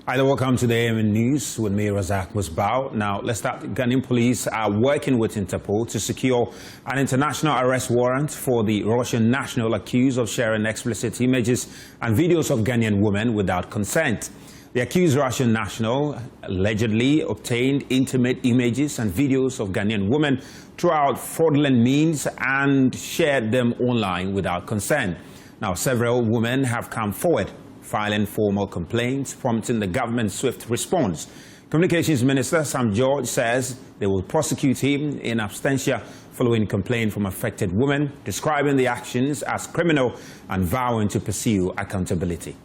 Hi, welcome to the AM News with me, Razak Musbao. Now, let's start. Ghanaian police are working with Interpol to secure an international arrest warrant for the Russian national accused of sharing explicit images and videos of Ghanaian women without consent. The accused Russian national allegedly obtained intimate images and videos of Ghanaian women throughout fraudulent means and shared them online without consent. Now, several women have come forward, filing formal complaints, prompting the government's swift response. Communications Minister Sam George says they will prosecute him in absentia following complaint from affected women, describing the actions as criminal and vowing to pursue accountability.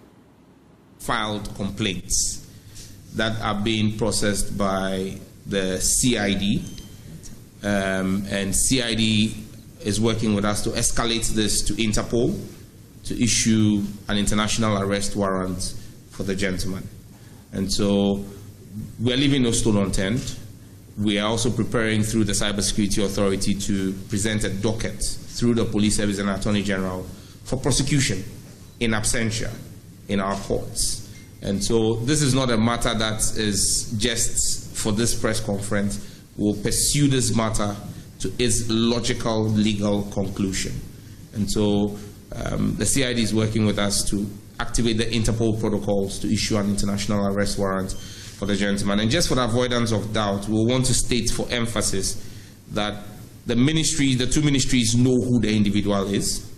Filed complaints that are being processed by the CID, and CID is working with us to escalate this to Interpol to issue an international arrest warrant for the gentleman. And so we're leaving no stone unturned. We are also preparing through the Cybersecurity Authority to present a docket through the Police Service and Attorney General for prosecution in absentia in our courts. And so this is not a matter that is just for this press conference. We'll pursue this matter to its logical legal conclusion. And so the CID is working with us to activate the Interpol protocols to issue an international arrest warrant for the gentleman. And just for the avoidance of doubt, we want to state for emphasis that the two ministries know who the individual is.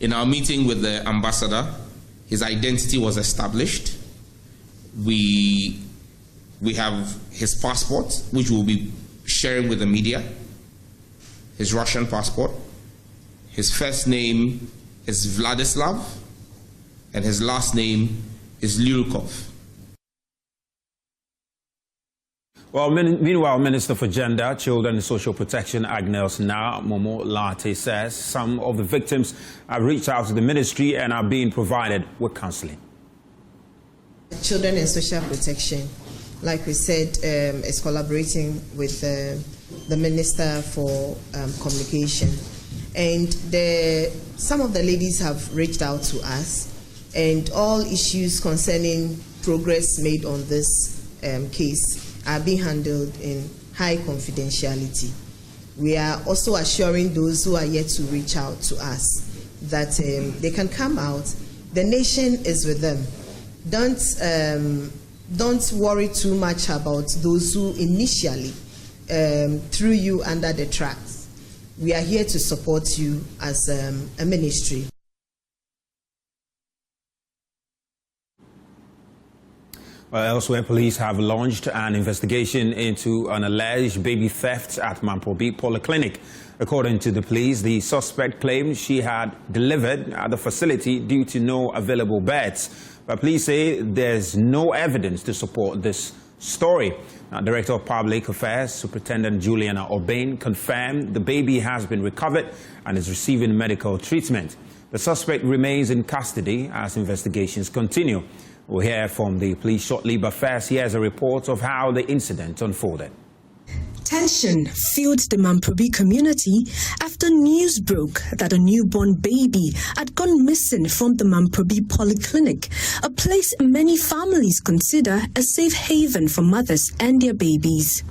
In our meeting with the ambassador, his identity was established. We have his passport, which we'll be sharing with the media, his Russian passport. His first name is Vladislav, and his last name is Lyulkov. Well, meanwhile, Minister for Gender, Children and Social Protection, Agnes Momo Late, says some of the victims have reached out to the ministry and are being provided with counseling. Children and Social Protection, like we said, is collaborating with the Minister for Communication. And some of the ladies have reached out to us, and all issues concerning progress made on this case are being handled in high confidentiality. We are also assuring those who are yet to reach out to us that they can come out. The nation is with them. Don't worry too much about those who initially threw you under the tracks. We are here to support you as a ministry. Well, elsewhere, police have launched an investigation into an alleged baby theft at Mamprobi Polyclinic. According to the police, the suspect claimed she had delivered at the facility due to no available beds. But police say there's no evidence to support this story. Now, Director of Public Affairs, Superintendent Juliana Obain, confirmed the baby has been recovered and is receiving medical treatment. The suspect remains in custody as investigations continue. We'll hear from the police shortly, but first, here's a report of how the incident unfolded. Tension filled the Mamprobi community after news broke that a newborn baby had gone missing from the Mamprobi Polyclinic, a place many families consider a safe haven for mothers and their babies.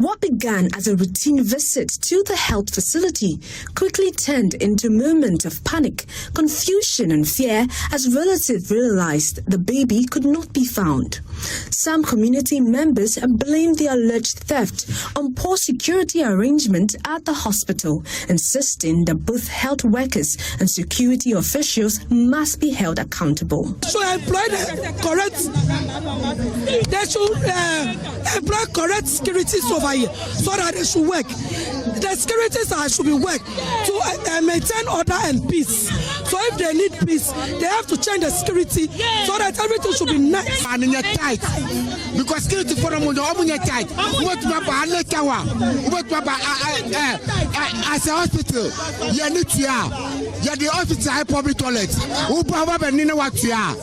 What began as a routine visit to the health facility quickly turned into a moment of panic, confusion and fear as relatives realized the baby could not be found. Some community members blamed the alleged theft on poor security arrangement at the hospital, insisting that both health workers and security officials must be held accountable. So employ correct security over here so that they should work. The securities should be work to maintain order and peace. So if they need peace, they have to change the security so that everything should be nice. And in tight, because security for them are tight. What as a hospital, you need to the hospital have public toilets. Who probably know what you are.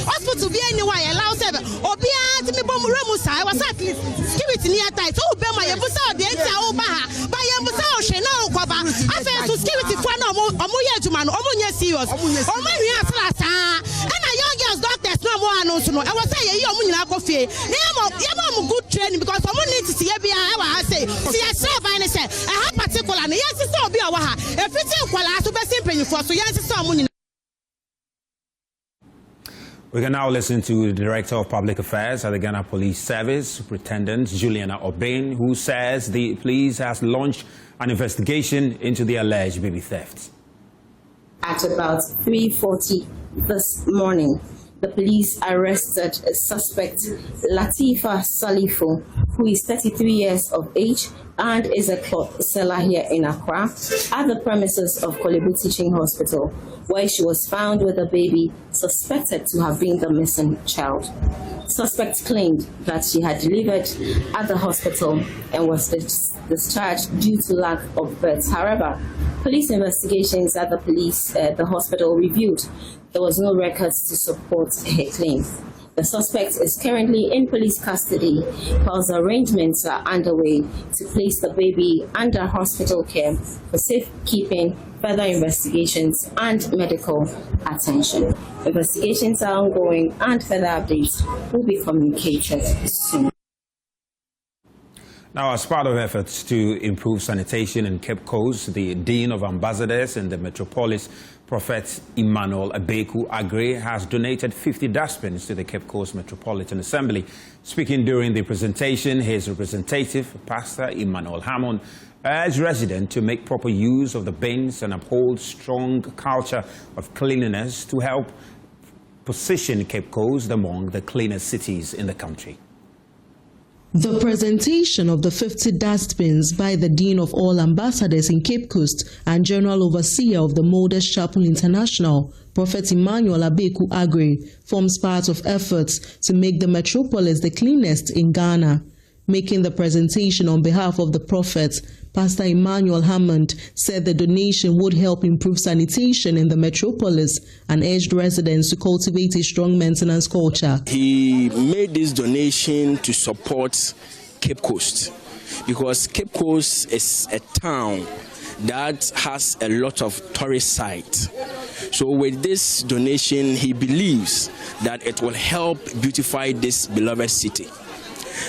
Hospital be anywhere allows them. Or be at me bomb I was at least security. security near tight. Oh, Bema, you put out the entire Obaha, by Yamusa, Shena, Kwaba. I feel to security for no Omuya to man, Omuya serious. Omuya Slasa, and a young girl's doctors no more knows to know. I was saying, Yomuya coffee. Yamam good training because someone needs to see every hour. I say, see, I serve and I say, I have particular, and yes, it's all be our. If it's equal, I to be simple for so yes, it's someone. We can now listen to the Director of Public Affairs at the Ghana Police Service, Superintendent Juliana Obeng, who says the police has launched an investigation into the alleged baby theft. At about 3:40 this morning, the police arrested a suspect, Latifa Salifo, who is 33 years of age and is a cloth seller here in Accra, at the premises of Kolebu Teaching Hospital, where she was found with a baby suspected to have been the missing child. Suspect claimed that she had delivered at the hospital and was discharged due to lack of birth. However, police investigations at the hospital revealed there was no records to support her claim. The suspect is currently in police custody while the arrangements are underway to place the baby under hospital care for safekeeping, further investigations and medical attention. Investigations are ongoing and further updates will be communicated soon. Now, as part of efforts to improve sanitation in Cape Coast, the Dean of Ambassadors in the Metropolis, Prophet Emmanuel Abeku Agre, has donated 50 dustbins to the Cape Coast Metropolitan Assembly. Speaking during the presentation, his representative, Pastor Emmanuel Hammond, urged residents to make proper use of the bins and uphold strong culture of cleanliness to help position Cape Coast among the cleanest cities in the country. The presentation of the 50 dustbins by the Dean of all Ambassadors in Cape Coast and General Overseer of the Modest Chapel International, Prophet Emmanuel Abeku Agre, forms part of efforts to make the metropolis the cleanest in Ghana. Making the presentation on behalf of the Prophet, Pastor Emmanuel Hammond said the donation would help improve sanitation in the metropolis and urged residents to cultivate a strong maintenance culture. He made this donation to support Cape Coast because Cape Coast is a town that has a lot of tourist sites. So with this donation, he believes that it will help beautify this beloved city.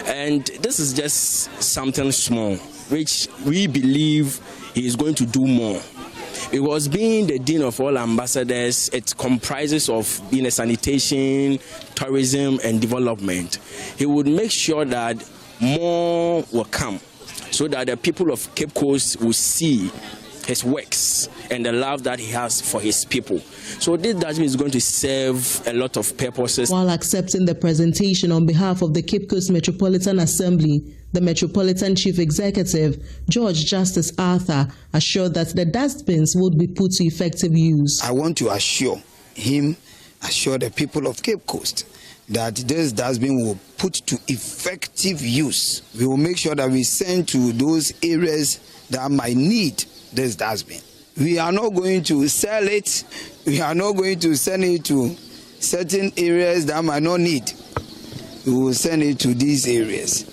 And this is just something small, which we believe he is going to do more. Because being the Dean of all Ambassadors, it comprises of being a sanitation, tourism, and development. He would make sure that more will come, so that the people of Cape Coast will see his works and the love that he has for his people. So this dustbin is going to serve a lot of purposes. While accepting the presentation on behalf of the Cape Coast Metropolitan Assembly, the Metropolitan Chief Executive, George Justice Arthur, assured that the dustbins would be put to effective use. I want to assure the people of Cape Coast that this dustbin will put to effective use. We will make sure that we send to those areas that might need this dustbin. We are not going to sell it. We are not going to send it to certain areas that might not need. We will send it to these areas,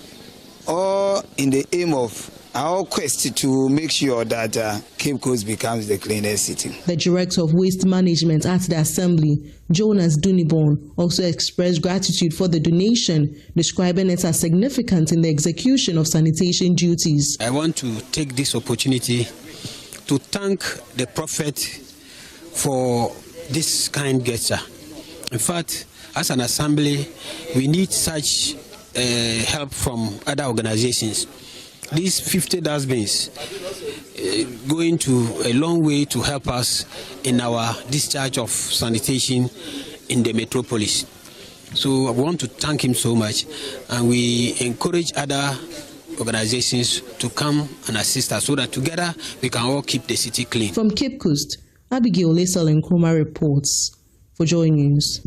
all in the aim of our quest to make sure that Cape Coast becomes the cleanest city. The Director of Waste Management at the Assembly, Jonas Dunibon, also expressed gratitude for the donation, describing it as significant in the execution of sanitation duties. I want to take this opportunity to thank the Prophet for this kind gesture. In fact, as an assembly, we need such help from other organizations. These 50 dustbins going to a long way to help us in our discharge of sanitation in the metropolis. So I want to thank him so much, and we encourage other organizations to come and assist us so that together we can all keep the city clean. From Cape Coast, Abigail Lesel Nkrumah reports for JoyNews.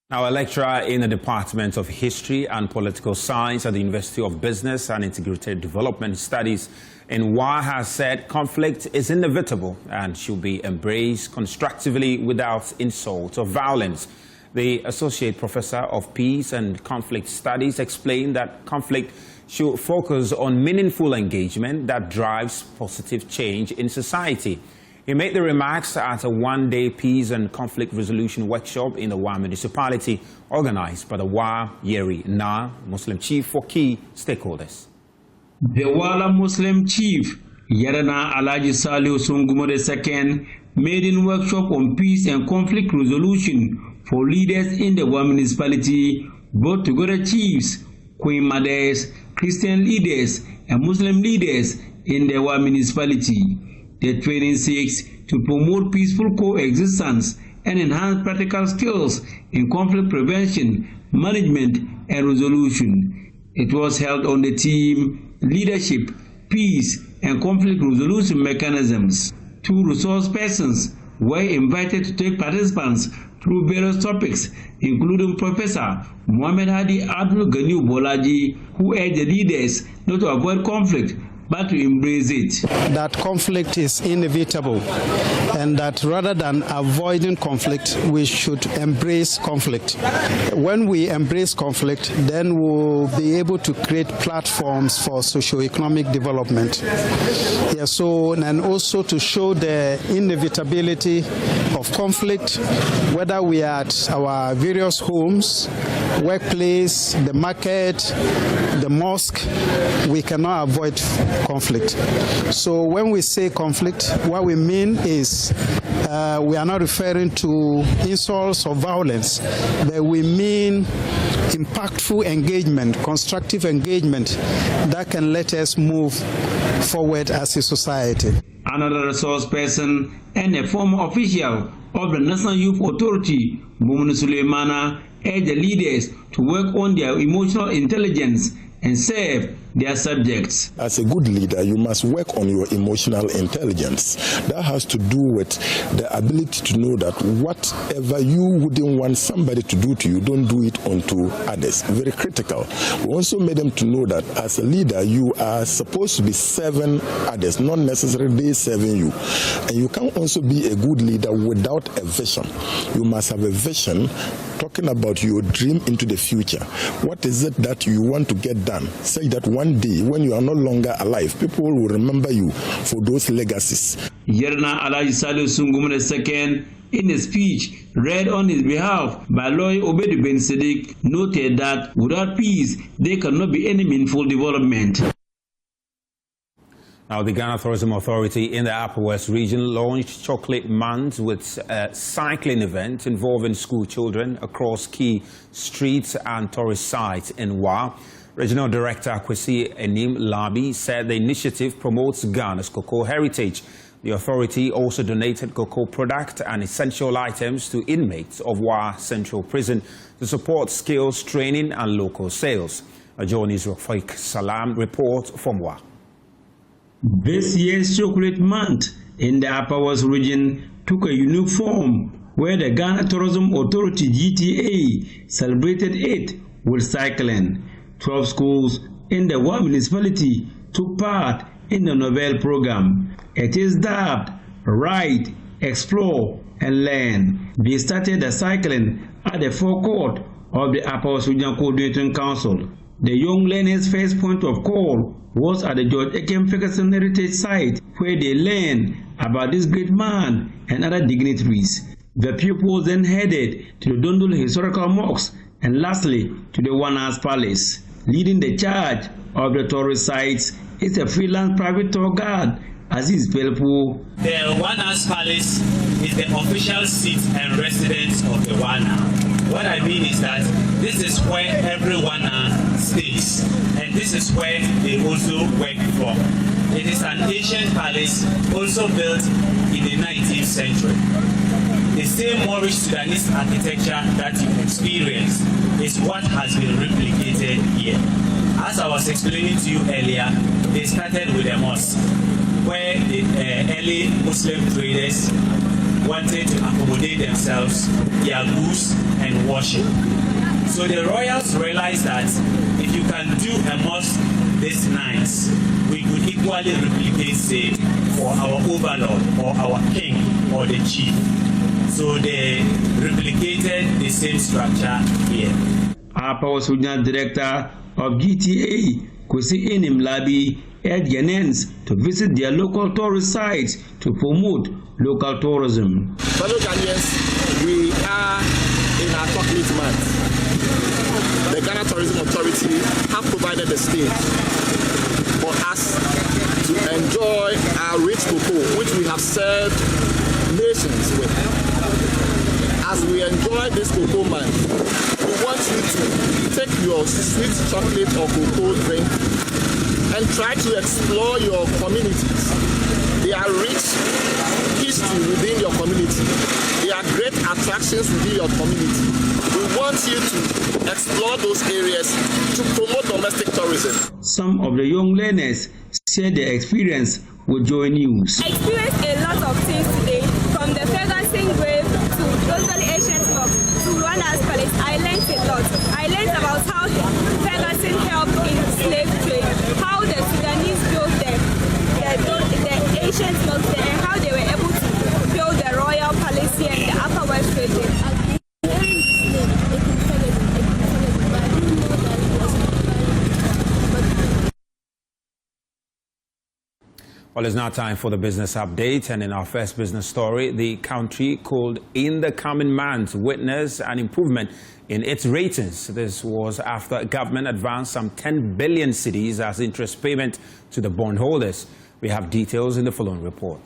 Now, a lecturer in the Department of History and Political Science at the University of Business and Integrated Development Studies in WA has said conflict is inevitable and should be embraced constructively without insult or violence. The Associate Professor of Peace and Conflict Studies explained that conflict should focus on meaningful engagement that drives positive change in society. He made the remarks at a one-day peace and conflict resolution workshop in the Wa municipality organized by the Wa Yeri Na Muslim chief for key stakeholders. The Wala Muslim chief, Yarana Alaji Saliu Sungumore II, made a workshop on peace and conflict resolution for leaders in the Wa municipality, both together chiefs, Queen Mothers, Christian leaders, and Muslim leaders in the Wa municipality. The training seeks to promote peaceful coexistence and enhance practical skills in conflict prevention, management, and resolution. It was held on the theme Leadership, Peace, and Conflict Resolution Mechanisms. 2 resource persons were invited to take participants through various topics, including Professor Mohamed Hadi Abdul Ghani Bolaji, who urged the leaders not to avoid conflict, but to embrace it. That conflict is inevitable, and that rather than avoiding conflict, we should embrace conflict. When we embrace conflict, then we'll be able to create platforms for socio-economic development. Yeah, so, and also to show the inevitability of conflict, whether we are at our various homes, workplace, the market, the mosque, we cannot avoid conflict. So when we say conflict, what we mean is we are not referring to insults or violence, but we mean impactful engagement, constructive engagement that can let us move forward as a society. Another resource person and a former official of the National Youth Authority, Mumunu Suleimana, urged the leaders to work on their emotional intelligence and serve their subjects. As a good leader, you must work on your emotional intelligence. That has to do with the ability to know that whatever you wouldn't want somebody to do to you, don't do it onto others. Very critical. We also made them to know that as a leader, you are supposed to be serving others, not necessarily they serving you. And you can also be a good leader without a vision. You must have a vision talking about your dream into the future. What is it that you want to get done? Say that one day, when you are no longer alive, people will remember you for those legacies. Yerna Alaji Saliu Sungumune II, in a speech read on his behalf by lawyer Obedi Ben Siddiq, noted that without peace, there cannot be any meaningful development. Now, the Ghana Tourism Authority in the Upper West region launched Chocolate Month with a cycling event involving school children across key streets and tourist sites in Wa. Regional Director Kwesi Enim Labi said the initiative promotes Ghana's cocoa heritage. The authority also donated cocoa product and essential items to inmates of Wa Central Prison to support skills training and local sales. A JoyNews Rafiq Salam report from Wa. This year's Chocolate Month in the Upper West region took a unique form where the Ghana Tourism Authority GTA celebrated it with cycling. 12 schools in the Wa municipality took part in the Nobel program. It is dubbed Ride, Explore and Learn. They started the cycling at the forecourt of the Upper West Regional Coordinating Council. The young learners' first point of call was at the George Ekem Ferguson Heritage Site, where they learned about this great man and other dignitaries. The pupils then headed to the Dondol Historical Mosque and lastly to the Wanas Palace. Leading the charge of the tourist sites is a freelance private tour guide, Aziz Pelpo. The Wanas Palace is the official seat and residence of the Wana. What I mean is that this is where every Wana stays, and this is where they also work from. It is an ancient palace also built in the 19th century. The same Moorish Sudanese architecture that you experience is what has been replicated here. As I was explaining to you earlier, they started with a mosque, where the early Muslim traders wanted to accommodate themselves, their goods, and worship. So the royals realized that if you can do a mosque this nice, we could equally replicate same for our overlord or our king or the chief. So they replicated the same structure here. Our Powers Regional Director of GTA, Kwesi Enim-Labi, urged Ghanaians to visit their local tourist sites to promote local tourism. Fellow Ghanaians, we are in our chocolate month. The Ghana Tourism Authority have provided the stage for us to enjoy our rich cocoa, which we have served nations with. As we enjoy this cocoa month, we want you to take your sweet chocolate or cocoa drink and try to explore your communities. There are rich history within your community. There are great attractions within your community. We want you to explore those areas to promote domestic tourism. Some of the young learners shared their experience with JoyNews. I experienced a lot of things today, from the Ferguson grave to totally ancient rock to Rwanda's palace. I learned a lot. I learned about how Ferguson helped in slave trade, how the Sudanese built the ancient milk there, and how they were able to build the royal palace here in the Upper West region. Well, it's now time for the business update, and in our first business story, the country could in the coming months witness an improvement in its ratings. This was after government advanced some 10 billion cedis as interest payment to the bondholders. We have details in the following report.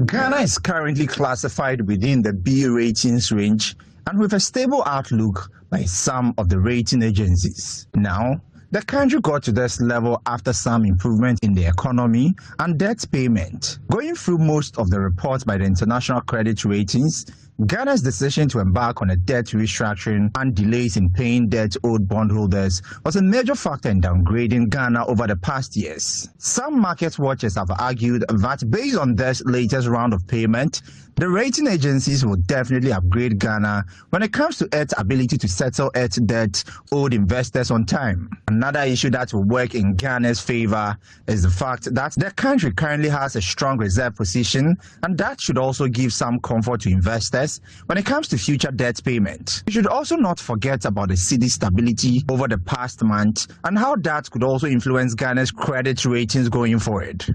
Ghana is currently classified within the B ratings range and with a stable outlook by some of the rating agencies. Now, the country got to this level after some improvement in the economy and debt payment. Going through most of the reports by the International Credit Ratings, Ghana's decision to embark on a debt restructuring and delays in paying debt owed bondholders was a major factor in downgrading Ghana over the past years. Some market watchers have argued that based on this latest round of payment, the rating agencies will definitely upgrade Ghana when it comes to its ability to settle its debt owed investors on time. Another issue that will work in Ghana's favor is the fact that the country currently has a strong reserve position, and that should also give some comfort to investors when it comes to future debt payment. We should also not forget about the cedi stability over the past month and how that could also influence Ghana's credit ratings going forward.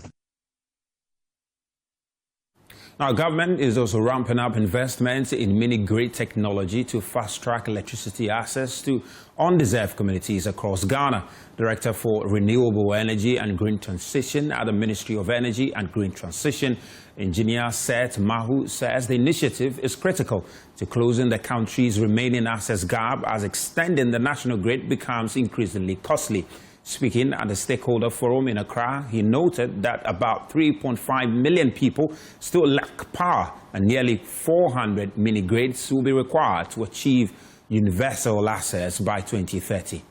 Now, government is also ramping up investments in mini-grid technology to fast-track electricity access to undeserved communities across Ghana. Director for Renewable Energy and Green Transition at the Ministry of Energy and Green Transition, Engineer Seth Mahu, says the initiative is critical to closing the country's remaining access gap as extending the national grid becomes increasingly costly. Speaking at the Stakeholder Forum in Accra, he noted that about 3.5 million people still lack power and nearly 400 mini-grids will be required to achieve universal access by 2030.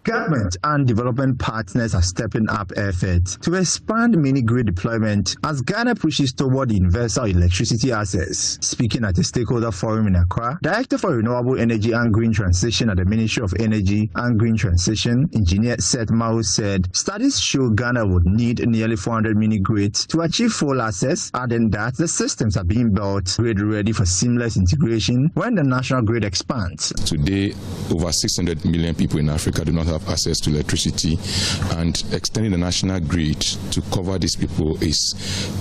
Government and development partners are stepping up efforts to expand mini-grid deployment as Ghana pushes toward universal electricity access. Speaking at the Stakeholder Forum in Accra, Director for Renewable Energy and Green Transition at the Ministry of Energy and Green Transition, Engineer Seth Mahu, said studies show Ghana would need nearly 400 mini-grids to achieve full access, adding that the systems are being built grid-ready for seamless integration when the national grid expands. Today, over 600 million people in Africa do not have access to electricity, and extending the national grid to cover these people is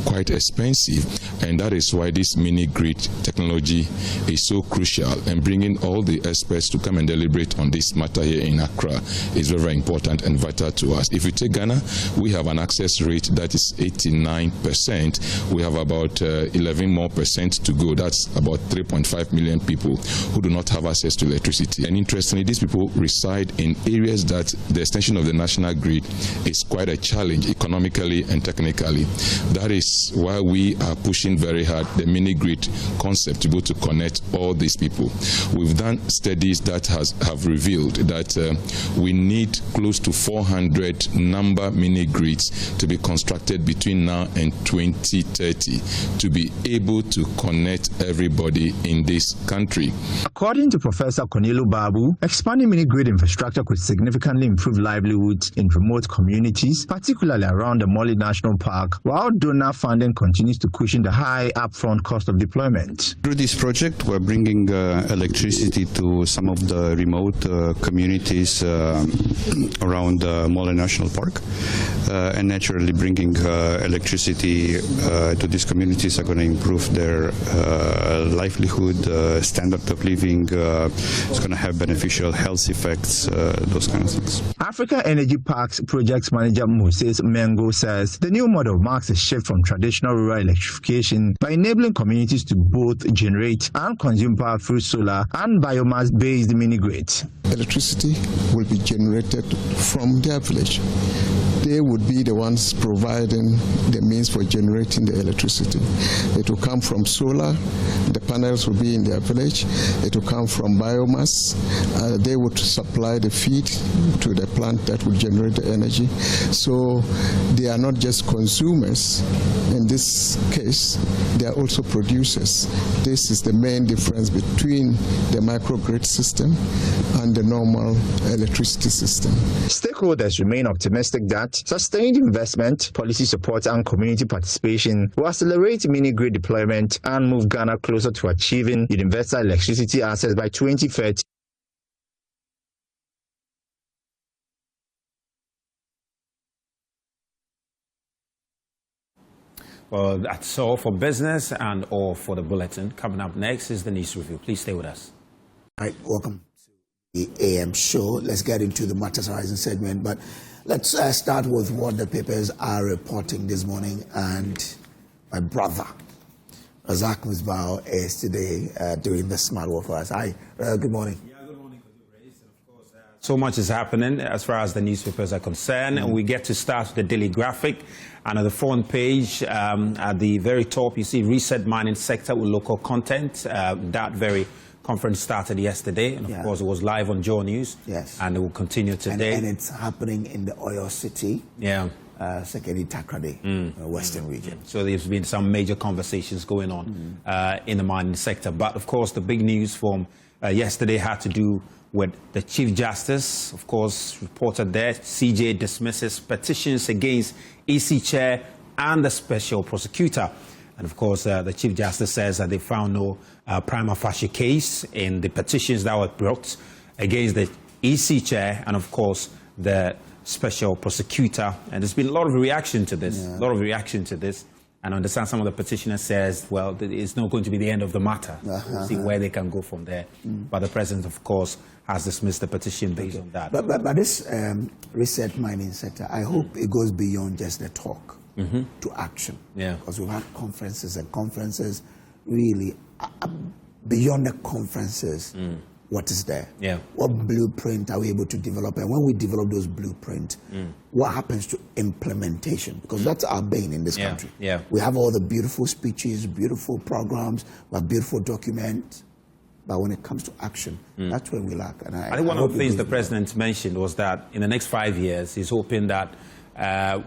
quite expensive, and that is why this mini grid technology is so crucial, and bringing all the experts to come and deliberate on this matter here in Accra is very, very important and vital to us. If we take Ghana, we have an access rate that is 89%. We have about 11% more to go. That's about 3.5 million people who do not have access to electricity. And interestingly, these people reside in areas that the extension of the national grid is quite a challenge economically and technically. That is why we are pushing very hard the mini grid concept to be able to connect all these people. We've done studies that have revealed that we need close to 400 number mini grids to be constructed between now and 2030 to be able to connect everybody in this country. According to Professor Cornelius Babu, expanding mini grid infrastructure could significantly significantly improve livelihoods in remote communities, particularly around the Molly National Park, while donor funding continues to cushion the high upfront cost of deployment. Through this project, we're bringing electricity to some of the remote communities around Molly National Park, and naturally bringing electricity to these communities are going to improve their livelihood, standard of living. It's going to have beneficial health effects, those kind of things. Africa Energy Parks project manager Moses Mengo says the new model marks a shift from traditional rural electrification by enabling communities to both generate and consume power through solar and biomass-based mini-grids. Electricity will be generated from their village. They would be the ones providing the means for generating the electricity. It will come from solar, the panels will be in their village. It will come from biomass. They would supply the feed to the plant that will generate the energy. So they are not just consumers. In this case, they are also producers. This is the main difference between the microgrid system and the normal electricity system. Stakeholders remain optimistic that sustained investment, policy support and community participation will accelerate mini-grid deployment and move Ghana closer to achieving universal electricity access by 2030. Well, that's all for business and all for the bulletin. Coming up next is the news review. Please stay with us. All right, welcome to the AM show. Let's get into the Matters Rising segment, but let's start with what the papers are reporting this morning. And my brother, Razak Musbao, is today doing the smart work for us. Hi, good morning. So much is happening as far as the newspapers are concerned. And we get to start with the Daily Graphic. And on the front page, at the very top, you see reset mining sector with local content. That very conference started yesterday. And of course, it was live on JoyNews. Yes. And it will continue today. And it's happening in the Oyo City. Yeah. Sekedi Takrade, Western region. So there's been some major conversations going on in the mining sector. But of course, the big news from yesterday had to do with the Chief Justice, of course, reported there. CJ dismisses petitions against EC Chair and the Special Prosecutor. And of course, the Chief Justice says that they found no prima facie case in the petitions that were brought against the EC Chair and, of course, the Special Prosecutor. And there's been a lot of reaction to this, And I understand some of the petitioners says, well, it's not going to be the end of the matter. We'll see where they can go from there. But the President, of course, has dismissed the petition based on that. But this reset mining sector, I hope it goes beyond just the talk to action. Yeah. Because we've had conferences and conferences, really, beyond the conferences, what is there? Yeah. What blueprint are we able to develop? And when we develop those blueprints, what happens to implementation? Because that's our bane in this country. Yeah. We have all the beautiful speeches, beautiful programs, we have beautiful documents. But when it comes to action, that's where we lack. And I think one of the things the President mentioned was that in the next 5 years, he's hoping that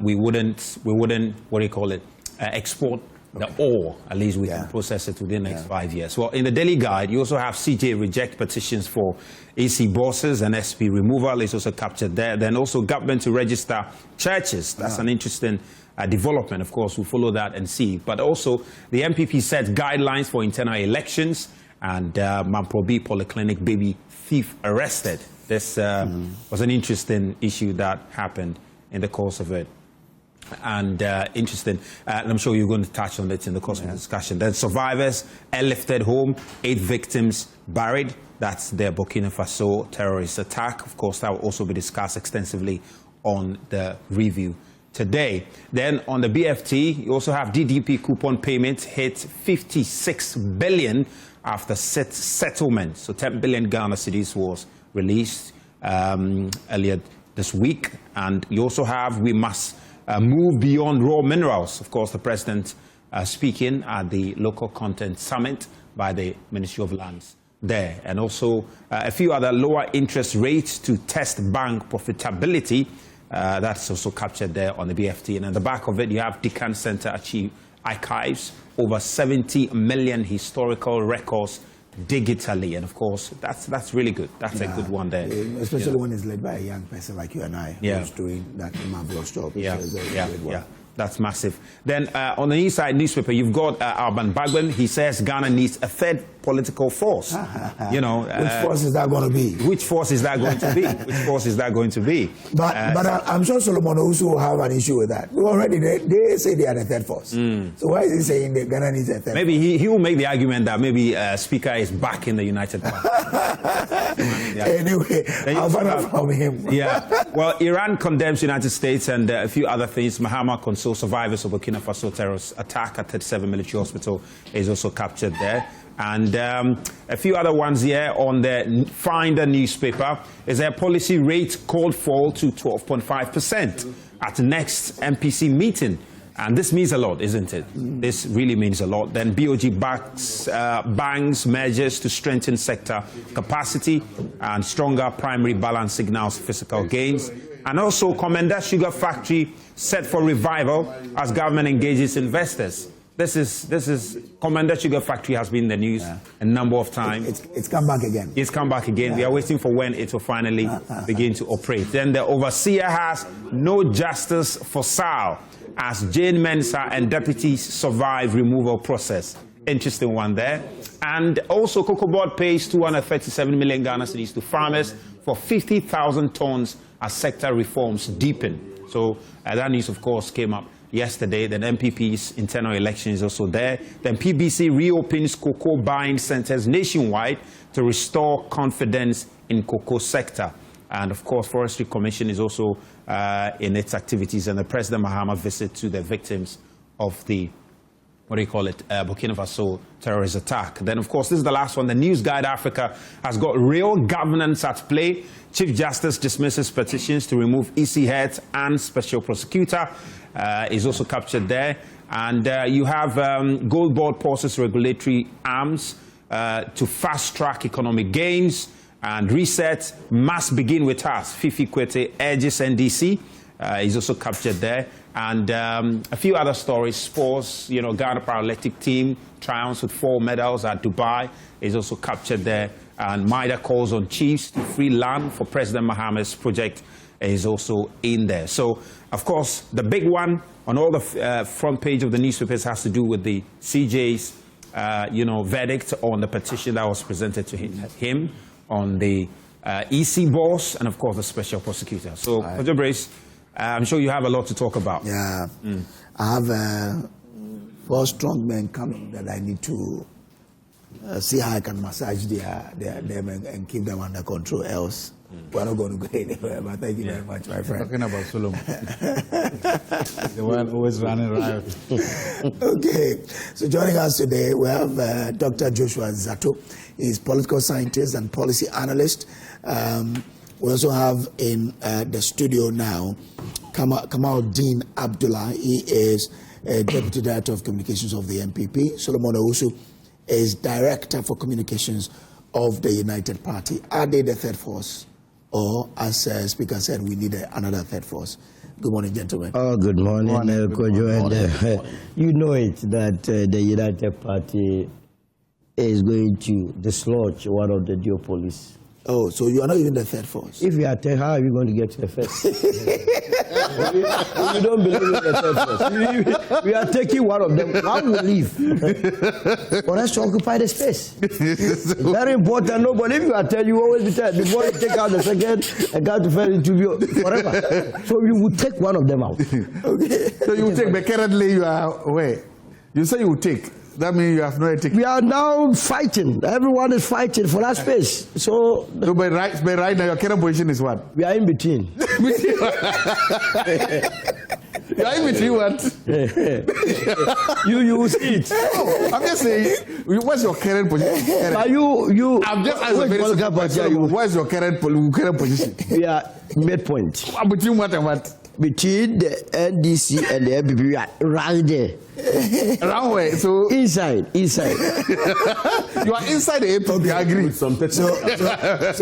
we wouldn't, what do you call it, export the ore. At least we can process it within the next 5 years. Well, in the Daily Guide, you also have CJ reject petitions for AC bosses and SP removal is also captured there. Then also government to register churches. That's an interesting development. Of course, we'll follow that and see. But also, the MPP sets guidelines for internal elections. And Mamprobi Polyclinic baby thief arrested. This was an interesting issue that happened in the course of it. And interesting, and I'm sure you're going to touch on it in the course of the discussion. Then survivors airlifted home, 8 victims buried. That's the Burkina Faso terrorist attack. Of course, that will also be discussed extensively on the review today. Then on the BFT, you also have DDP coupon payment hit 56 billion after settlement. So 10 billion Ghana cedis was released earlier this week. And you also have, we must move beyond raw minerals. Of course, the President speaking at the local content summit by the Ministry of Lands there. And also a few other lower interest rates to test bank profitability. That's also captured there on the BFT. And at the back of it, you have Decan Center archives over 70 million historical records digitally, and of course that's really good. That's a good one there, especially when it's led by a young person like you and I, who's doing that marvelous job. That's massive. Then on the East Side newspaper, you've got Alban Bagbin. He says Ghana needs a third political force. You know, which force is that going to be? Which force is that going to be? Which force is that going to be? But I'm sure Solomon also will have an issue with that. Already they say they are the third force. So why is he saying that Ghana needs a third? Maybe he will make the argument that maybe Speaker is back in the United Party. Anyway, I'll find out from him. Well, Iran condemns United States and a few other things. Mahama consoles survivors of Burkina Faso terrorist attack at 37 military hospital is also captured there. And a few other ones here on the Finder newspaper is a policy rate called fall to 12.5% at next MPC meeting. And this means a lot, isn't it? This really means a lot. Then BOG banks measures to strengthen sector capacity and stronger primary balance signals fiscal gains. And also Commander Sugar Factory set for revival as government engages investors. This is Commander Sugar Factory has been in the news a number of times. It's come back again. It's come back again. We are waiting for when it will finally begin to operate. Then the overseer has no justice for Sal as Jane Mensah and deputies survive removal process. Interesting one there. And also Cocoa Board pays 237 million Ghana cedis to farmers for 50,000 tons as sector reforms deepen. So that news, of course, came up yesterday. Then MPP's internal election is also there. Then PBC reopens cocoa buying centers nationwide to restore confidence in cocoa sector. And of course, Forestry Commission is also in its activities, and the President Mahama visit to the victims of the, Burkina Faso terrorist attack. Then, of course, this is the last one. The News Guide Africa has got real governance at play. Chief Justice dismisses petitions to remove EC heads and Special Prosecutor is also captured there. And you have Gold Board pauses regulatory arms to fast-track economic gains. And reset must begin with us. Fifi Kwete urges NDC is also captured there. And a few other stories. Sports, Ghana Paralympic team triumphs with 4 medals at Dubai is also captured there. And MIDA calls on chiefs to free land for President Mahama's project is also in there. So, of course, the big one on all the front page of the newspapers has to do with the CJ's, verdict on the petition that was presented to him on the EC boss and, of course, the Special Prosecutor. So, Mr. Brace, I'm sure you have a lot to talk about. Yeah. I have 4 strong men coming that I need to see how I can massage them and keep them under control. Else, we're not going to go anywhere. But thank you very much, my friend. Talking about Solomon. The one always running around. Okay. So joining us today, we have Dr. Joshua Zato. He's political scientist and policy analyst. We also have in the studio now Kamaldeen Abdullah. He is Deputy Director of Communications of the MPP. Solomon Owusu is Director for Communications of the United Party. Are they the third force? Or, as Speaker said, we need another third force? Good morning, gentlemen. Oh, good morning, Kojo. You know it, that the United Party is going to dislodge one of the duopolies. Oh, so you are not even the third force? If you are third, how are you going to get to the first? You don't believe in the third force. We are taking one of them. How will leave? For us to occupy the space. It's very important. Nobody, if you are third, you always be third. Before you take out the second, and go to first interview forever. So you will take one of them out. Okay. So you will take, but currently you are away. You say you will take. That means you have no ethics. We are now fighting. Everyone is fighting for that space. So but right now, your current position is what? We are in between. You are in between what? You see it. Oh, I'm just saying, what's your current position? I'm just asking a very simple question. What's your current position? We are midpoint. Between what and what? Between the NDC and the MPP, we are right there. Around where? So inside. You are inside the APP. I agree. With some 30, so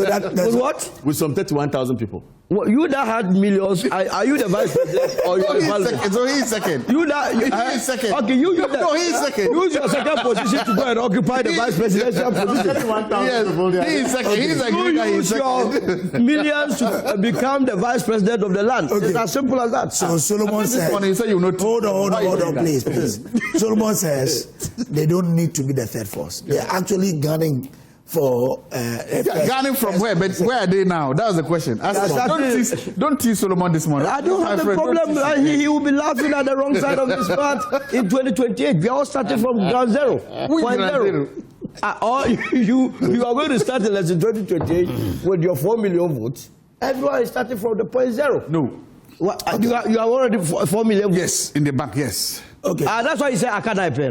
that, with what? With some 31,000 people. Well, you that had millions, are you the vice president or you the So he's second. You that he is second. Okay, you no, he's second. Use your second position to go and occupy the vice presidential position. Yes, he is second. He's agreed that he's second. Your millions to become the vice president of the land. Okay. It's as simple as that. So Solomon said, hold on, please. Solomon says they don't need to be the third force. They're actually gunning for gunning from where? But where are they now? That was the question. Don't tease Solomon this morning. I don't have the problem. He will be laughing at the wrong side of this path in 2028. We are all starting from ground zero. Point zero. Or you are going to start in 2028 with your 4 million votes. Everyone is starting from the point zero. No. What, you are already 4 million votes? Yes, in the bank, yes. Okay. That's why you say I can't pay.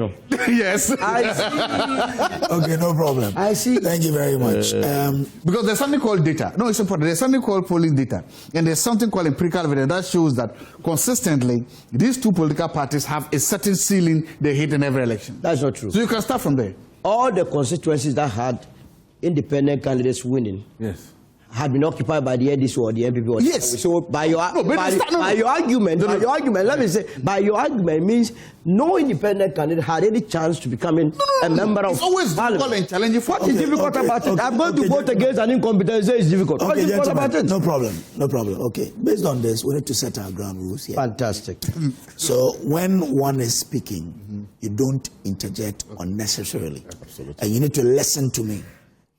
Yes. I see. Okay, no problem. I see. Thank you very much. Because there's something called data. No, it's important. There's something called polling data. And there's something called empirical evidence that shows that consistently these two political parties have a certain ceiling they hit in every election. That's not true. So you can start from there. All the constituencies that had independent candidates winning. Yes. Had been occupied by the NDC or the MPP. Or yes. So by your argument, let me say, by your argument means no independent candidate had any chance to becoming a member of it's always difficult and challenging. What is difficult about it? I'm going to vote against an incompetence. It's difficult. What is difficult about it? No problem. Okay. Based on this, we need to set our ground rules here. Fantastic. So when one is speaking, you don't interject unnecessarily. Absolutely. And you need to listen to me.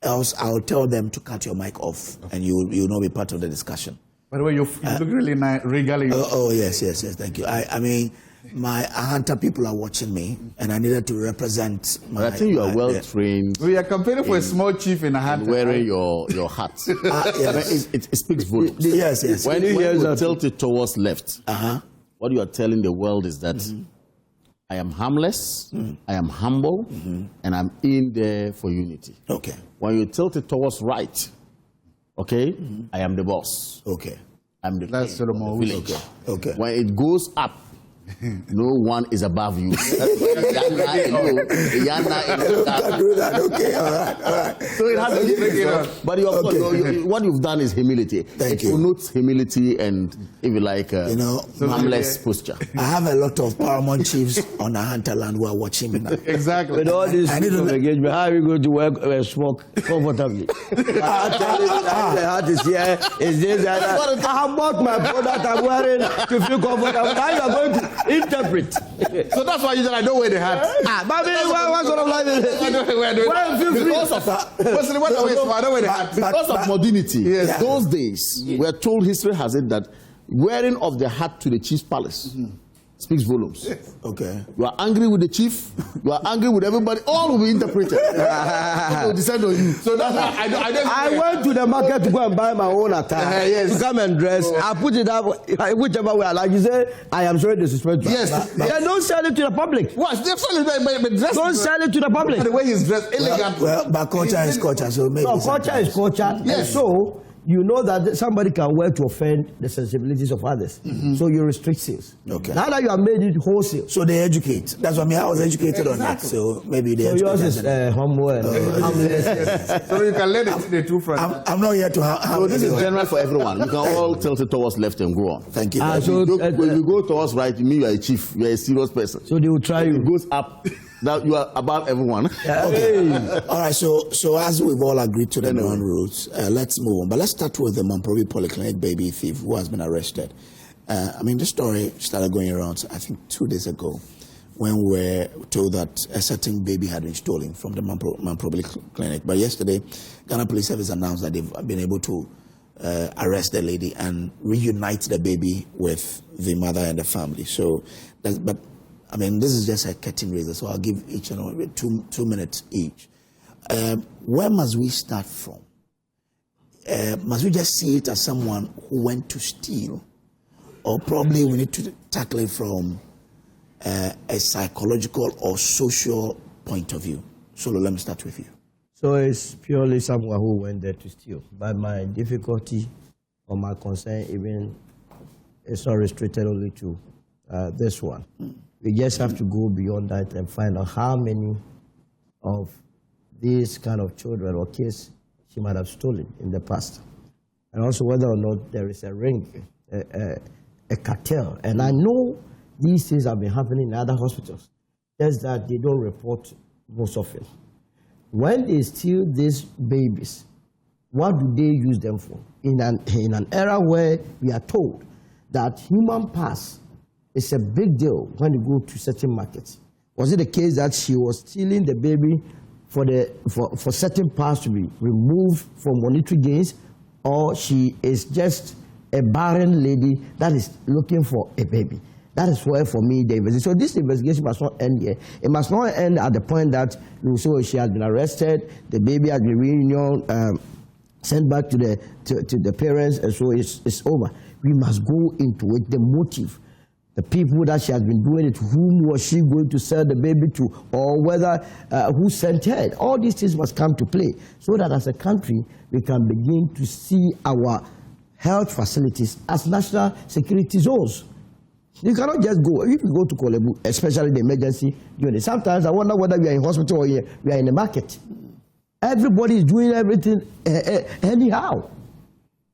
Else, I'll tell them to cut your mic off, and you will not be part of the discussion. By the way, you look really nice, regally. Yes. Thank you. I mean, my Ahanta people are watching me, and I needed to represent. I think you are well trained. We are campaigning for a small chief in Ahanta. Wearing your hat. Yes. It speaks volumes. Yes. When you tilt it towards left, what you are telling the world is that. I am harmless, I am humble, and I'm in there for unity. Okay. When you tilt it towards right, okay, I am the boss. Okay. I'm the That's king of the village. Okay. When it goes up, no one is above you. Okay, all right. So it has to be. But of course, what you've done is humility. Thank you. It connotes humility and, if you like, harmless posture. I have a lot of paramount chiefs on the Hunter land who are watching me now. Exactly. With all this engagement, how are you going to work and smoke comfortably? The hat is here, is this, and that. I have bought my product I'm wearing to feel comfortable. Now you are going to interpret. So that's why you said I don't wear the hat. What sort of life is it? I don't wear the hat. Because of modernity, those days, we are told, history has it, that wearing of the hat to the chief's palace speaks volumes. Okay. You are angry with the chief, you are angry with everybody, all will be interpreted. People decide on you. So that's why I went to the market to go and buy my own attire to come and dress. I put it up whichever way I like. You say, I am sorry, disrespectful. Yes. Then don't sell it to the public. What? They're selling it, but dress. Don't sell it to the public. The way he's dressed, elegant. Well, but culture is culture, so maybe. No, culture is culture. Yes. And so, you know that somebody can wear to offend the sensibilities of others. So you restrict sales. Okay. Now that you have made it wholesale. So they educate. That's what I mean. I was educated on that. So maybe they educate. So yours is humble and harmless. So you can let it the two friends. I'm not here to So this is general for everyone. You can all tilt it towards left and go on. Thank you. When you go towards right, you mean you are a chief. You are a serious person. So they will try you. It goes up. Now you are above everyone. Okay. All right. So as we've all agreed to the ground rules, let's move on. But let's start with the Mamprobi Polyclinic baby thief who has been arrested. I mean, this story started going around, I think, 2 days ago, when we were told that a certain baby had been stolen from the Mamprobi Clinic. But yesterday, Ghana Police Service announced that they've been able to arrest the lady and reunite the baby with the mother and the family. So, but I mean, this is just a curtain raiser, so I'll give each and all 2 minutes each. Where must we start from? Must we just see it as someone who went to steal? Or probably we need to tackle it from a psychological or social point of view? So let me start with you. So it's purely someone who went there to steal. But my difficulty or my concern even is not restricted only to this one. We just have to go beyond that and find out how many of these kind of children or kids she might have stolen in the past. and also whether or not there is a ring, a cartel. And I know these things have been happening in other hospitals, just that they don't report most often. When they steal these babies, what do they use them for? In an era where we are told that human parts is a big deal when you go to certain markets. Was it the case that she was stealing the baby for certain parts to be removed for monetary gains, or she is just a barren lady that is looking for a baby? That is where, for me, the investigation. So this investigation must not end here. It must not end at the point that you say she has been arrested, the baby has been reunion, sent back to the parents, and so it's over. We must go into it, the motive, the people that she has been doing it, whom was she going to sell the baby to, or whether who sent her. All these things must come to play, so that as a country we can begin to see our health facilities as national security zones. You cannot just go. If you go to Kolebu, especially the emergency unit, sometimes I wonder whether we are in hospital or we are in the market. Everybody is doing everything anyhow,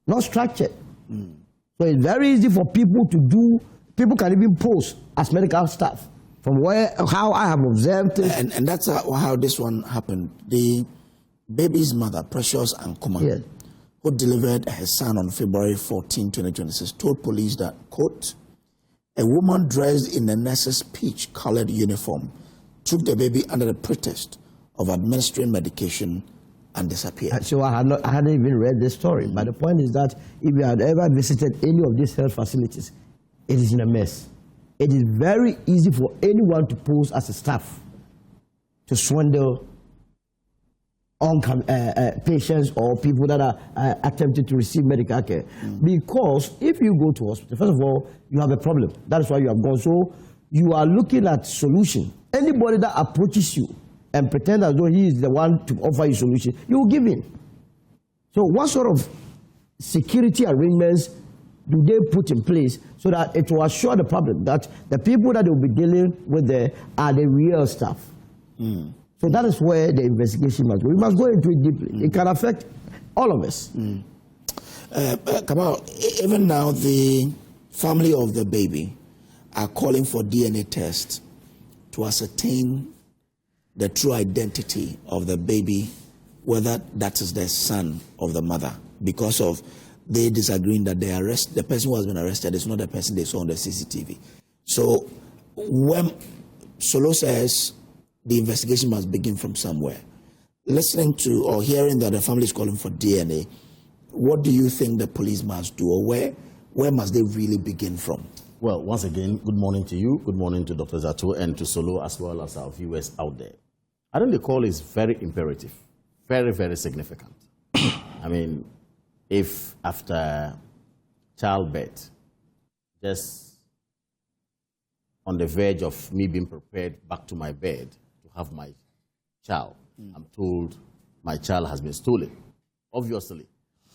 not structured. So it's very easy for people to do. People can even pose as medical staff. From how I have observed it. And that's how this one happened. The baby's mother, Precious Ankuma, who delivered her son on February 14, 2026, told police that, quote, a woman dressed in a nurse's peach-colored uniform took the baby under the pretext of administering medication and disappeared. So I hadn't even read this story. But the point is that if you had ever visited any of these health facilities, it is in a mess. It is very easy for anyone to pose as a staff to swindle patients or people that are attempting to receive medical care. Because if you go to hospital, first of all, you have a problem. That is why you have gone. So you are looking at solution. Anybody that approaches you and pretend as though he is the one to offer you solution, you will give in. So what sort of security arrangements do they put in place so that it will assure the public that the people that they will be dealing with there are the real staff? So that is where the investigation must go. We must go into it deeply. It can affect all of us. Kamal, even now the family of the baby are calling for DNA tests to ascertain the true identity of the baby, whether that is the son of the mother, because of they disagreeing that the person who has been arrested is not the person they saw on the CCTV. So when Solo says the investigation must begin from somewhere, listening to or hearing that the family is calling for DNA, what do you think the police must do, or where must they really begin from? Well, once again, good morning to you, good morning to Dr. Zato and to Solo, as well as our viewers out there. I think the call is very imperative, very, very significant. I mean, if after childbirth, just on the verge of me being prepared back to my bed to have my child, I'm told my child has been stolen. Obviously,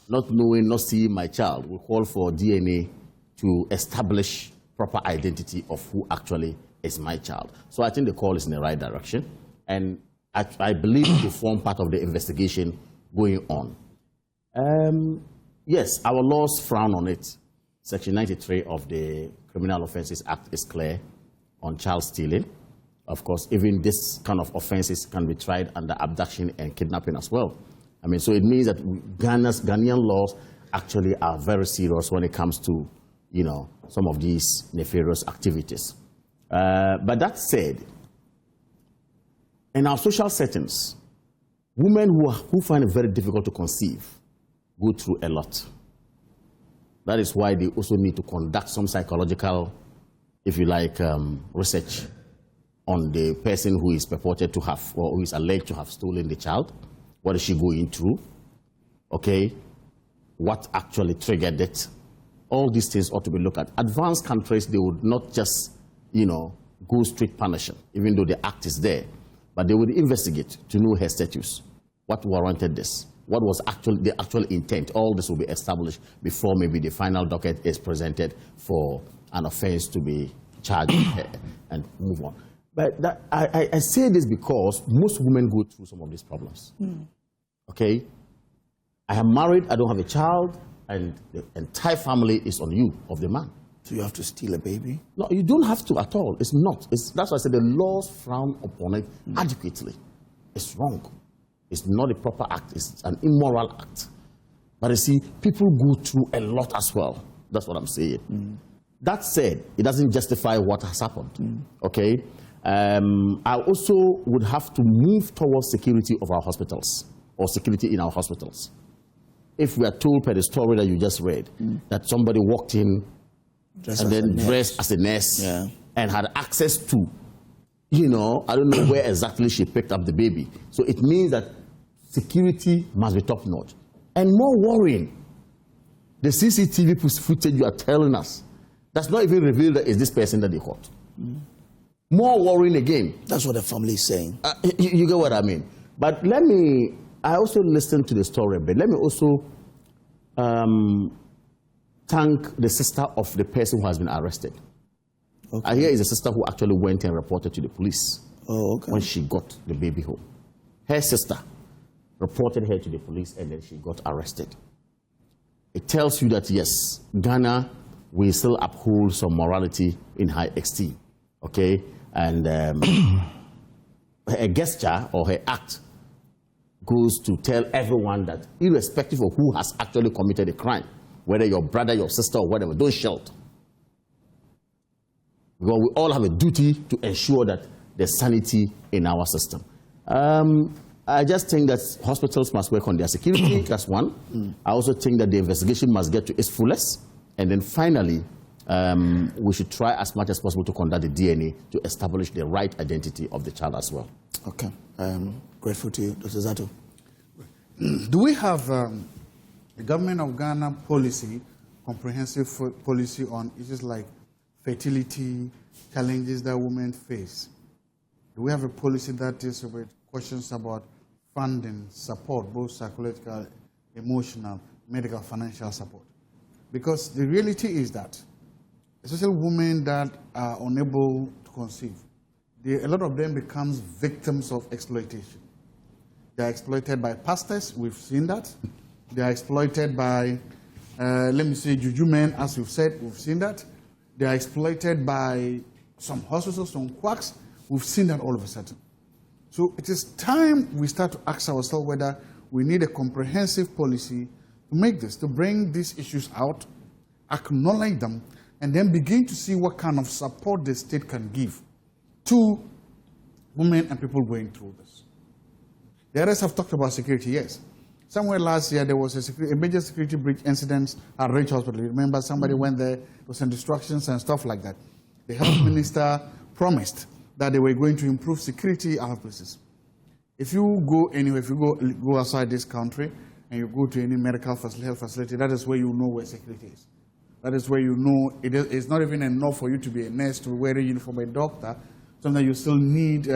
not knowing, not seeing my child, will call for DNA to establish proper identity of who actually is my child. So I think the call is in the right direction, and I believe to form part of the investigation going on. Yes, our laws frown on it. Section 93 of the Criminal Offences Act is clear on child stealing. Of course, even this kind of offenses can be tried under abduction and kidnapping as well. I mean, so it means that Ghanaian laws actually are very serious when it comes to, you know, some of these nefarious activities. But that said, in our social settings, women who find it very difficult to conceive go through a lot. That is why they also need to conduct some psychological, if you like, research on the person who is purported to have, or who is alleged to have stolen the child. What is she going through? Okay, what actually triggered it? All these things ought to be looked at. Advanced countries, they would not just, you know, go straight punishing, even though the act is there, but they would investigate to know her status. What warranted this? What was the actual intent? All this will be established before maybe the final docket is presented for an offense to be charged and move on. But I say this because most women go through some of these problems. Okay? I am married, I don't have a child, and the entire family is on you, of the man. So you have to steal a baby? No, you don't have to at all. It's not. That's why I said the laws frown upon it adequately. It's wrong. It's not a proper act. It's an immoral act. But you see, people go through a lot as well. That's what I'm saying. That said, it doesn't justify what has happened. Okay? I also would have to move towards security of our hospitals, or security in our hospitals. If we are told per the story that you just read, that somebody walked in and then dressed as a nurse and had access to, you know, I don't know where exactly she picked up the baby. So it means that security must be top notch. And more worrying, the CCTV footage you are telling us does not even reveal that it's this person that they caught. More worrying again. That's what the family is saying. You get what I mean? But I also listened to the story, but let me also thank the sister of the person who has been arrested. Okay. Here is a sister who actually went and reported to the police when she got the baby home. Her sister reported her to the police and then she got arrested. It tells you that, yes, Ghana will still uphold some morality in high esteem, okay? And her gesture or her act goes to tell everyone that irrespective of who has actually committed a crime, whether your brother, your sister, or whatever, don't shelter. Because we all have a duty to ensure that there's sanity in our system. I just think that hospitals must work on their security, that's one. I also think that the investigation must get to its fullest. And then finally, we should try as much as possible to conduct the DNA to establish the right identity of the child as well. Okay. Grateful to you. Dr. Zato. Do we have the government of Ghana policy, comprehensive policy on issues like fertility, challenges that women face? Do we have a policy that deals with questions about funding, support, both psychological, emotional, medical, financial support? Because the reality is that, especially women that are unable to conceive, a lot of them becomes victims of exploitation. They are exploited by pastors, we've seen that. They are exploited by, let me say, juju men, as you've said, we've seen that. They are exploited by some hospitals, some quacks, we've seen that all of a sudden. So it is time we start to ask ourselves whether we need a comprehensive policy to make this, to bring these issues out, acknowledge them, and then begin to see what kind of support the state can give to women and people going through this. The others have talked about security, yes. Somewhere last year, there was a major security breach incident at Rich Hospital. You remember somebody went there, there was some destructions and stuff like that. The health minister promised that they were going to improve security at our places. If you go anywhere, if you go outside this country and you go to any medical facility, health facility, that is where you know where security is. That is where you know it's not even enough for you to be a nurse, to wear a uniform, a doctor. Sometimes you still need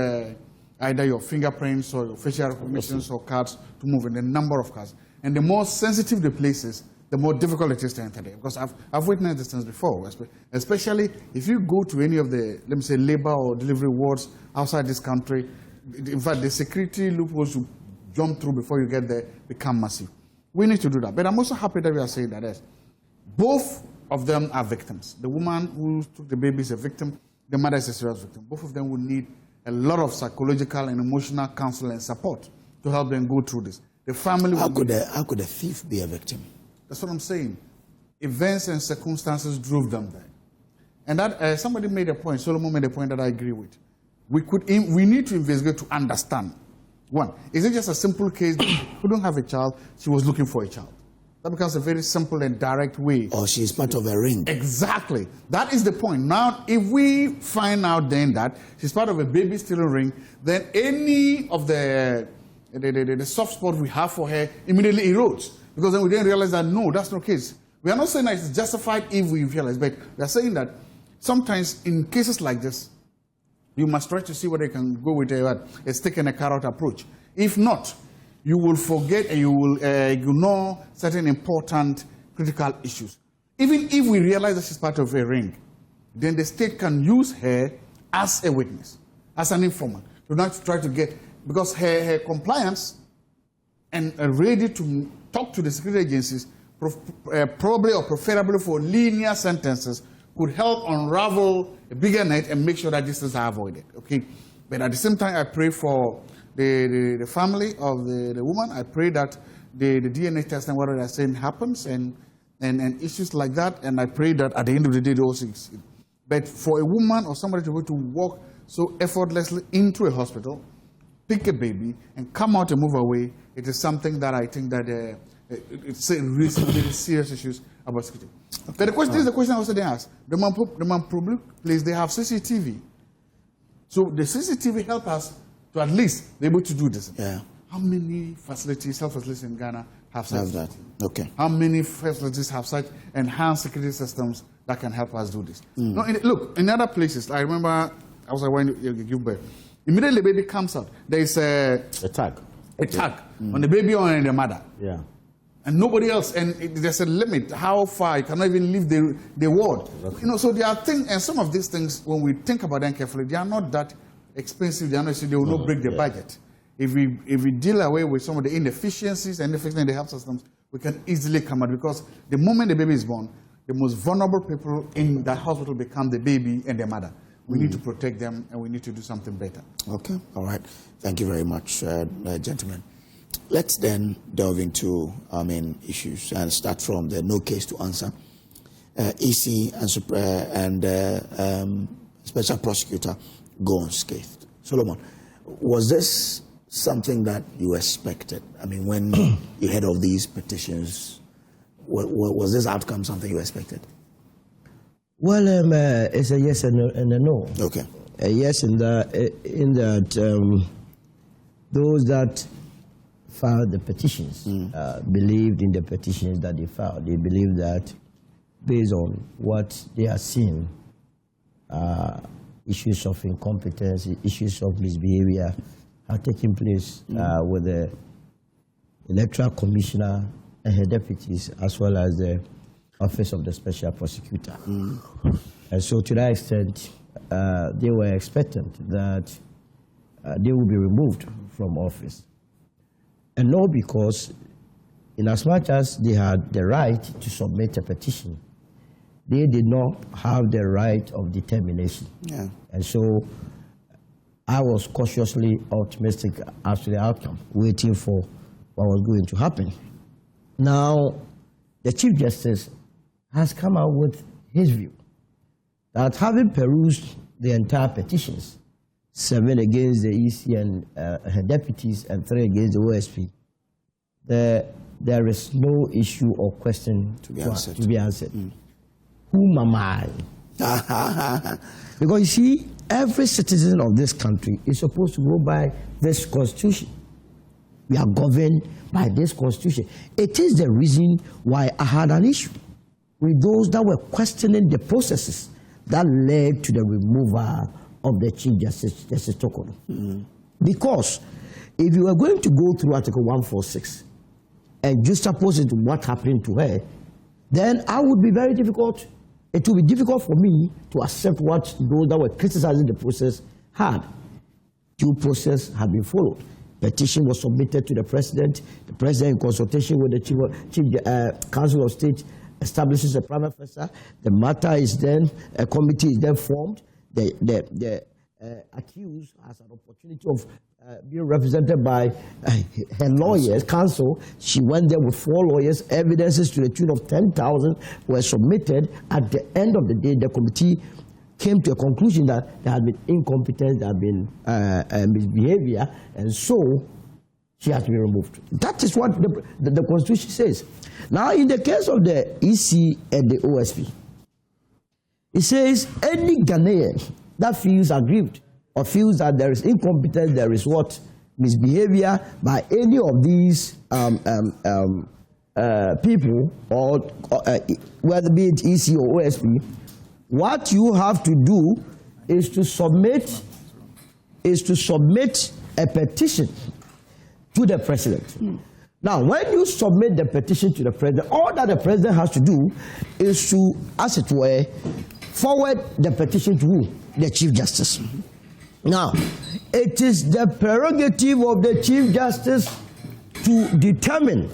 either your fingerprints or your facial recognitions or cards to move in a number of cards. And the more sensitive the place is, the more difficult it is to enter there. Because I've witnessed this things before, especially if you go to any of the, let me say, labor or delivery wards outside this country. In fact, the security loopholes you jump through before you get there become massive. We need to do that. But I'm also happy that we are saying that yes, both of them are victims. The woman who took the baby is a victim. The mother is a serious victim. Both of them will need a lot of psychological and emotional counsel and support to help them go through this. The family. How could a thief be a victim? That's what I'm saying. Events and circumstances drove them there. And that somebody made a point, Solomon made a point that I agree with. We need to investigate to understand. One, is it just a simple case that she couldn't have a child, she was looking for a child? That becomes a very simple and direct way. Or she's part of a ring. Exactly. That is the point. Now, if we find out then that she's part of a baby stealing ring, then any of the soft spot we have for her immediately erodes. Because then we then realize that, no, that's not the case. We are not saying that it's justified if we realize, but we are saying that sometimes in cases like this, you must try to see whether you can go with a stick and a carrot approach. If not, you will forget and you will ignore certain important critical issues. Even if we realize that she's part of a ring, then the state can use her as a witness, as an informant, to not try to get, because her compliance and ready to talk to the security agencies probably or preferably for linear sentences, could help unravel a bigger net and make sure that these things are avoided. Okay, but at the same time, I pray for the family of the woman. I pray that the DNA test and whatever they're saying happens and issues like that. And I pray that at the end of the day, they also succeed. But for a woman or somebody to be able to walk so effortlessly into a hospital, pick a baby, and come out and move away, it is something that I think that it's a really serious issues about security. But the question, this is the question I also didn't ask. The man public place, they have CCTV. So the CCTV help us to at least be able to do this. Yeah. How many facilities, health facilities in Ghana have such? That. Okay. How many facilities have such enhanced security systems that can help us do this? No, look, in other places, I remember I was when you give birth. Immediately the baby comes out, there is a tag. A tag on the baby or on the mother. Yeah. And nobody else, and there's a limit how far you cannot even leave the ward. Okay. You know, so there are things, and some of these things, when we think about them carefully, they are not that expensive. They are not, they will not break the budget. If we deal away with some of the inefficiencies and inefficiencies in the health systems, we can easily come out, because the moment the baby is born, the most vulnerable people in that hospital become the baby and their mother. We need to protect them, and we need to do something better. Okay, all right. Thank you very much, gentlemen. Let's then delve into issues and start from the no case to answer. EC and Special Prosecutor go unscathed. Solomon, was this something that you expected? I mean, when you heard of these petitions, was this outcome something you expected? Well, it's a yes and a no. Okay. A yes in that those that filed the petitions believed in the petitions that they filed. They believe that based on what they are seeing, issues of incompetence, issues of misbehavior are taking place with the Electoral Commissioner and her deputies, as well as the Office of the Special Prosecutor. And so to that extent, they were expectant that they will be removed from office. And not because, in as much as they had the right to submit a petition, they did not have the right of determination. Yeah. And so I was cautiously optimistic as to the outcome, waiting for what was going to happen. Now, the Chief Justice has come out with his view that, having perused the entire petitions, 7 against the EC and her deputies and 3 against the OSP, there is no issue or question to be answered. Whom am I? Because you see, every citizen of this country is supposed to go by this constitution. We are governed by this constitution. It is the reason why I had an issue with those that were questioning the processes that led to the removal of the Chief Justice, Justice Tokono. Because if you are going to go through Article 146 and juxtapose it to what happened to her, then I would be very difficult. It would be difficult for me to accept what those that were criticizing the process had. Due process had been followed. Petition was submitted to the President. The President, in consultation with the Chief Council of State, establishes a prima facie. The matter is then, a committee is then formed. The accused has an opportunity of being represented by her lawyers, counsel. She went there with 4 lawyers. Evidences to the tune of 10,000 were submitted. At the end of the day, the committee came to a conclusion that there had been incompetence, there had been misbehavior, and so she has to be removed. That is what the Constitution says. Now, in the case of the EC and the OSP, it says any Ghanaian that feels aggrieved or feels that there is incompetence, there is what? Misbehavior by any of these people, or whether be it EC or OSP, what you have to do is to submit a petition to the President. Now, when you submit the petition to the President, all that the President has to do is to, as it were, forward the petition to who? The Chief Justice. Now, it is the prerogative of the Chief Justice to determine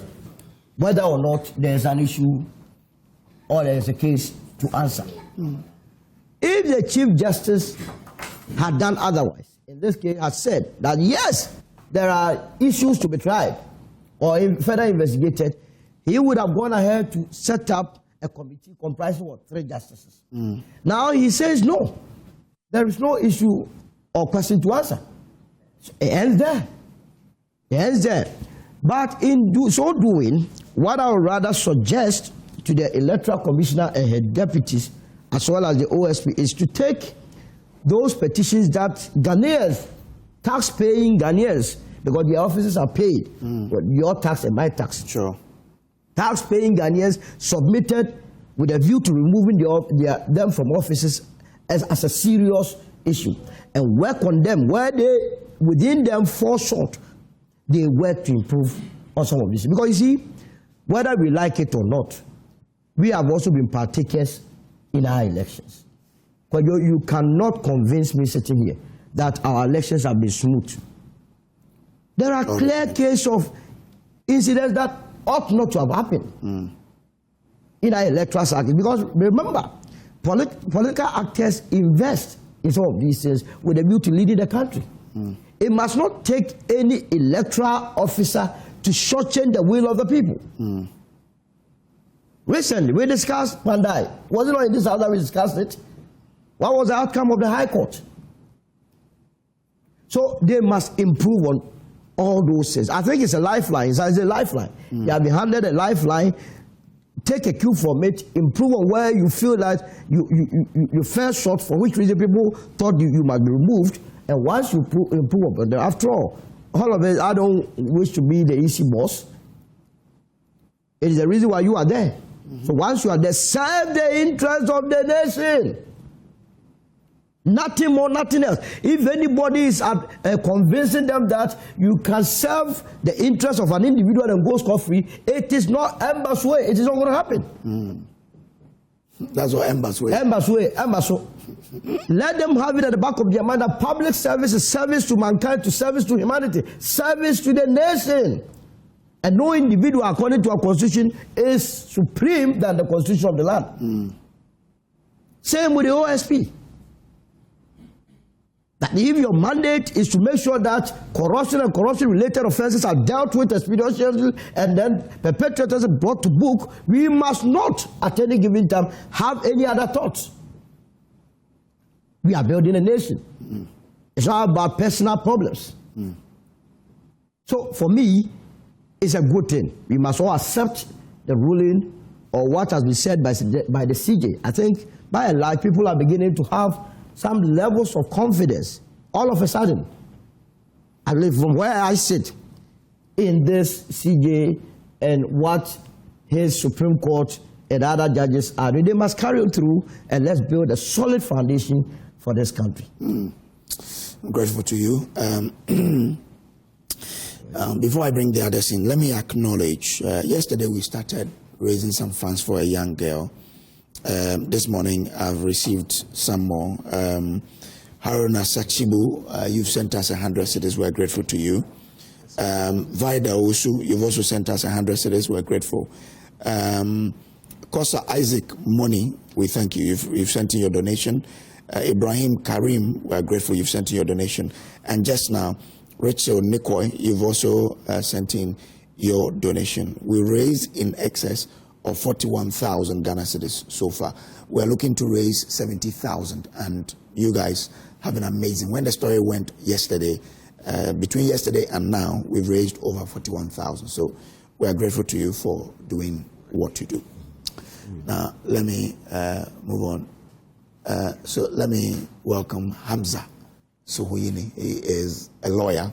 whether or not there's an issue or there's a case to answer. If the Chief Justice had done otherwise, in this case has said that yes, there are issues to be tried or further investigated, he would have gone ahead to set up a committee comprising of 3 justices. Now he says no, there is no issue or question to answer. So it ends there. It ends there. But in so doing, what I would rather suggest to the Electoral Commissioner and her deputies, as well as the OSP, is to take those petitions that Ghanaians, tax-paying Ghanaians, because their offices are paid, your tax and my tax. Sure. Tax-paying Ghanaians submitted with a view to removing them from offices as a serious issue, and work on them where they, within them, fall short. They work to improve on some of this. Because you see, whether we like it or not, we have also been partakers in our elections. Because you cannot convince me sitting here that our elections have been smooth. There are clear cases of incidents that ought not to have happened in our electoral circuit. Because remember, political actors invest in some of these things with a view to leading the country. It must not take any electoral officer to shorten the will of the people. Recently, we discussed Pandai. Was it not in this house that we discussed it? What was the outcome of the High Court? So they must improve on all those things. I think it's a lifeline. It's a lifeline. You have been handed a lifeline. Take a cue from it. Improve on where you feel that you fell short, for which reason people thought you might be removed. And once you improve on them, after all of it, I don't wish to be the EC boss. It is the reason why you are there. So once you are there, serve the interests of the nation. Nothing more, nothing else. If anybody is convincing them that you can serve the interests of an individual and go scot-free, it is not Emba's way. It is not going to happen. That's what Emba's way. Emba's way. Emba's way. Let them have it at the back of their mind that public service is service to mankind, to service to humanity, service to the nation. And no individual, according to our constitution, is supreme than the constitution of the land. Same with the OSP. That if your mandate is to make sure that corruption and corruption-related offenses are dealt with expeditiously and then perpetrators are brought to book, we must not, at any given time, have any other thoughts. We are building a nation. It's not about personal problems. So for me, it's a good thing. We must all accept the ruling or what has been said by the CJ. I think, by and large, people are beginning to have some levels of confidence all of a sudden. I believe from where I sit in this CJ and what his Supreme Court and other judges are doing, they must carry on through, and let's build a solid foundation for this country. I'm grateful to you. Before I bring the others in, let me acknowledge, yesterday we started raising some funds for a young girl. This morning I've received some more. Haruna Sachibu, you've sent us 100 cedis. We're grateful to you. Vida Osu, you've also sent us 100 cedis. We're grateful. Kosa Isaac Money, we thank you. You've sent in your donation. Ibrahim Karim, we're grateful. You've sent in your donation. And just now, Rachel Nikoi, you've also sent in your donation. We raised in excess of 41,000 Ghana cedis so far. We're looking to raise 70,000, and you guys have been amazing. When the story went yesterday, between yesterday and now, we've raised over 41,000. So we are grateful to you for doing what you do. Now, let me move on. So let me welcome Hamza Suhuyini. He is a lawyer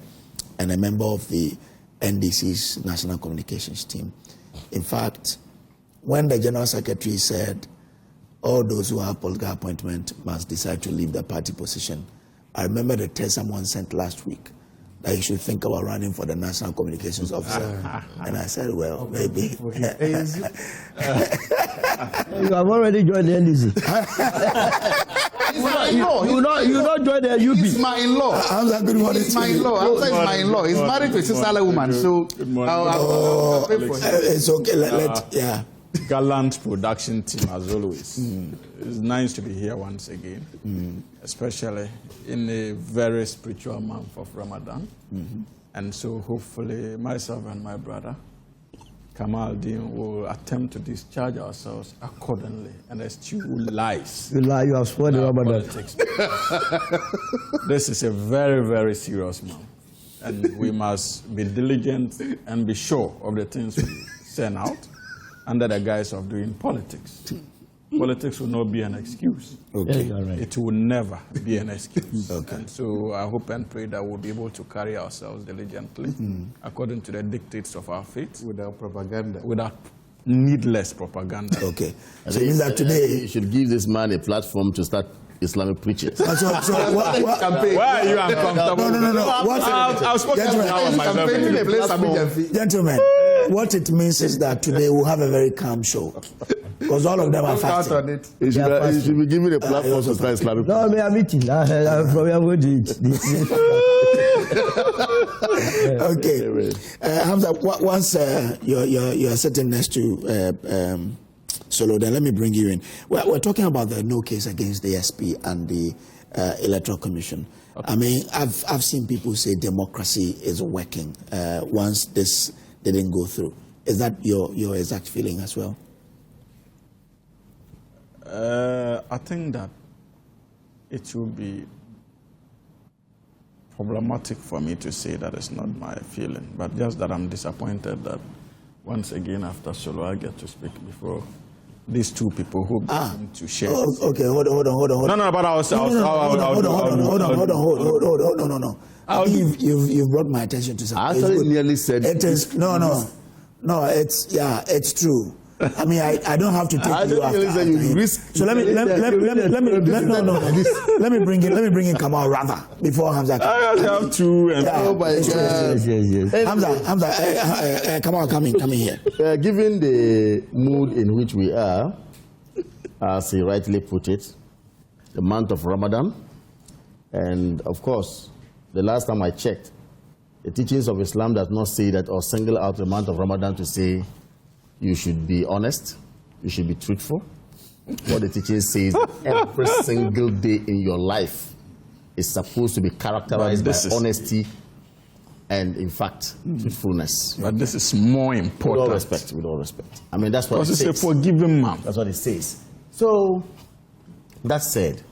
and a member of the NDC's National Communications team. In fact, when the General Secretary said all those who have political appointment must decide to leave the party position, I remember the text someone sent last week that he should think about running for the National Communications Officer. And I said, well, maybe. You have already joined the NDC. You not join the UP. He's my in-law. He's my in-law. Hamza is my in-law. He's married to a Sisala woman, so I'll pay for him. It's okay. Yeah. Gallant production team as always. It's nice to be here once again, especially in a very spiritual month of Ramadan. And so hopefully myself and my brother Kamaldeen will attempt to discharge ourselves accordingly and eschew lies. You lie, you have spoiled the Ramadan. This is a very, very serious month, and we must be diligent and be sure of the things we send out under the guise of doing politics. Politics will not be an excuse. Okay. Right. It will never be an excuse. Okay. And so I hope and pray that we'll be able to carry ourselves diligently according to the dictates of our faith. Without propaganda. Without needless propaganda. Okay. So you mean that today you should give this man a platform to start Islamic preaching. Why are you uncomfortable? No. Gentlemen, what it means is that today we'll have a very calm show. Because all of them are fasting. You should be given a platform to start Islamic preaching. No, we are meeting. I'm going to eat. Okay. Hamza, once you're sitting next to Solo, then let me bring you in. We're talking about the no case against the SP and the Electoral Commission. Okay. I mean, I've seen people say democracy is working once this didn't go through. Is that your exact feeling as well? I think that it will be problematic for me to say that it's not my feeling, but just that I'm disappointed that once again after Solo I get to speak before these two people who begin to share. Okay, hold on. No, but hold on. You've brought my attention to something. I actually nearly said it is no. It's true. I mean, I don't have to take you after. So let me bring in Kamal rather before Hamza. I have two. Hamza, Kamal, come in here. Given the mood in which we are, as he rightly put it, the month of Ramadan, and of course, the last time I checked, the teachings of Islam does not say that or single out the month of Ramadan to say you should be honest, you should be truthful. What the teaching says, every single day in your life is supposed to be characterized by honesty and, in fact, truthfulness. But this is more important. With all respect. I mean, that's what it says. It's a forgiving man. That's what it says. So, that said,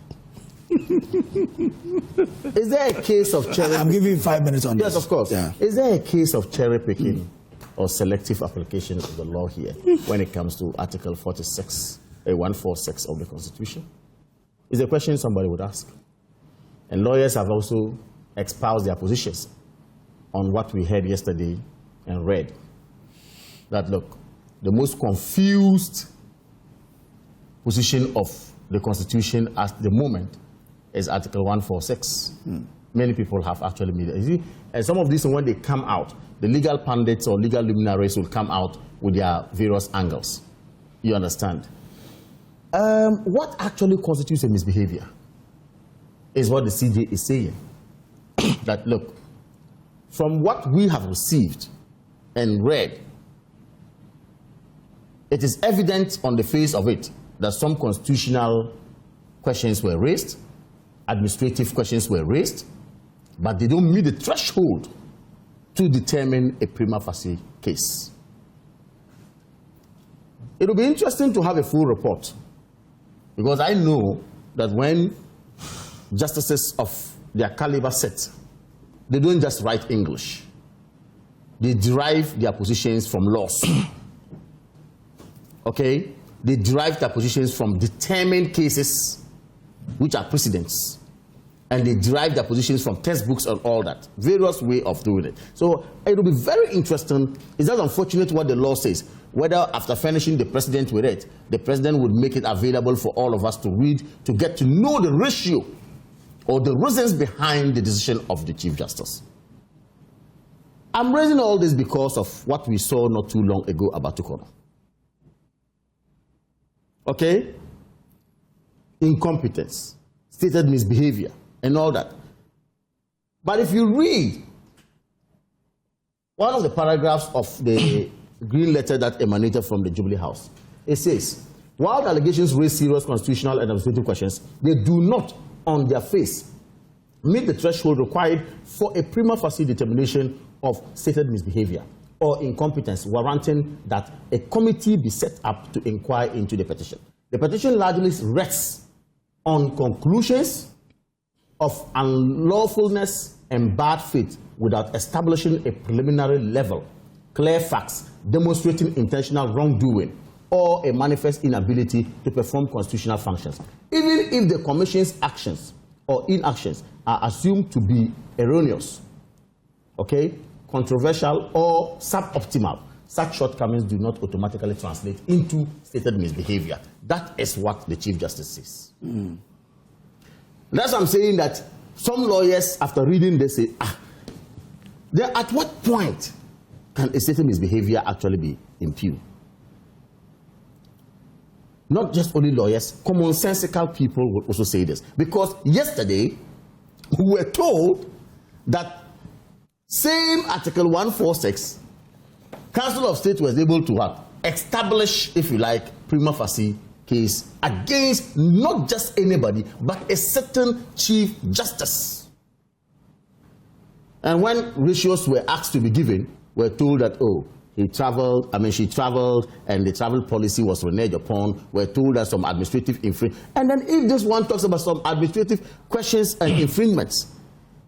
is there a case of cherry? I'm giving you 5 minutes on this. Yes, of course. Yeah. Is there a case of cherry picking or selective application of the law here when it comes to Article 146 of the Constitution? It's a question somebody would ask. And lawyers have also espoused their positions on what we heard yesterday and read. That, look, the most confused position of the Constitution at the moment is Article 146. Many people have actually made it. And some of these, when they come out, the legal pundits or legal luminaries will come out with their various angles. You understand? What actually constitutes a misbehavior is what the CJ is saying. That, look, from what we have received and read, it is evident on the face of it that some constitutional questions were raised, administrative questions were raised, but they don't meet the threshold to determine a prima facie case. It will be interesting to have a full report, because I know that when justices of their caliber sit, they don't just write English. They derive their positions from laws. Okay? They derive their positions from determined cases, which are precedents. And they derive their positions from textbooks and all that. Various way of doing it. So it will be very interesting. It's just unfortunate what the law says. Whether after furnishing the president with it, the president would make it available for all of us to read, to get to know the ratio or the reasons behind the decision of the Chief Justice. I'm raising all this because of what we saw not too long ago about Tukono. Okay? Incompetence, stated misbehavior, and all that. But if you read one of the paragraphs of the green letter that emanated from the Jubilee House, it says, while the allegations raise serious constitutional and administrative questions, they do not, on their face, meet the threshold required for a prima facie determination of stated misbehavior or incompetence, warranting that a committee be set up to inquire into the petition. The petition largely rests on conclusions of unlawfulness and bad faith without establishing a preliminary level, clear facts demonstrating intentional wrongdoing or a manifest inability to perform constitutional functions. Even if the Commission's actions or inactions are assumed to be erroneous, okay, controversial or suboptimal, such shortcomings do not automatically translate into stated misbehavior. That is what the Chief Justice says. That's why I'm saying that some lawyers, after reading this, say, then at what point can a stated misbehavior actually be impugned? Not just only lawyers, commonsensical people would also say this. Because yesterday, we were told that same Article 146, Council of State was able to establish, if you like, prima facie case against not just anybody, but a certain Chief Justice. And when ratios were asked to be given, we're told that, oh, she traveled, and the travel policy was reneged upon. We're told that some administrative infringement. And then if this one talks about some administrative questions and infringements,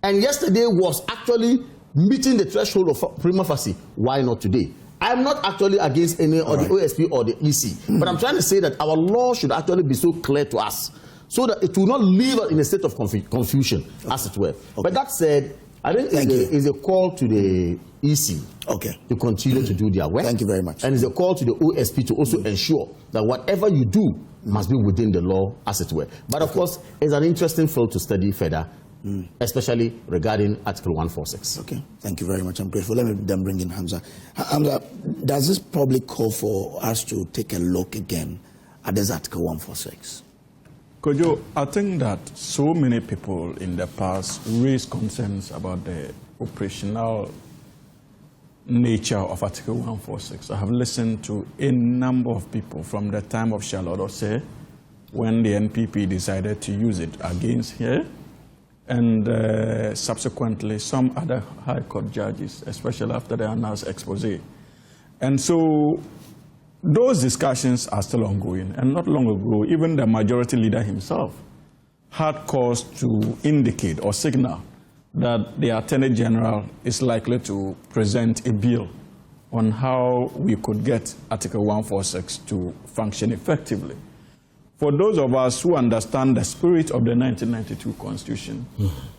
and yesterday was actually meeting the threshold of prima facie, why not today? I'm not actually against any of the OSP or the EC, but I'm trying to say that our law should actually be so clear to us so that it will not leave us in a state of confusion, as it were. But that said, I think it's a call to the EC to continue to do their work. Thank you very much. And it's a call to the OSP to also ensure that whatever you do must be within the law, as it were. But of course, it's an interesting field to study further, especially regarding Article 146. Okay, thank you very much. I'm grateful. Let me then bring in Hamza. Hamza, does this probably call for us to take a look again at this Article 146? Kojo, I think that so many people in the past raised concerns about the operational nature of Article 146. I have listened to a number of people from the time of Charlotte Osei, when the NPP decided to use it against her, and subsequently some other High Court judges, especially after the announced expose. And so those discussions are still ongoing. And not long ago, even the majority leader himself had cause to indicate or signal that the Attorney General is likely to present a bill on how we could get Article 146 to function effectively. For those of us who understand the spirit of the 1992 Constitution,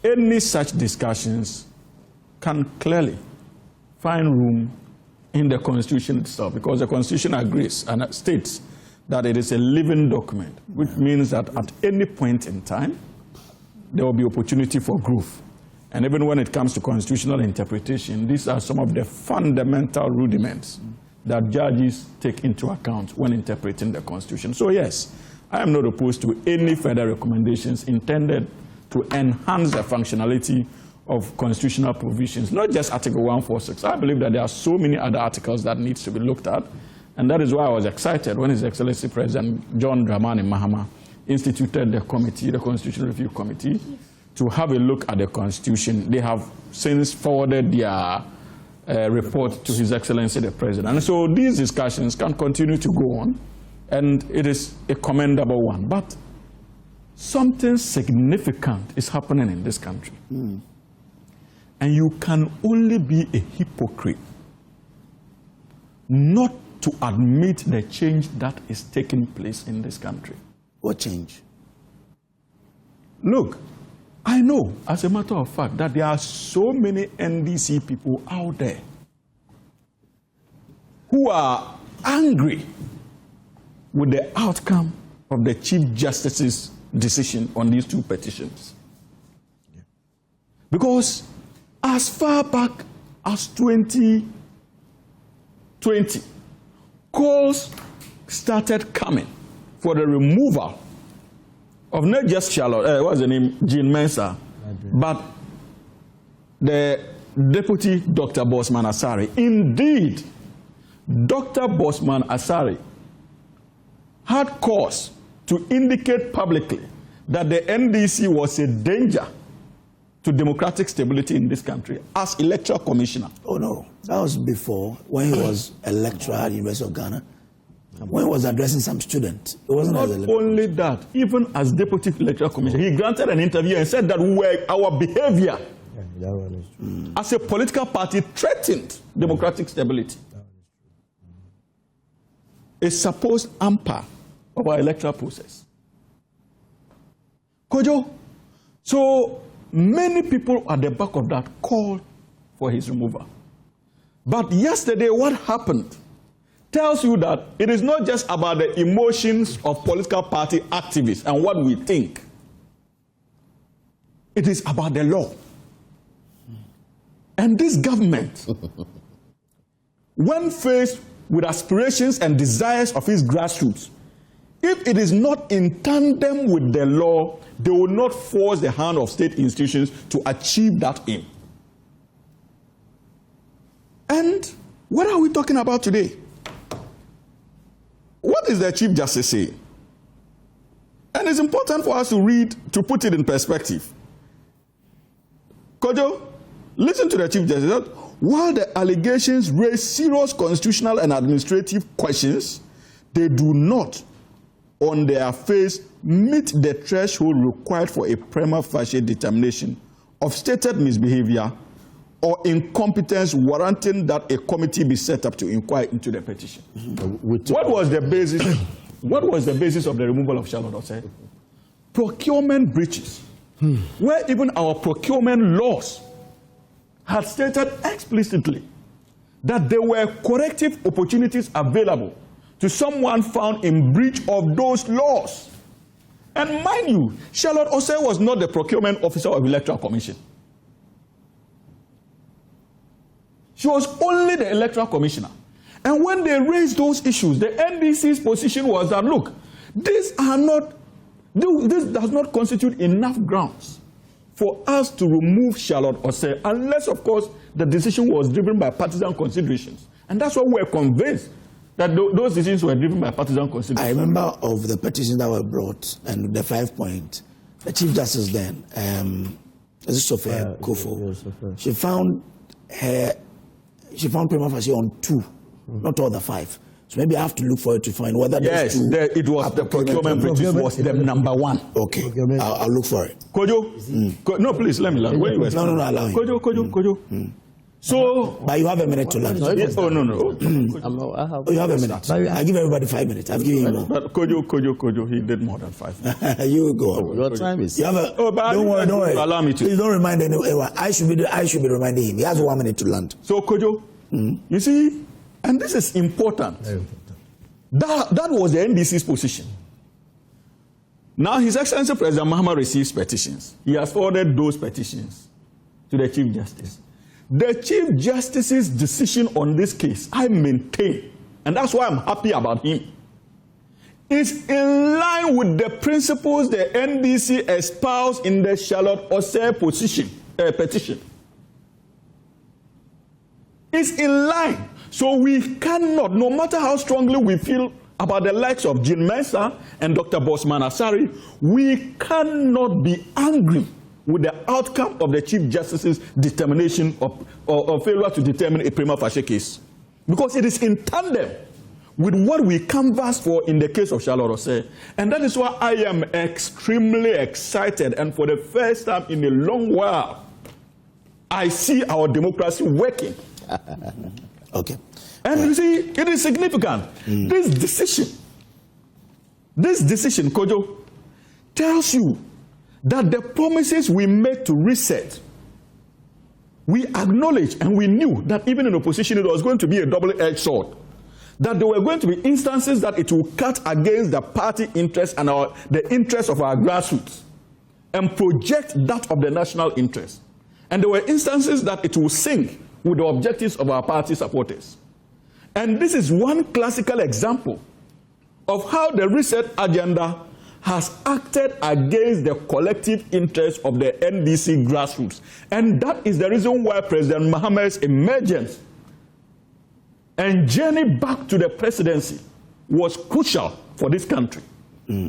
any such discussions can clearly find room in the Constitution itself, because the Constitution agrees and states that it is a living document, which means that at any point in time, there will be opportunity for growth. And even when it comes to constitutional interpretation, these are some of the fundamental rudiments that judges take into account when interpreting the Constitution. So yes, I am not opposed to any further recommendations intended to enhance the functionality of constitutional provisions, not just Article 146. I believe that there are so many other articles that needs to be looked at, and that is why I was excited when His Excellency President John Dramani Mahama instituted the committee, the Constitutional Review Committee, to have a look at the Constitution. They have since forwarded their report to His Excellency the President. And so these discussions can continue to go on, and it is a commendable one. But something significant is happening in this country. And you can only be a hypocrite not to admit the change that is taking place in this country. What change? Look, I know, as a matter of fact, that there are so many NDC people out there who are angry with the outcome of the Chief Justice's decision on these two petitions. Because as far back as 2020, calls started coming for the removal of not just Charlotte, what's the name, Jean Mensah, but the Deputy Dr. Bosman Asare. Indeed, Dr. Bosman Asare had cause to indicate publicly that the NDC was a danger to democratic stability in this country as electoral commissioner. Oh no, that was before, when he was a lecturer at the University of Ghana, when he was addressing some students. It wasn't Not only that, even as deputy electoral commissioner, he granted an interview and said that our behavior as a political party threatened democratic stability. A supposed hamper of our electoral process. Kojo, so many people at the back of that called for his removal. But yesterday, what happened tells you that it is not just about the emotions of political party activists and what we think. It is about the law. And this government, when faced with aspirations and desires of its grassroots, if it is not in tandem with the law, they will not force the hand of state institutions to achieve that aim. And what are we talking about today? What is the Chief Justice saying? And it's important for us to read, to put it in perspective. Kojo, listen to the Chief Justice. That while the allegations raise serious constitutional and administrative questions, they do not, on their face, meet the threshold required for a prima facie determination of stated misbehavior or incompetence warranting that a committee be set up to inquire into the petition. What was the basis? What was the basis of the removal of Charlotte Osei? Procurement breaches, where even our procurement laws had stated explicitly that there were corrective opportunities available to someone found in breach of those laws. And mind you, Charlotte Osei was not the procurement officer of the Electoral Commission. She was only the Electoral Commissioner. And when they raised those issues, the NDC's position was that, look, this does not constitute enough grounds for us to remove Charlotte Osei, unless, of course, the decision was driven by partisan considerations. And that's why we're convinced that those decisions were driven by partisan considerations. I remember of the petitions that were brought and the 5 point. The Chief Justice then, Sophia Kofo, she found prima facie on 2, not all the 5. So maybe I have to look for it to find whether yes, it was the procurement breaches was the number 1. Okay, I'll look for it. Kojo, no, please let me learn. No, allow him. Kojo. So, but you have a minute to learn. No. You have a minute. I give everybody 5 minutes. I've given you more. But Kojo, he did more than 5 minutes. You go. Your time is. Don't worry. Allow me to. Please don't remind anyone. I should be reminding him. He has 1 minute to learn. So, Kojo, you see, and this is important. That was the NDC's position. Now, His Excellency President Mahama receives petitions. He has forwarded those petitions to the Chief Justice. The Chief Justice's decision on this case, I maintain, and that's why I'm happy about him, is in line with the principles the NDC espoused in the Charlotte Osei petition. It's in line. So we cannot, no matter how strongly we feel about the likes of Jean Mensah and Dr. Bosman Asare, we cannot be angry with the outcome of the Chief Justice's determination or failure to determine a prima facie case. Because it is in tandem with what we canvassed for in the case of Charlotte Osei. And that is why I am extremely excited, and for the first time in a long while, I see our democracy working. Okay. And you see, it is significant. This decision, Kojo, tells you that the promises we made to reset, we acknowledged and we knew that even in opposition it was going to be a double-edged sword. That there were going to be instances that it will cut against the party interests and the interests of our grassroots and project that of the national interest. And there were instances that it will sing with the objectives of our party supporters. And this is one classical example of how the reset agenda has acted against the collective interest of the NDC grassroots. And that is the reason why President Mahamad's emergence and journey back to the presidency was crucial for this country,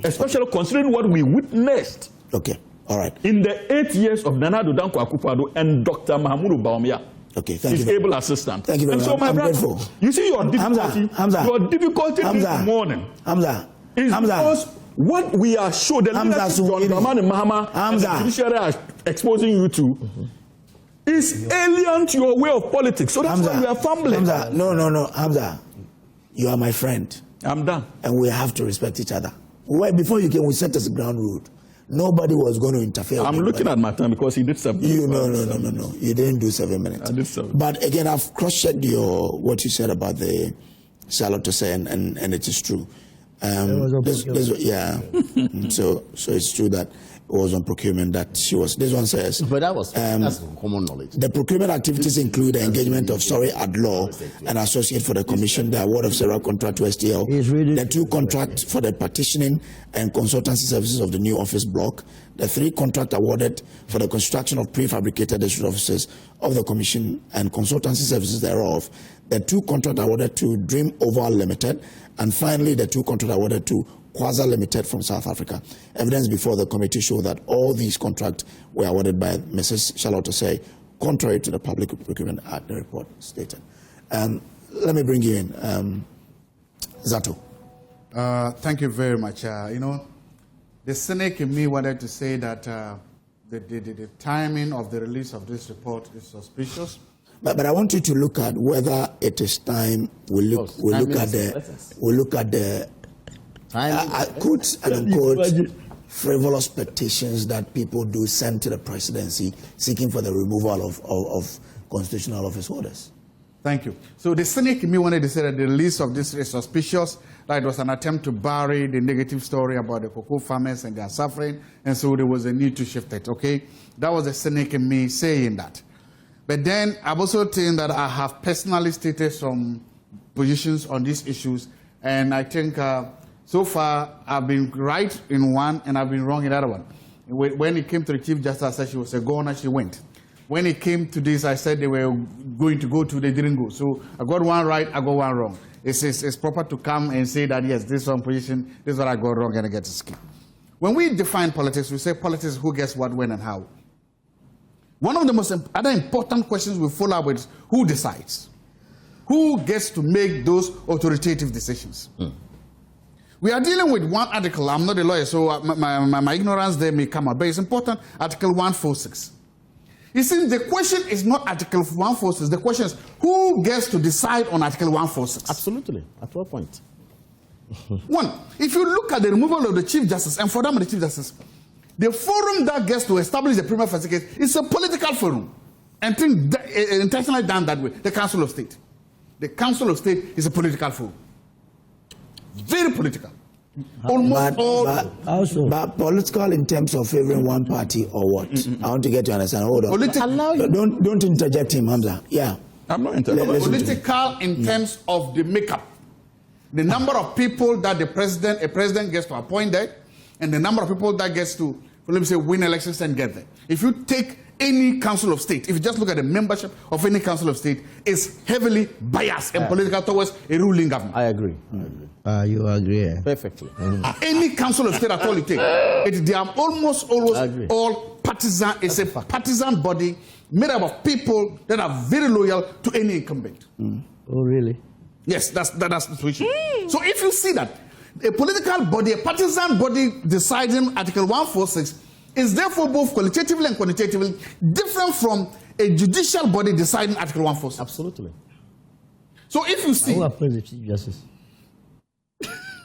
especially considering what we witnessed. Okay, all right. In the 8 years of Nana Addo Dankwa Akufo-Addo and Dr. Mahamudu Bawumia, okay, thank his you. able assistant. Thank you very much. And so, my brother, you see your difficulty, your difficulty this morning is because what we are showing, the leadership John Dramani Mahama and the judiciary are exposing you to, is alien to your way of politics. So that's why we are fumbling. No, Hamza, you are my friend. I'm done. And we have to respect each other. Before you came, we set as a ground rule. Nobody was going to interfere. I'm looking at my time because he did 7 minutes. No. You didn't do 7 minutes. I did 7. But again, I've cross-checked what you said about the Charlotte to say, and it is true. So it's true that it was on procurement that she was. This one says, but that's common knowledge. The procurement activities include the engagement of Sorry at Law, an associate for the commission, the award of several contract to STL, the 2 contracts for the partitioning and consultancy services of the new office block, the 3 contract awarded for the construction of prefabricated district offices of the commission and consultancy services thereof, the 2 contract awarded to Dream Oval Limited, and finally the 2 contract awarded to Quasar Limited from South Africa. Evidence before the committee show that all these contracts were awarded by Mrs. Charlotte Osei, contrary to the Public Procurement Act, the report stated. Let me bring you in. Zato. Thank you very much. The cynic in me wanted to say that the timing of the release of this report is suspicious. But I want you to look at whether it is time we look at the quote and unquote frivolous petitions that people do send to the presidency seeking for the removal of constitutional office holders. Thank you. So the cynic in me wanted to say that the release of this is suspicious, that it was an attempt to bury the negative story about the cocoa farmers and their suffering, and so there was a need to shift it, okay? That was the cynic in me saying that. But then I've also think that I have personally stated some positions on these issues, and I think so far I've been right in one and I've been wrong in the other one. When it came to the Chief Justice, I said she was a goner, she went. When it came to this, I said they were going to go to, they didn't go. So I got one right, I got one wrong. It's proper to come and say that, yes, this one position, this is what I got wrong, and I get to skip. When we define politics, we say politics, who gets what, when, and how. One of the most other important questions we follow up with is who decides? Who gets to make those authoritative decisions? We are dealing with one article. I'm not a lawyer, so my ignorance there may come out, but it's important, Article 146. You see, the question is not Article 146. The question is, who gets to decide on Article 146? Absolutely. At what point? One, if you look at the removal of the Chief Justice, and for them, the Chief Justice, the forum that gets to establish the prima facie case is a political forum, and intentionally done that way, the Council of State. The Council of State is a political forum. Very political. But political in terms of favoring one party or what? I want to get to understand. Hold on. Don't interject him, Hamza. Yeah. I'm not interjecting. Political in terms of the makeup. The number of people that a president gets to appoint there, and the number of people that gets to, let me say, win elections and get there. If you take any Council of State, if you just look at the membership of any Council of State, it's heavily biased and political towards a ruling government. I agree. You agree? Perfectly. Any Council of State at all you take, they are almost always all partisan. It's a partisan body made up of people that are very loyal to any incumbent. Oh, really? Yes, that's the situation. So if you see that a political body, a partisan body deciding Article 146 is therefore both qualitatively and quantitatively different from a judicial body deciding Article 146. Absolutely. So if you see... Who appoints the Chief Justice?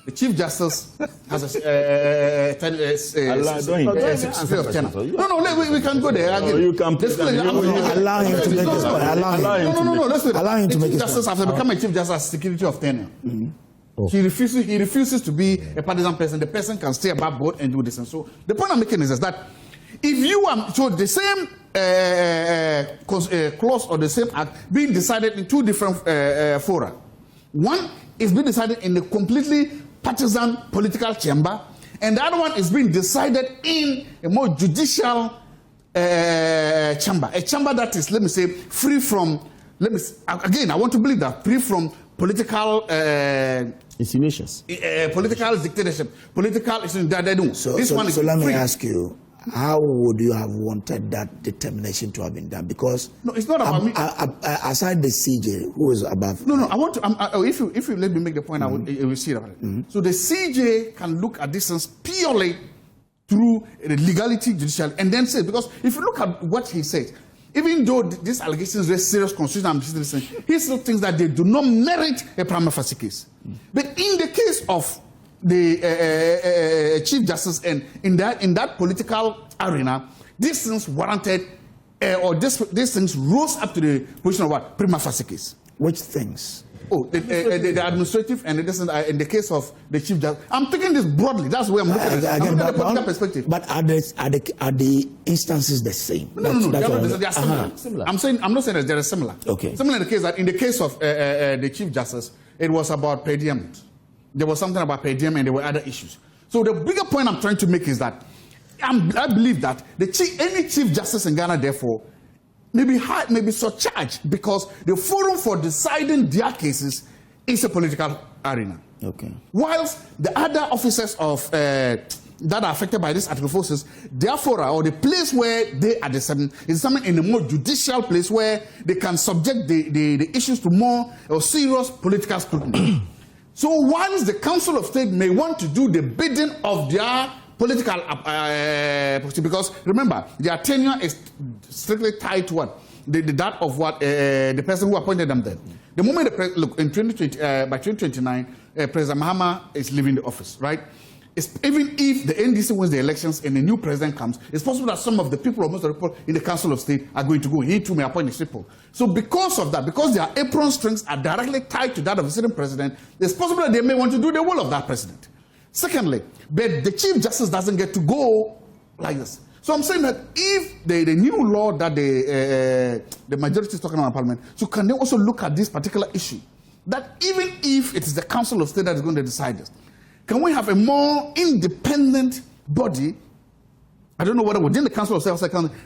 The Chief Justice has a No, we can go there. You can allow him to make his point. Allow him to make his point. Justice after becoming a Chief Justice has security of tenure. He refuses to be a partisan person. The person can stay above board and do this. And so the point I'm making is that if you are, so the same clause or the same act being decided in two different fora. One is being decided in a completely partisan political chamber, and the other one is being decided in a more judicial chamber, a chamber that is, let me say, free from, again, I want to believe that, free from political insinuations, political dictatorship, political issues that they do. So let me ask you, how would you have wanted that determination to have been done? Because no, it's not about me. Aside the CJ, who is above. No, I want to. If you let me make the point, I will see about it. So the CJ can look at this things purely through the legality, judicial, and then say, because if you look at what he says, even though these allegations raise serious constitutional ambitions, he still thinks that they do not merit a prima facie case. But in the case of the Chief Justice and in that political arena, these things warranted, or these things rose up to the position of what? Prima facie case. Which things? Oh, the administrative and in the case of the Chief Justice. I'm taking this broadly. That's where I'm looking at it. I'm looking at the political perspective. But are the instances the same? No, they are similar. I'm not saying that they are similar. Okay. Similar in the case that in the case of the Chief Justice, it was about per diem. There was something about per diem and there were other issues. So the bigger point I'm trying to make is that I believe that any Chief Justice in Ghana, therefore, may be surcharged because the forum for deciding their cases is a political arena. Okay. Whilst the other officers of that are affected by this Article 4 says, therefore, or the place where they are deciding is something in a more judicial place where they can subject the issues to more serious political scrutiny. So whilst the Council of State may want to do the bidding of their political, because remember, their tenure is strictly tied to what? That of what the person who appointed them then. The moment, look, in 2020, by 2029, President Mahama is leaving the office, right? Even if the NDC wins the elections and a new president comes, it's possible that some of the people, or most of the people in the Council of State are going to go. He too may appoint these people. So because of that, because their apron strings are directly tied to that of the sitting president, it's possible that they may want to do the will of that president. Secondly, but the Chief Justice doesn't get to go like this. So I'm saying that if the new law that the majority is talking about in Parliament, so can they also look at this particular issue? That even if it is the Council of State that is going to decide this, can we have a more independent body? I don't know whether within the Council of State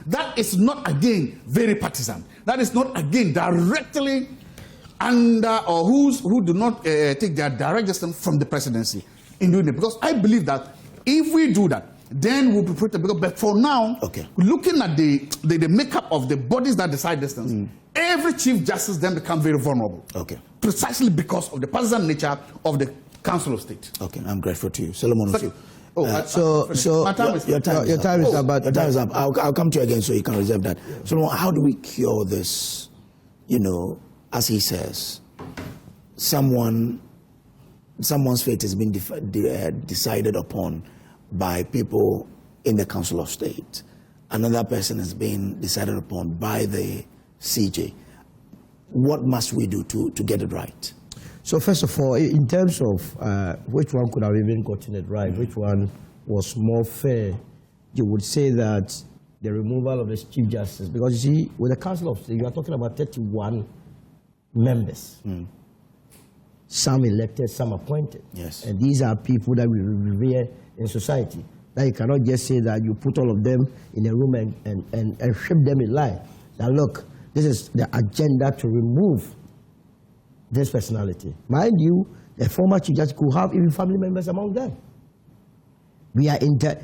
that is not again very partisan. That is not again directly under or who do not take their direct distance from the presidency in doing it. Because I believe that if we do that, then we'll be protected. But for now, looking at the makeup of the bodies that decide this things, every Chief Justice then becomes very vulnerable. Okay. Precisely because of the partisan nature of the Council of State. Okay, I'm grateful to you. Solomon, your time is up. I'll come to you again so you can reserve that. Solomon, how do we cure this? You know, as he says, someone's fate has been decided upon by people in the Council of State. Another person has been decided upon by the CJ. What must we do to get it right? So first of all, in terms of which one could have even gotten it right, which one was more fair, you would say that the removal of the Chief Justice, because you see, with the Council of State, you are talking about 31 members. Some elected, some appointed. Yes. And these are people that we revere in society. That you cannot just say that you put all of them in a room and ship them in line. Now look, this is the agenda to remove this personality. Mind you, the former Chief Justice could have even family members among them. We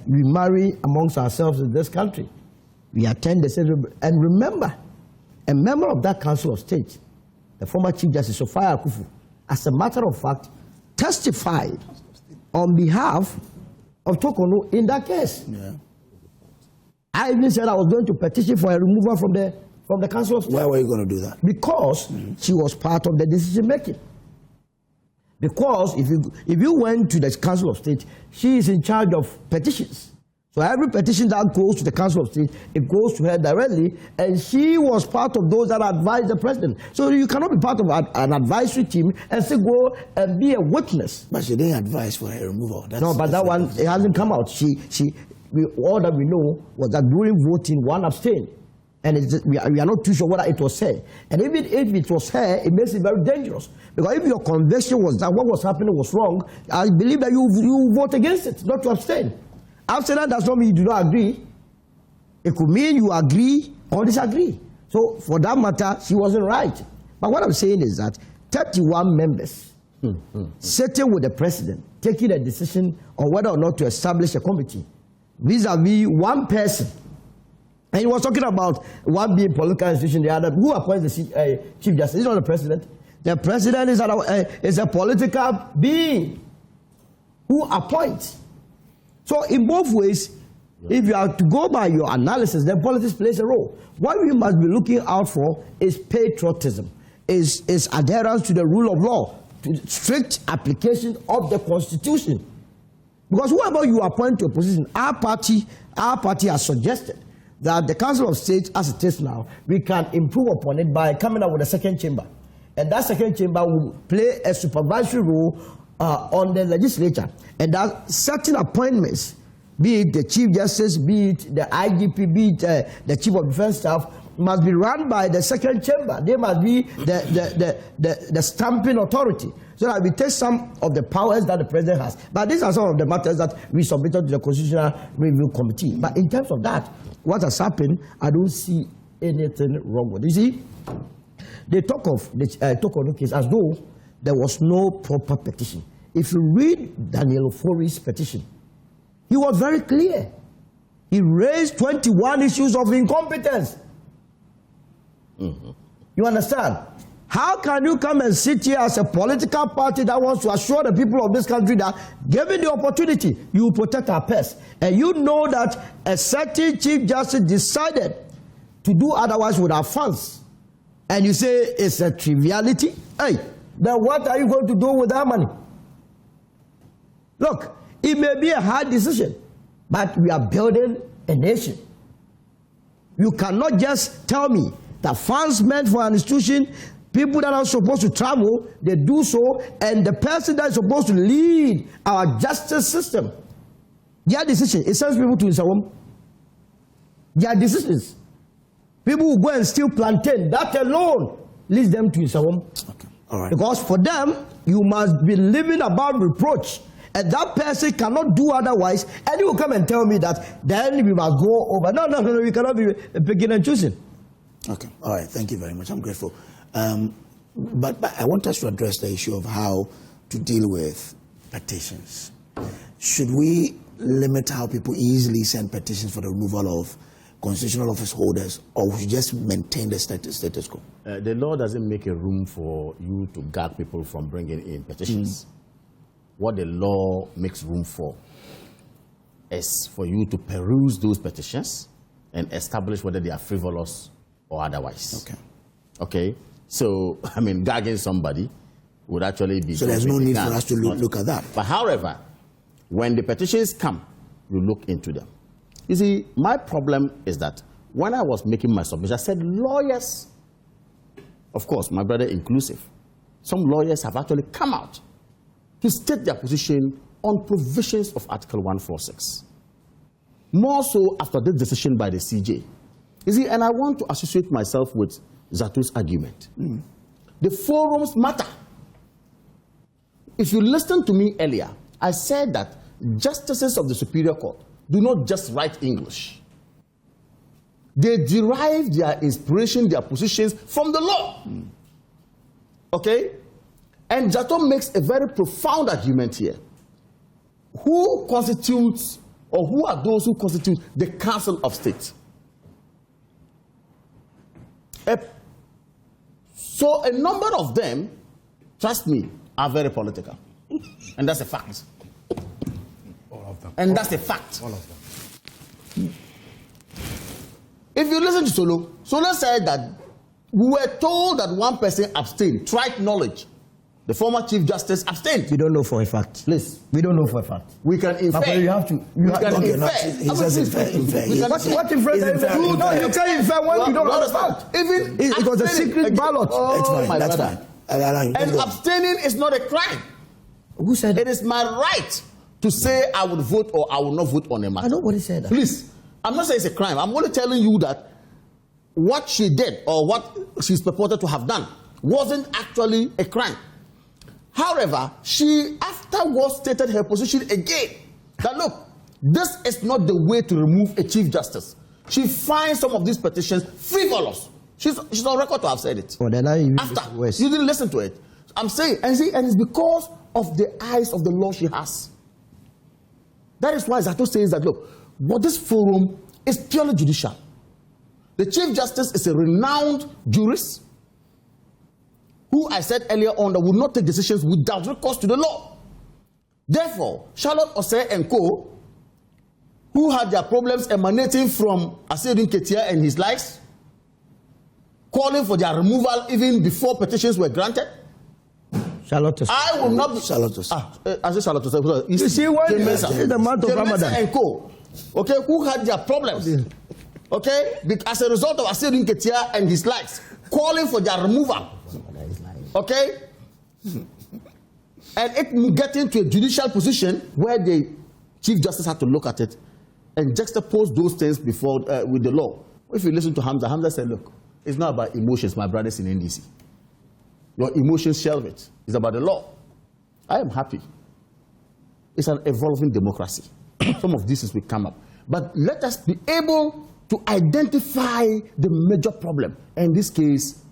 marry amongst ourselves in this country. We attend the same, and remember, a member of that Council of State, the former Chief Justice Sophia Akufu, as a matter of fact, testified on behalf of Tokono in that case. Yeah. I even said I was going to petition for a removal from the Council of State. Why were you going to do that? Because she was part of the decision making. Because if you went to the Council of State, she is in charge of petitions. So every petition that goes to the Council of State, it goes to her directly, and she was part of those that advised the president. So you cannot be part of an advisory team and still go and be a witness. But she didn't advise for her removal. No, but that one, it hasn't come out. All that we know was that during voting, one abstained. And we are not too sure whether it was her. And even if it was her, it makes it very dangerous. Because if your conviction was that what was happening was wrong, I believe that you vote against it, not to abstain. Abstain does not mean you do not agree. It could mean you agree or disagree. So for that matter, she wasn't right. But what I'm saying is that 31 members sitting with the president, taking a decision on whether or not to establish a committee, vis-a-vis one person. And he was talking about one being political institution, the other. Who appoints the Chief Justice? It's not the president. The president is a political being who appoints. So in both ways, if you have to go by your analysis, then politics plays a role. What we must be looking out for is patriotism, is adherence to the rule of law, to strict application of the Constitution. Because whoever you appoint to a position, our party has suggested that the Council of State, as it is now, we can improve upon it by coming up with a second chamber. And that second chamber will play a supervisory role on the legislature. And that certain appointments, be it the Chief Justice, be it the IGP, be it the Chief of Defense Staff, must be run by the second chamber. They must be the stamping authority, so that we take some of the powers that the president has. But these are some of the matters that we submitted to the Constitutional Review Committee. But in terms of that, what has happened, I don't see anything wrong with it. You see, they talk of the case as though there was no proper petition. If you read Daniel Ofori's petition, he was very clear. He raised 21 issues of incompetence. You understand? How can you come and sit here as a political party that wants to assure the people of this country that, given the opportunity, you will protect our purse, and you know that a certain Chief Justice decided to do otherwise with our funds, and you say it's a triviality? Hey, then what are you going to do with that money? Look, it may be a hard decision, but we are building a nation. You cannot just tell me that funds meant for an institution, people that are supposed to travel, they do so, and the person that is supposed to lead our justice system, their decision, it sends people to Isawam. Their decisions. People who go and steal plantain, that alone leads them to Isawam. Okay. All right. Because for them, you must be living above reproach. And that person cannot do otherwise, and he will come and tell me that then we must go over. No, we cannot be picking and choosing. Okay, all right, thank you very much. I'm grateful. But I want us to address the issue of how to deal with petitions. Should we limit how people easily send petitions for the removal of constitutional office holders, or we should just maintain the status quo? The law doesn't make a room for you to gag people from bringing in petitions. What the law makes room for is for you to peruse those petitions and establish whether they are frivolous or otherwise. Okay. So, I mean, gagging somebody would actually be... So there's no need for us to look at that. But however, when the petitions come, you look into them. You see, my problem is that when I was making my submission, I said lawyers, of course, my brother inclusive, some lawyers have actually come out to state their position on provisions of Article 146. More so after this decision by the CJ. You see, and I want to associate myself with Zatu's argument. The forums matter. If you listened to me earlier, I said that justices of the Superior Court do not just write English. They derive their inspiration, their positions from the law. Okay? And Zato makes a very profound argument here. Who constitutes, or who are those who constitute the Council of State? So a number of them, trust me, are very political. And that's a fact. All of them. And that's a fact. All of them. If you listen to Solo said that we were told that one person abstained, tried knowledge. The former Chief Justice abstained. We don't know for a fact. Please. We don't know for a fact. We can infer. But you have to. He says infer. What infer? No, you can't infer when you don't know the fact. Even it was a secret ballot. It's fine. That's fine. And abstaining is not a crime. Who said it? Is my right to say I would vote or I will not vote on a matter. Nobody said that. Please. I'm not saying it's a crime. I'm only telling you that what she did or what she's purported to have done wasn't actually a crime. However, she afterwards stated her position again that, look, this is not the way to remove a Chief Justice. She finds some of these petitions frivolous. She's on record to have said it. Oh, then you didn't listen to it. I'm saying, and it's because of the eyes of the law she has. That is why Zato says that, look, but this forum is purely judicial. The Chief Justice is a renowned jurist who I said earlier on that would not take decisions without recourse to the law. Therefore, Charlotte Osei and co., who had their problems emanating from Aseodun Ketia and his likes, calling for their removal even before petitions were granted. Charlotte, I will not be Charlotte. I say Charlotte. You see what the month of Ramadan and co. Okay, who had their problems. Okay, as a result of Aseodun Ketia and his likes, calling for their removal. Okay, and it getting to a judicial position where the Chief Justice had to look at it and juxtapose those things before with the law. If you listen to Hamza, Hamza said, look, it's not about emotions, my brothers in NDC. Your emotions shelve it. It's about the law. I am happy. It's an evolving democracy. Some of these will come up. But let us be able to identify the major problem. In this case,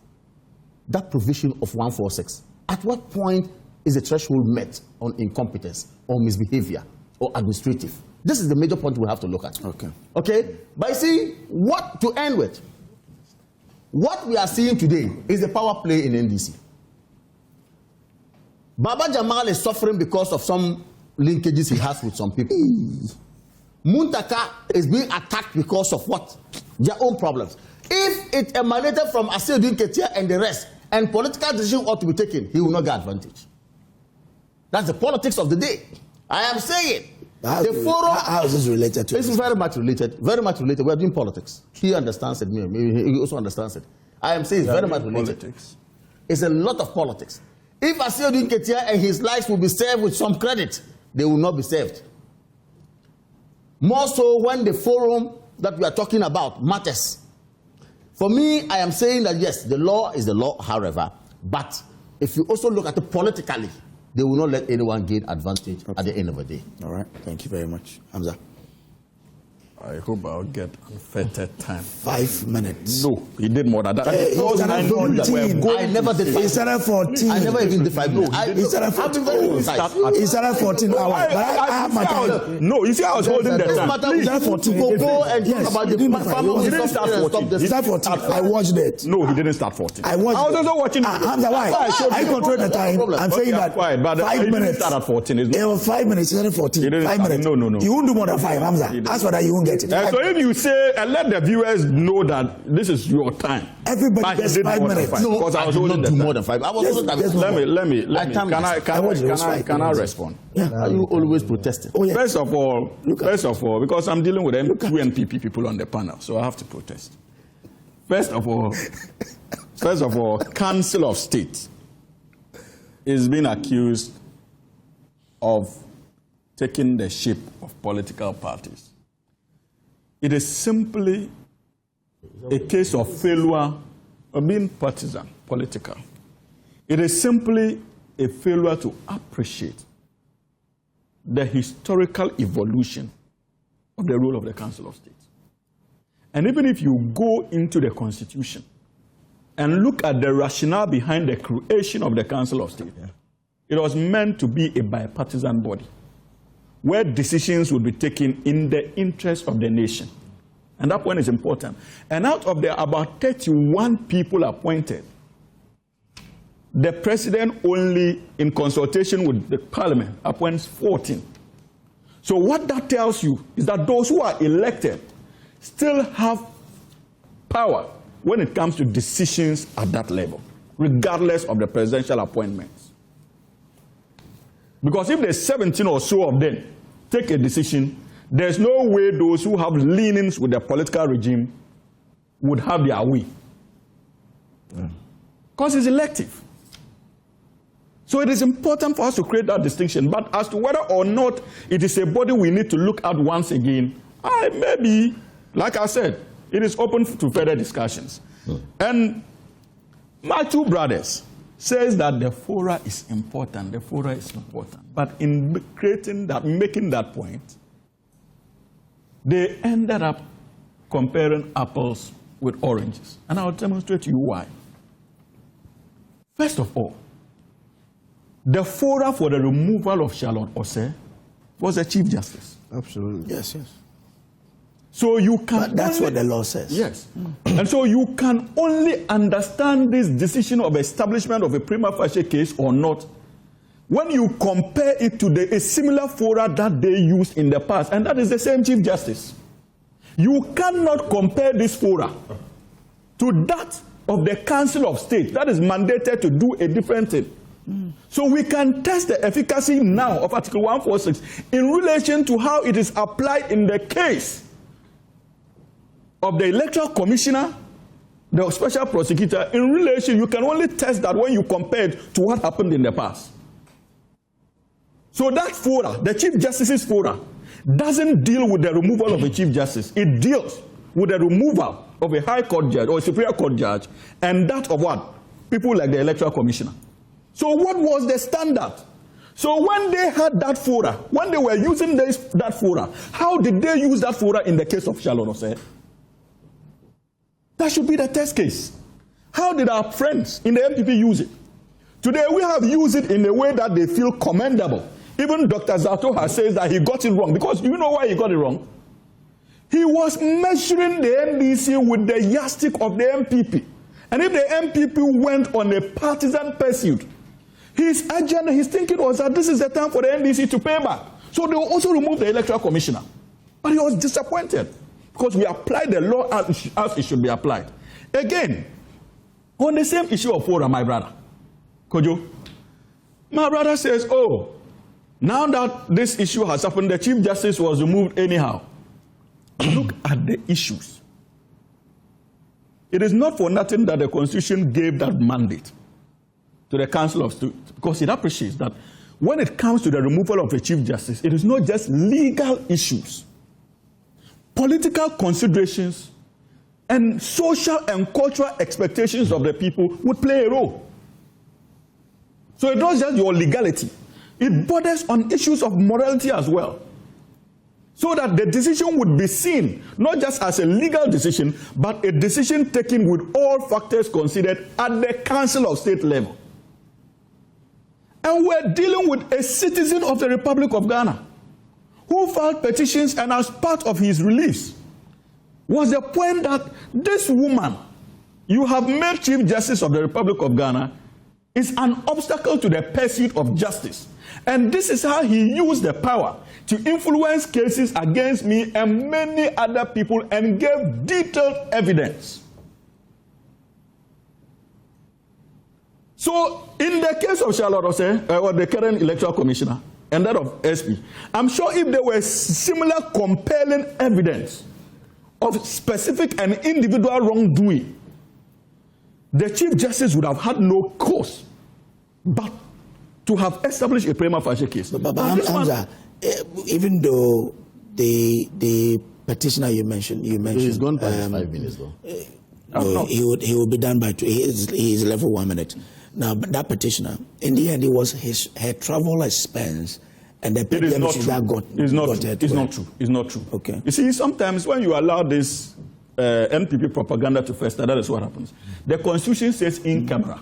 that provision of 146. At what point is the threshold met on incompetence or misbehavior or administrative? This is the major point we have to look at. Okay? But you see, what to end with? What we are seeing today is the power play in NDC. Baba Jamal is suffering because of some linkages he has with some people. Muntaka is being attacked because of what? Their own problems. If it emanated from Aseodun Ketia and the rest, and political decision ought to be taken, he will not get advantage. That's the politics of the day. I am saying the forum. How is this related to? It's very much related. Very much related. We are doing politics. He understands it. Maybe he also understands it. I am saying it's very much related. Politics. It's a lot of politics. If Aseodun Ketia and his likes will be served with some credit, they will not be served. More so when the forum that we are talking about matters. For me, I am saying that yes, the law is the law, however, but if you also look at it politically, they will not let anyone gain advantage at the end of the day. All right. Thank you very much. Hamza. I hope I'll get unfettered time. 5 minutes. No, he did more than that. I never did 5. He started 14. I never even did 5 minutes. He started 14. He started 14 hours. But I have my time. No, you see, I was holding the time. He started 14. Go and talk about the farmer. He didn't start 14. He started 14. I watched it. No, he didn't start 14. I watched it. I was also watching. Hamza, why? I control the time. I'm saying that 5 minutes. Start at 14. It was 5 minutes. He started 14. 5 minutes. No. You won't do more than 5, Hamza. As for that, you won't get it. So if you say, and let the viewers know that this is your time. Everybody gets 5 minutes. No, I was holding the more than 5. I was let me. Can I respond? Yeah. Are you always protesting? Oh, yeah. First of all, because I'm dealing with M2 NPP people on the panel, so I have to protest. First of all, Council of State is being accused of taking the shape of political parties. It is simply a case of failure of being partisan, political. It is simply a failure to appreciate the historical evolution of the role of the Council of State. And even if you go into the Constitution and look at the rationale behind the creation of the Council of State, it was meant to be a bipartisan body where decisions would be taken in the interest of the nation. And that point is important. And out of the about 31 people appointed, the president only, in consultation with the parliament, appoints 14. So what that tells you is that those who are elected still have power when it comes to decisions at that level, regardless of the presidential appointments. Because if there's 17 or so of them take a decision, there's no way those who have leanings with the political regime would have their way. Because it's elective. So it is important for us to create that distinction. But as to whether or not it is a body we need to look at once again, maybe, like I said, It is open to further discussions. And my two brothers says that the fora is important. The fora is important. But in making that point, they ended up comparing apples with oranges. And I'll demonstrate to you why. First of all, the fora for the removal of Charlotte Osei was the Chief Justice. Absolutely. Yes, yes. So you can. But that's what the law says. Yes. And so you can only understand this decision of establishment of a prima facie case or not when you compare it to a similar fora that they used in the past, and that is the same Chief Justice. You cannot compare this fora to that of the Council of State that is mandated to do a different thing. So we can test the efficacy now of Article 146 in relation to how it is applied in the case of the Electoral Commissioner, the Special Prosecutor. In relation, you can only test that when you compare it to what happened in the past. So that fora, the Chief Justice's fora, doesn't deal with the removal of a Chief Justice. It deals with the removal of a High Court judge or a Superior Court judge, and that of what? People like the Electoral Commissioner. So what was the standard? So when they had that fora, when they were using that fora, how did they use that fora in the case of Charlotte Osei? That should be the test case. How did our friends in the MPP use it? Today we have used it in a way that they feel commendable. Even Dr. Zato has said that he got it wrong, because you know why he got it wrong? He was measuring the NDC with the yardstick of the MPP. And if the MPP went on a partisan pursuit, his agenda, his thinking was that this is the time for the NDC to pay back. So they will also remove the Electoral Commissioner. But he was disappointed because we applied the law as it should be applied. Again, on the same issue of fora, my brother, Kojo, my brother says, oh, now that this issue has happened, the Chief Justice was removed anyhow. Look at the issues. It is not for nothing that the Constitution gave that mandate to the Council of State, because it appreciates that when it comes to the removal of a Chief Justice, it is not just legal issues. Political considerations and social and cultural expectations of the people would play a role. So it's not just your legality. It borders on issues of morality as well. So that the decision would be seen not just as a legal decision, but a decision taken with all factors considered at the Council of State level. And we're dealing with a citizen of the Republic of Ghana who filed petitions, and as part of his release was the point that this woman you have made Chief Justice of the Republic of Ghana is an obstacle to the pursuit of justice. And this is how he used the power to influence cases against me and many other people and gave detailed evidence. So, in the case of Charlotte Osei, or the current Electoral Commissioner, and that of SP, I'm sure if there were similar compelling evidence of specific and individual wrongdoing, the Chief Justice would have had no cause but to have established a prima facie case. But Hamza, even though the petitioner you mentioned, he's gone by 5 minutes though. No, he will be done by 2. He is left for 1 minute. Now, but that petitioner, in the end, it was her travel expense, and the people that got It's not true. It's not true. Okay. You see, sometimes when you allow this NPP propaganda to fester, that is what happens. The Constitution says in camera.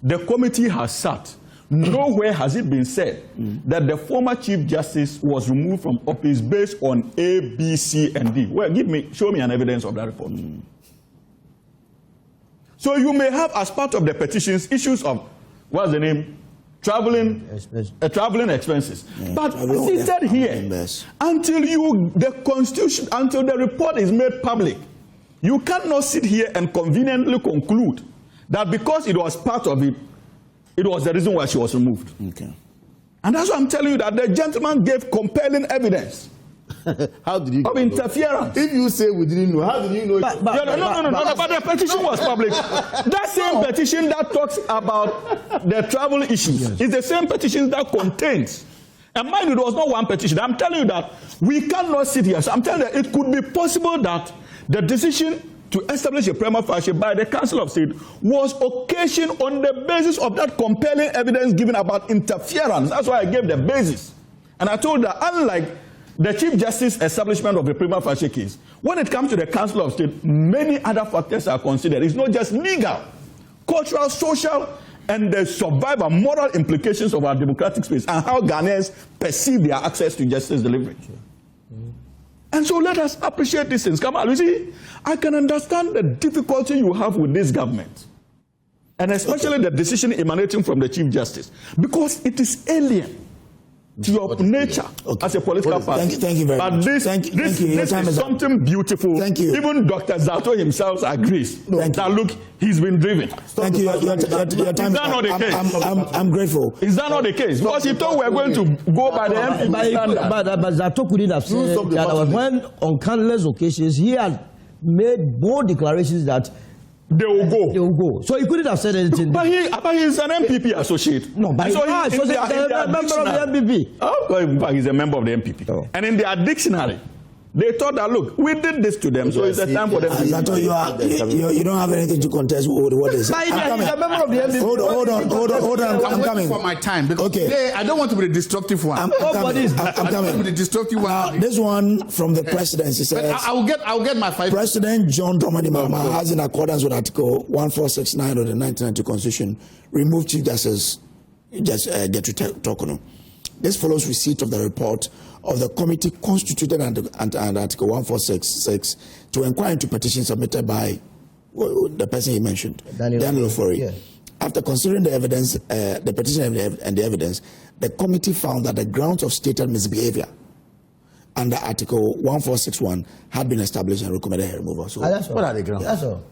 The committee has sat. Nowhere has it been said that the former Chief Justice was removed from office based on A, B, C, and D. Well, show me an evidence of that report. So you may have, as part of the petitions, issues of, what's the name? Traveling expenses. Yeah, but as he said here, until the report is made public, you cannot sit here and conveniently conclude that because it was part of it, it was the reason why she was removed. Okay. And that's why I'm telling you that the gentleman gave compelling evidence. How did you of interference? If you say we didn't know, how did you know? But the petition was published. That same petition that talks about the travel issues is the same petition that contains And mind you, there was not one petition. I'm telling you that we cannot sit here. So I'm telling you, it could be possible that the decision to establish a prima facie by the Council of State was occasioned on the basis of that compelling evidence given about interference. That's why I gave the basis. And I told that unlike the Chief Justice establishment of a prima facie case, when it comes to the Council of State, many other factors are considered. It's not just legal, cultural, social, and the survival moral implications of our democratic space and how Ghanaians perceive their access to justice delivery. And so let us appreciate these things. Come on, you see, I can understand the difficulty you have with this government, and especially the decision emanating from the Chief Justice, because it is alien to your nature as a political party. Thank you very much. But this is something beautiful. Thank you. Even Dr. Zato himself agrees that, look, he's been driven. Thank you. Your time is that not the case? I'm grateful. Is that not the case? Because he thought we were going to go by the MPP standard. But Zato couldn't have said that when on countless occasions he had made bold declarations that they will go. They will go. So he couldn't have said anything. But he's an MPP associate. No, but so he's a member of the MPP. Oh, he's a member of the MPP. Oh. And in their dictionary, they thought that, look, we did this to them, so it's a time for them to Zato, you don't have anything to contest with what they say. I'm a member of the MPP. Hold on, I'm coming. For my time, because today I don't want to be the destructive one. I'm coming. I'm coming. To be the destructive one. This one from the presidency says, I'll get my 5. President John Dramani Mahama has, in accordance with Article 1469 of the 1990 Constitution, removed Chief Justice Getru Tokono. This follows receipt of the report of the committee constituted under Article 1466 to inquire into petitions submitted by the person he mentioned, Daniel Ofori. Yeah. After considering the evidence, the petition and the evidence, the committee found that the grounds of stated misbehavior under Article 1461 had been established and recommended her removal. So, what are the grounds? That's all.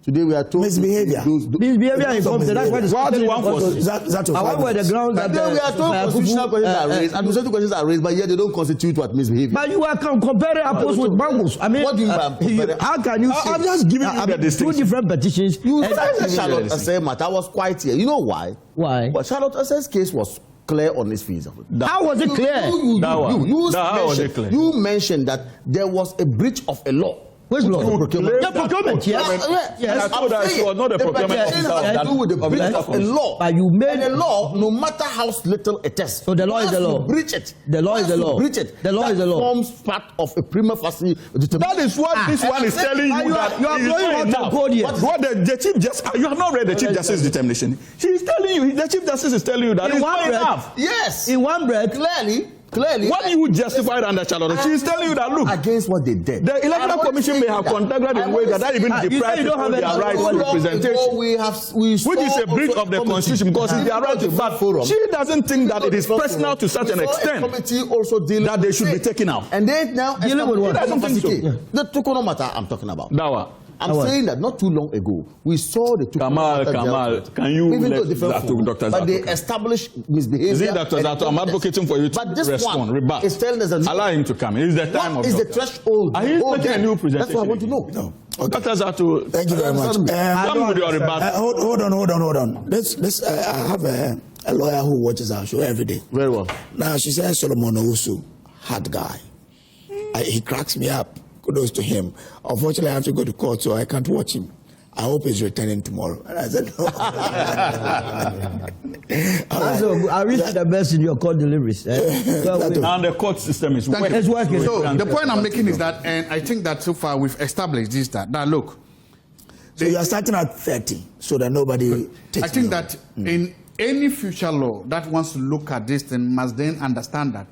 Today we are told misbehavior. Misbehavior is something. That's why the grounds that we are told constitutional questions are raised, administrative questions are raised, but yet they don't constitute what misbehavior. But you are comparing apples with mangoes. I mean, what do you mean? How can you say? I'm just giving you the distinction. 2 different petitions. You said Charlotte Assay matter was quite here. You know why? Why? But Charlotte Assay's case was clear on his fees. How was it clear? How was it clear? You mentioned that there was a breach of a law. Which law? Procurement. Yeah, procurement. Yes. I told her she was not a procurement officer. That do with the breach of a law. But you made a law, no matter how little it is. So the law is the law. Breach it. The law is the law. Breach it. The law is the law. Forms part of a prima facie. That is what this one is telling you. That you are blowing out code here. What the Chief Justice? You have not read the Chief Justice's determination. She is telling you. The Chief Justice is telling you that it's not enough. Yes. In one breath. Clearly. What you justified under Charlotte, she is telling you that, look, against what they did. The Electoral Commission may have conducted in ways that even deprive people of their right to representation, which is a breach of the Constitution because it's their right to vote forum. She doesn't think that it is personal to such an extent that they should be taken out. And they now dealing with what? I don't think so. The Tokono matter I'm talking about. Dawa. I'm saying that not too long ago, we saw the Kamal, can you let Dr. Zato? But they established misbehavior. Is it Dr. Zato? I'm advocating for you to respond, rebut. Allow him to come. It's the time of What is the threshold? Are you making a new presentation? That's what I want to know. No. Okay. Dr. Zato, thank you very much. Come with your rebut. Hold on. I have a lawyer who watches our show every day. Very well. Now, she says Solomon Owusu, hard guy. He cracks me up. Kudos to him. Unfortunately, I have to go to court, so I can't watch him. I hope he's returning tomorrow. And I said, no. I wish you the best in your court deliveries. And the court system is working. It's working. So the point I'm making is that, and I think that so far we've established this, that look. So you are starting at 30, so that nobody takes I think that in any future law that wants to look at this thing must then understand that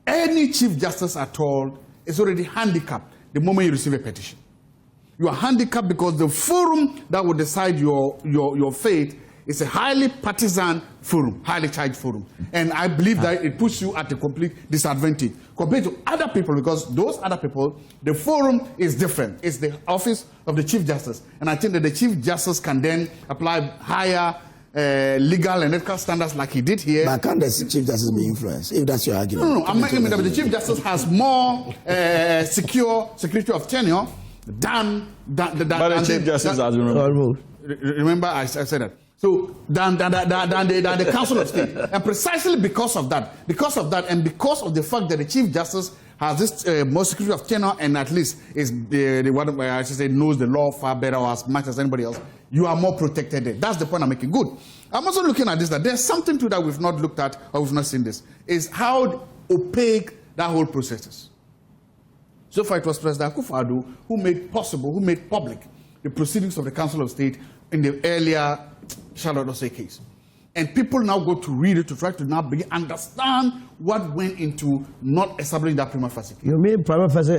any Chief Justice at all is already handicapped the moment you receive a petition. You are handicapped because the forum that will decide your fate is a highly partisan forum, highly charged forum. And I believe that it puts you at a complete disadvantage compared to other people, because those other people, the forum is different. It's the office of the Chief Justice. And I think that the Chief Justice can then apply higher legal and ethical standards like he did here. But can't the Chief Justice be influenced, if that's your argument? No, I'm making that the Chief Justice has more security of tenure than the Chief Justice has removed. Remember, I said that. So than the Council of State. And precisely because of that, and because of the fact that the Chief Justice has this more security of tenure and at least is the one I should say knows the law far better or as much as anybody else, you are more protected there. That's the point I'm making. Good. I'm also looking at this, that there's something to that we've not looked at or we've not seen this, is how opaque that whole process is. So far it was President Akufo-Addo who made public the proceedings of the Council of State in the earlier Charlotte Osei case. And people now go to read it to try to now begin understand what went into not establishing that prima facie. You mean prima facie,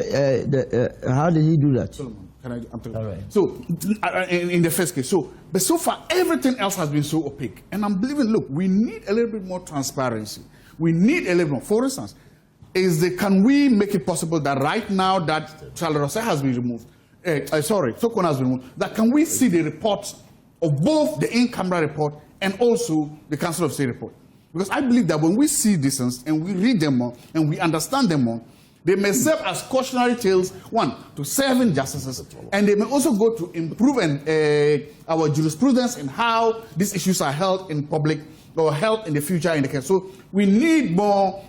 how did he do that? Solomon, I'm talking. All right. So, in the first case, but so far everything else has been so opaque. And I'm believing, look, we need a little bit more transparency. We need a little more. For instance, can we make it possible that right now that Charlotte Osei has been removed, Sokona has been removed, that can we see the reports of both the in-camera report and also the Council of State report? Because I believe that when we see these things and we read them more and we understand them more, they may serve as cautionary tales, one, to serving justices, and they may also go to improve our jurisprudence in how these issues are held in public or held in the future in the case. So we need more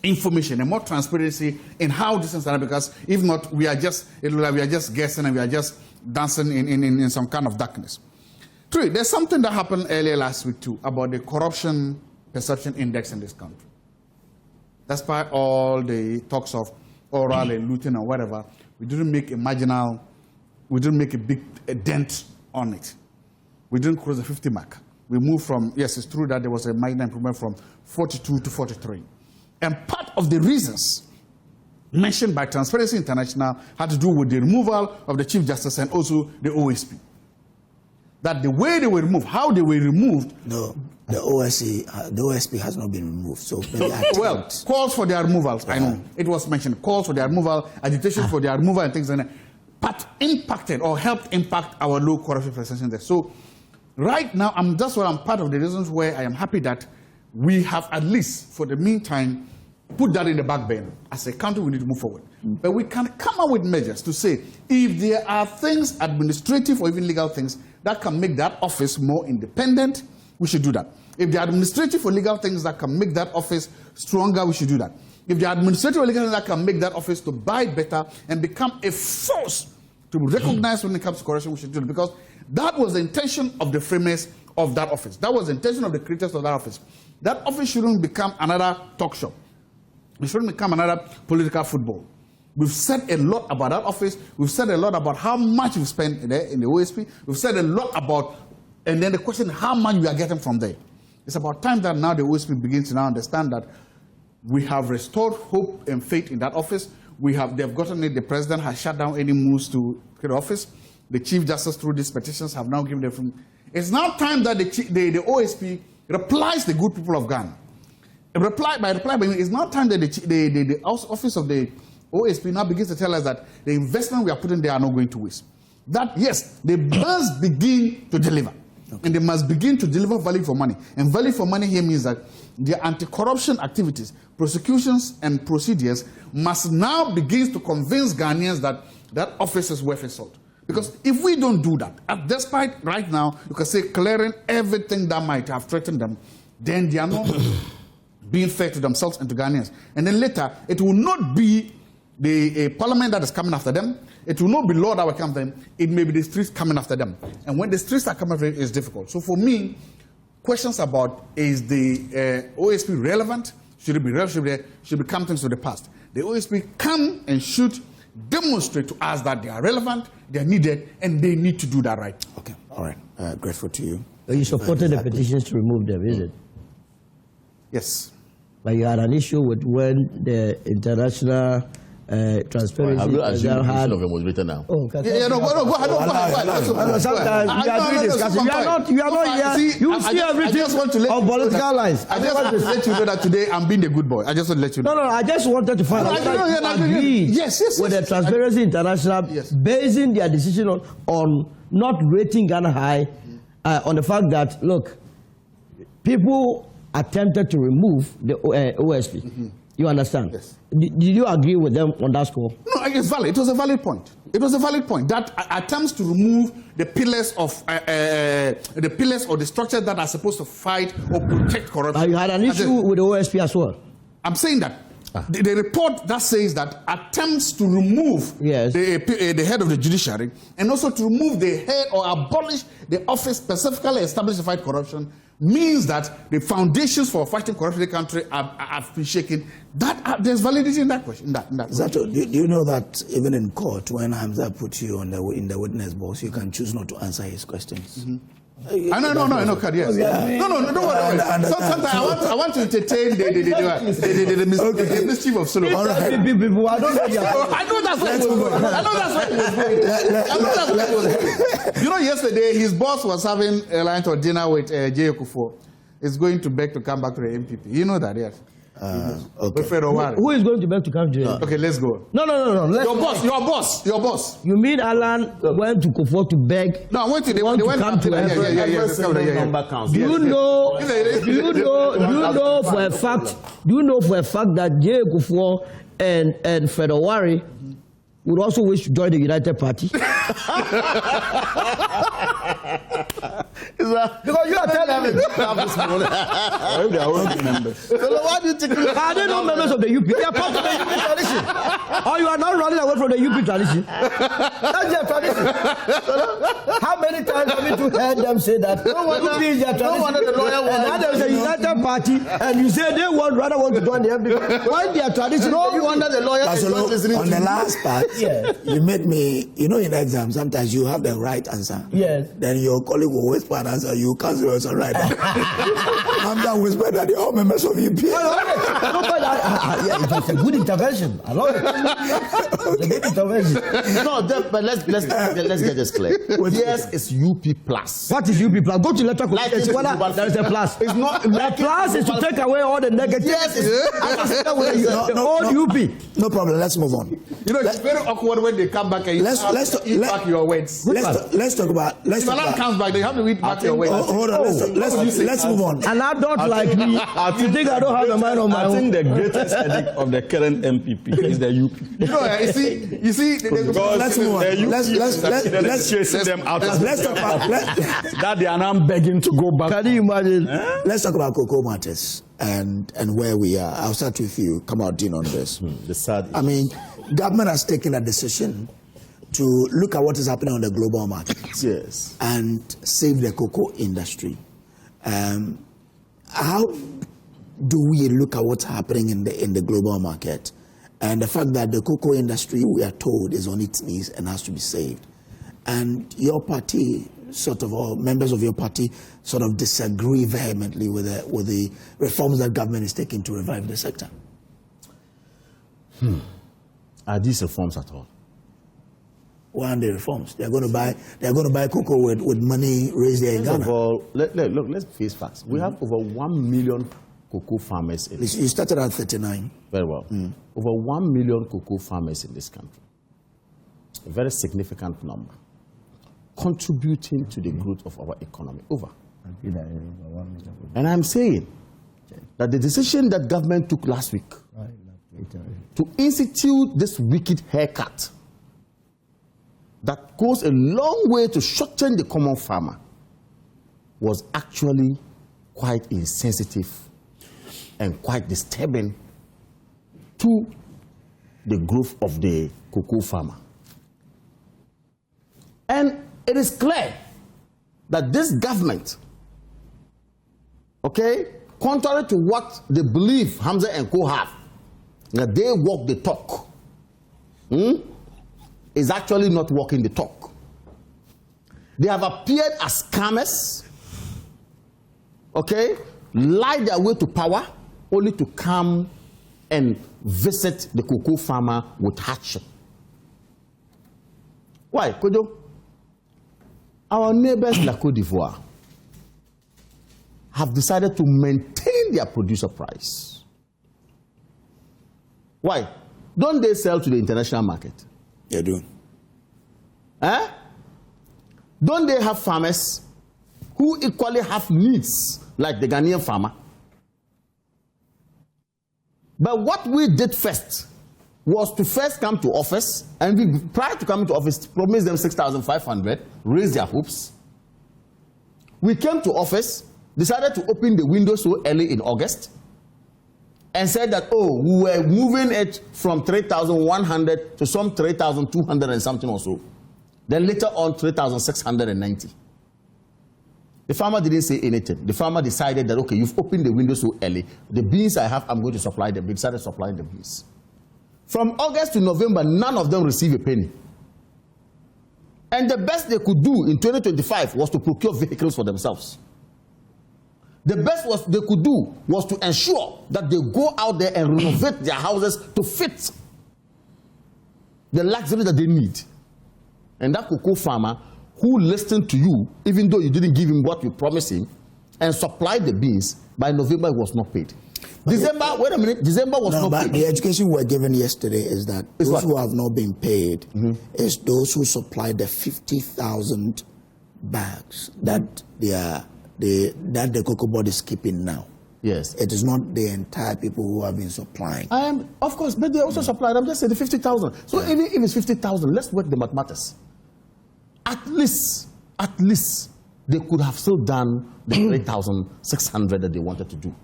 information and more transparency in how this is done, because if not, we are just guessing and we are just dancing in some kind of darkness. Three, there's something that happened earlier last week too about the corruption perception index in this country. Despite all the talks of oral and looting or whatever, we didn't make a big dent on it. We didn't cross the 50 mark. We moved from, yes, it's true that there was a minor improvement from 42 to 43. And part of the reasons mentioned by Transparency International had to do with the removal of the Chief Justice and also the OSP. That the way they were removed, how they were removed. No, the OSP has not been removed. So well, calls for their removals, I know. It was mentioned, calls for their removal, agitation for their removal and things like that. But impacted or helped impact our low corruption perception there. So right now, that's why I'm part of the reasons where I am happy that we have at least, for the meantime, put that in the back burner. As a country, we need to move forward. But we can come up with measures to say, if there are things, administrative or even legal things, that can make that office more independent, we should do that. If there are administrative or legal things that can make that office stronger, we should do that. If there are administrative or legal things that can make that office to buy better and become a force to be recognized when it comes to corruption, we should do it. Because that was the intention of the framers of that office. That was the intention of the creators of that office. That office shouldn't become another talk shop. It shouldn't become another political football. We've said a lot about that office. We've said a lot about how much we've spent there in the OSP. We've said a lot about, and then the question, how much we are getting from there. It's about time that now the OSP begins to now understand that we have restored hope and faith in that office. They've gotten it. The president has shut down any moves to the office. The Chief Justice, through these petitions, have now given them. It's now time that the OSP replies the good people of Ghana. It's now time that the office of the OSP now begins to tell us that the investment we are putting there are not going to waste. That, yes, they must begin to deliver. Okay. And they must begin to deliver value for money. And value for money here means that the anti-corruption activities, prosecutions, and procedures must now begin to convince Ghanaians that that office is worth its salt. Because if we don't do that, despite right now, you can say clearing everything that might have threatened them, then they are not being fair to themselves and to Ghanaians. And then later, it will not be the parliament that is coming after them. It will not be law that will come after them. It may be the streets coming after them. And when the streets are coming after them, it's difficult. So for me, questions about, is the OSP relevant? Should it be relevant? Should it become things of the past? The OSP can and should demonstrate to us that they are relevant, they are needed, and they need to do that right. Okay, all right. Grateful to you. But you supported the petitions to remove them, is it? Yes. But you had an issue with when the international transparency had of was written now. Oh, go ahead. Sometimes we are doing discussion. You are not here. You see everything on political lines. I just want to let you know that today I'm being a good boy. I just want to let you know. No, I just wanted to find out that you agree with the Transparency International basing their decision on not rating Ghana high on the fact that, look, people attempted to remove the OSP. Mm-hmm. You understand? Yes. Did you agree with them on that score? No, it's valid. It was a valid point. It was a valid point that attempts to remove the pillars of the structures that are supposed to fight or protect corruption. You had an issue with the OSP as well. I'm saying that the report that says that attempts to remove the head of the judiciary and also to remove the head or abolish the office specifically established to fight corruption means that the foundations for fighting corruption in the country have been shaken. There's validity in that question. Zato, do you know that even in court, when Hamza puts you in the witness box, you can choose not to answer his questions? No, yes. No, don't worry. Sometimes I want to entertain the mischief of Solomon. I don't know. I know that's where it was going. You know, yesterday his boss was having a lunch or dinner with J. Kufuor. He's going to beg to come back to the MPP. You know that, yes? Okay. Who is going to beg to come to the Okay, let's go. No. Your boss. You mean Alan went to Kufuor to beg? No, I went to the one to come to Do you know for a fact? Do you know for a fact that J. Kufuor and Fedowari would also wish to join the United Party? Because you are telling me this morning. They are all members. So why do you think are they not members of the UP? They are part of the UP tradition. Or you are not running away from the UP tradition? That's their tradition. How many times have you heard them say that? UP is their tradition. And now there is a United Party, and you say they rather want to join the MPP. Why their tradition? No wonder the lawyer is not listening on the last part. You made me, you know, in exam, sometimes you have the right answer. Yes. Then your colleague will whisper an answer, you can't say it's all right. I'm done whispered that they're all members of UP. It was a good intervention. I love it. It's a good intervention. No, but let's get this clear. Yes, it's UP plus. What is UP plus? Go to letter committee. There is a plus. It's not. The plus is to take away all the negatives. Yes, the old UP. No problem. Let's move on. You know, it's very awkward when they come back and you eat back your words. Let's talk about. If Alan comes back, they have to eat back your words. Hold on. Let's move on. And I don't like me. You think I don't have a mind on my own? I think the greatest headache of the current MPP is the UP. You see. Let's move on. Let's chase them out. Let's talk about that they are now begging to go back. Can you imagine? Let's talk about cocoa matters and where we are. I'll start with you. Come out, Dean, on this. I mean, government has taken a decision to look at what is happening on the global market. Yes. And save the cocoa industry. How do we look at what's happening in the global market and the fact that the cocoa industry, we are told, is on its knees and has to be saved? And your party, or members of your party, sort of disagree vehemently with the reforms that government is taking to revive the sector. Are these reforms at all? What are the reforms? They're going to buy cocoa with money raised there in Ghana. First of all, let's face facts. We have over 1 million cocoa farmers in this country. You started at 39. Very well. Over 1 million cocoa farmers in this country. A very significant number. Contributing to the growth of our economy. Over. And I'm saying that the decision that government took last week to institute this wicked haircut that goes a long way to shorten the common farmer was actually quite insensitive and quite disturbing to the growth of the cocoa farmer. And it is clear that this government, contrary to what they believe Hamza and Co have, that they walk the talk, is actually not walking the talk. They have appeared as scammers, lied their way to power, only to come and visit the cocoa farmer with hardship. Why, Kojo? Our neighbors, like Côte d'Ivoire, have decided to maintain their producer price. Why? Don't they sell to the international market? They do. Don't they have farmers who equally have needs like the Ghanaian farmer? But what we did first was to first come to office, and prior to coming to office, promised them 6,500, raised their hopes. We came to office, decided to open the window so early in August, and said that, oh, we were moving it from 3,100 to some 3,200 and something or so. Then later on, 3,690. The farmer didn't say anything. The farmer decided that, okay, you've opened the window so early. The beans I have, I'm going to supply them. They decided supplying the beans. From August to November, none of them received a penny. And the best they could do in 2025 was to procure vehicles for themselves. The best they could do was to ensure that they go out there and renovate their houses to fit the luxury that they need. And that cocoa farmer who listened to you, even though you didn't give him what you promised him, and supplied the beans, by November he was not paid. December, wait a minute, December was not paid. The education we were given yesterday is that those who have not been paid is those who supplied the 50,000 bags that the cocoa board is keeping now. Yes. It is not the entire people who have been supplying. Of course, but they also supplied, I'm just saying the 50,000. So even if it's 50,000, let's work the mathematics. At least, they could have still done the 3,600 that they wanted to do.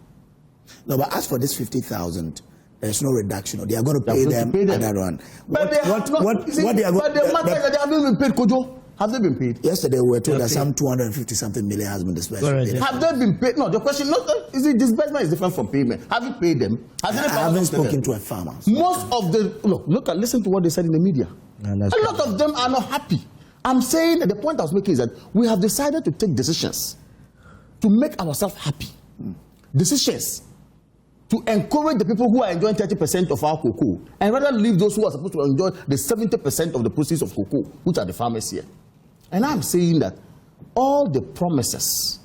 No, but as for this 50,000, there's no reduction. They are going to pay them at that one. But they haven't been paid, Kojo. Have they been paid? Yesterday we were told that some 250-something million has been disbursed. Have they been paid? No, the question is the disbursement is different from payment. Have you paid them? I haven't spoken to a farmer. Most of the listen to what they said in the media. A lot of them are not happy. I'm saying that the point I was making is that we have decided to take decisions to make ourselves happy. Decisions to encourage the people who are enjoying 30% of our cocoa and rather leave those who are supposed to enjoy the 70% of the proceeds of cocoa, which are the farmers here. And I'm saying that all the promises,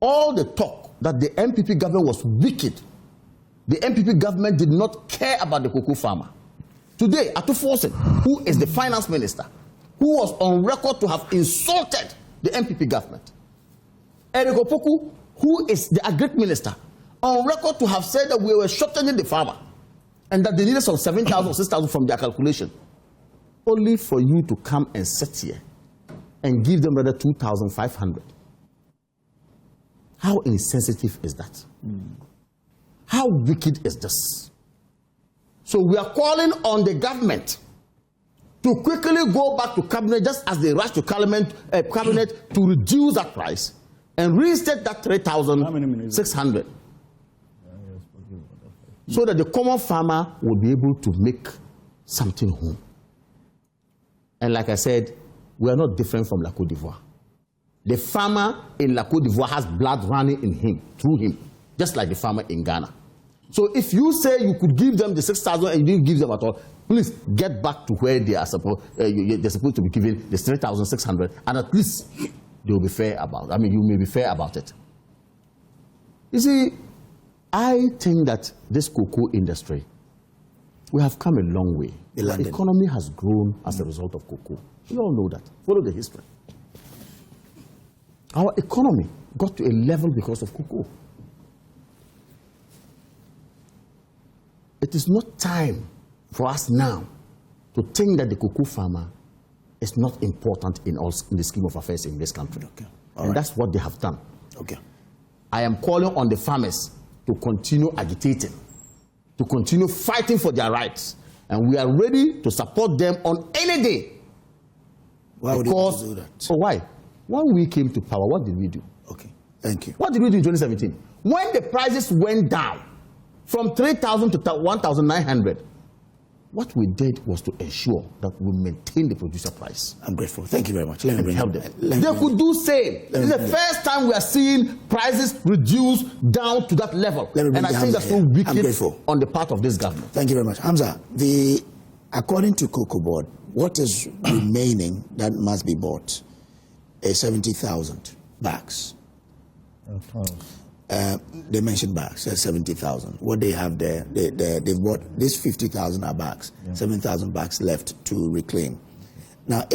all the talk that the MPP government was wicked, the MPP government did not care about the cocoa farmer. Today, Atufosen, who is the finance minister, who was on record to have insulted the MPP government. Eric Opoku, who is the agri minister, on record to have said that we were shortening the farmer and that they needed some 7,000 or 6,000 from their calculation. Only for you to come and sit here and give them another 2,500. How insensitive is that? How wicked is this? So we are calling on the government to quickly go back to cabinet, just as they rush to cabinet to reduce that price and reinstate that 3,600, so that the common farmer will be able to make something home. And like I said, we are not different from La Côte d'Ivoire. The farmer in La Côte d'Ivoire has blood running in him, through him, just like the farmer in Ghana. So if you say you could give them the 6,000 and you didn't give them at all, please get back to where they are supposed. They're supposed to be given the 3,600, and at least they will be fair about. You may be fair about it. You see, I think that this cocoa industry, we have come a long way. The economy has grown as a result of cocoa. We all know that. Follow the history. Our economy got to a level because of cocoa. It is not time for us now to think that the cocoa farmer is not important in the scheme of affairs in this country. And that's what they have done. I am calling on the farmers to continue agitating, to continue fighting for their rights. And we are ready to support them on any day. Why would you do that? So why? When we came to power, what did we do? Thank you. What did we do in 2017? When the prices went down from 3,000 to 1,900, what we did was to ensure that we maintain the producer price. I'm grateful. Thank you very much. Let me bring help them. They could do same. This is the first time we are seeing prices reduced down to that level. And I think that's so wicked on the part of this government. Thank you very much. Hamza, according to Cocoa Board, what is remaining that must be bought? 70,000 bags. They mentioned bags, 70,000. What they have there, they've bought, these 50,000 are bags, 7,000 bags left to reclaim. Now,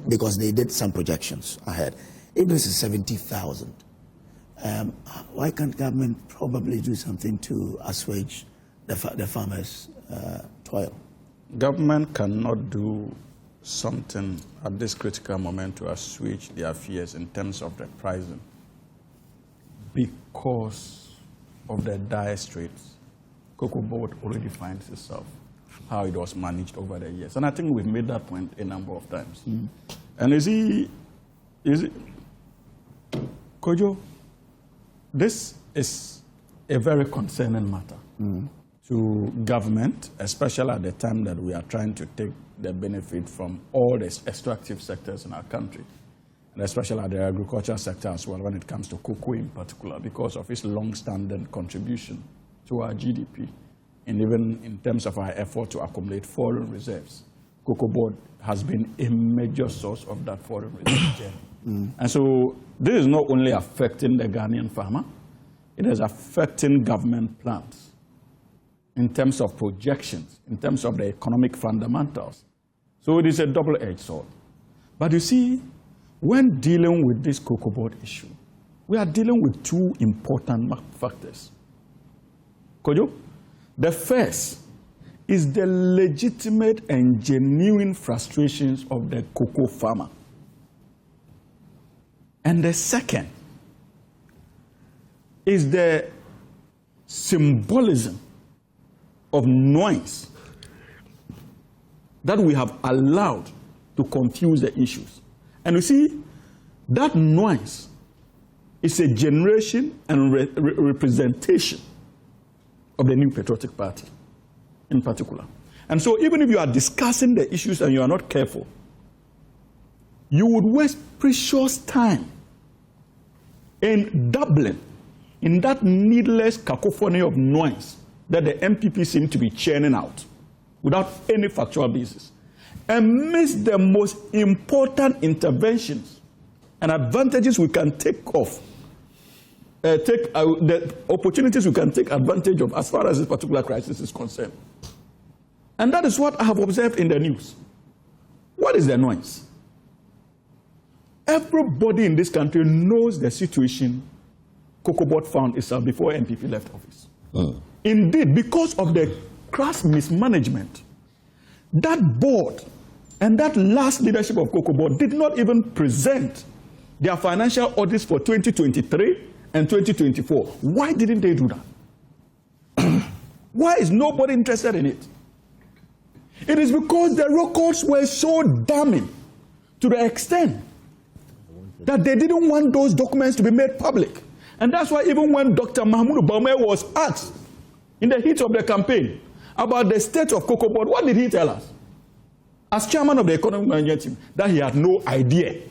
because they did some projections ahead, if this is 70,000, why can't government probably do something to assuage the farmers' oil? Government cannot do something at this critical moment to assuage their fears in terms of the pricing because of the dire straits Cocoa Board already finds itself, how it was managed over the years. And I think we've made that point a number of times. And is it, Kojo, this is a very concerning matter to government, especially at the time that we are trying to take the benefit from all the extractive sectors in our country, and especially at the agricultural sector as well, when it comes to cocoa in particular, because of its long-standing contribution to our GDP, and even in terms of our effort to accumulate foreign reserves. Cocoa Board has been a major source of that foreign reserve. And so this is not only affecting the Ghanaian farmer, it is affecting government plans in terms of projections, in terms of the economic fundamentals. So it is a double-edged sword. But you see, when dealing with this Cocoa Board issue, we are dealing with two important factors. Kojo, the first is the legitimate and genuine frustrations of the cocoa farmer. And the second is the symbolism of noise that we have allowed to confuse the issues. And you see, that noise is a generation and representation of the new patriotic party in particular. And so even if you are discussing the issues and you are not careful, you would waste precious time in doubling in that needless cacophony of noise that the MPP seem to be churning out without any factual basis, and miss the most important interventions and advantages we can take the opportunities we can take advantage of as far as this particular crisis is concerned. And that is what I have observed in the news. What is the noise? Everybody in this country knows the situation Cocoa Board found itself before MPP left office. Indeed, because of the crass mismanagement, that board and that last leadership of Cocoa Board did not even present their financial audits for 2023 and 2024. Why didn't they do that? Why is nobody interested in it? It is because the records were so damning to the extent that they didn't want those documents to be made public. And that's why even when Dr. Mahmoud Baume was asked in the heat of the campaign about the state of Cocoa Board, what did he tell us? As chairman of the economic management team, that he had no idea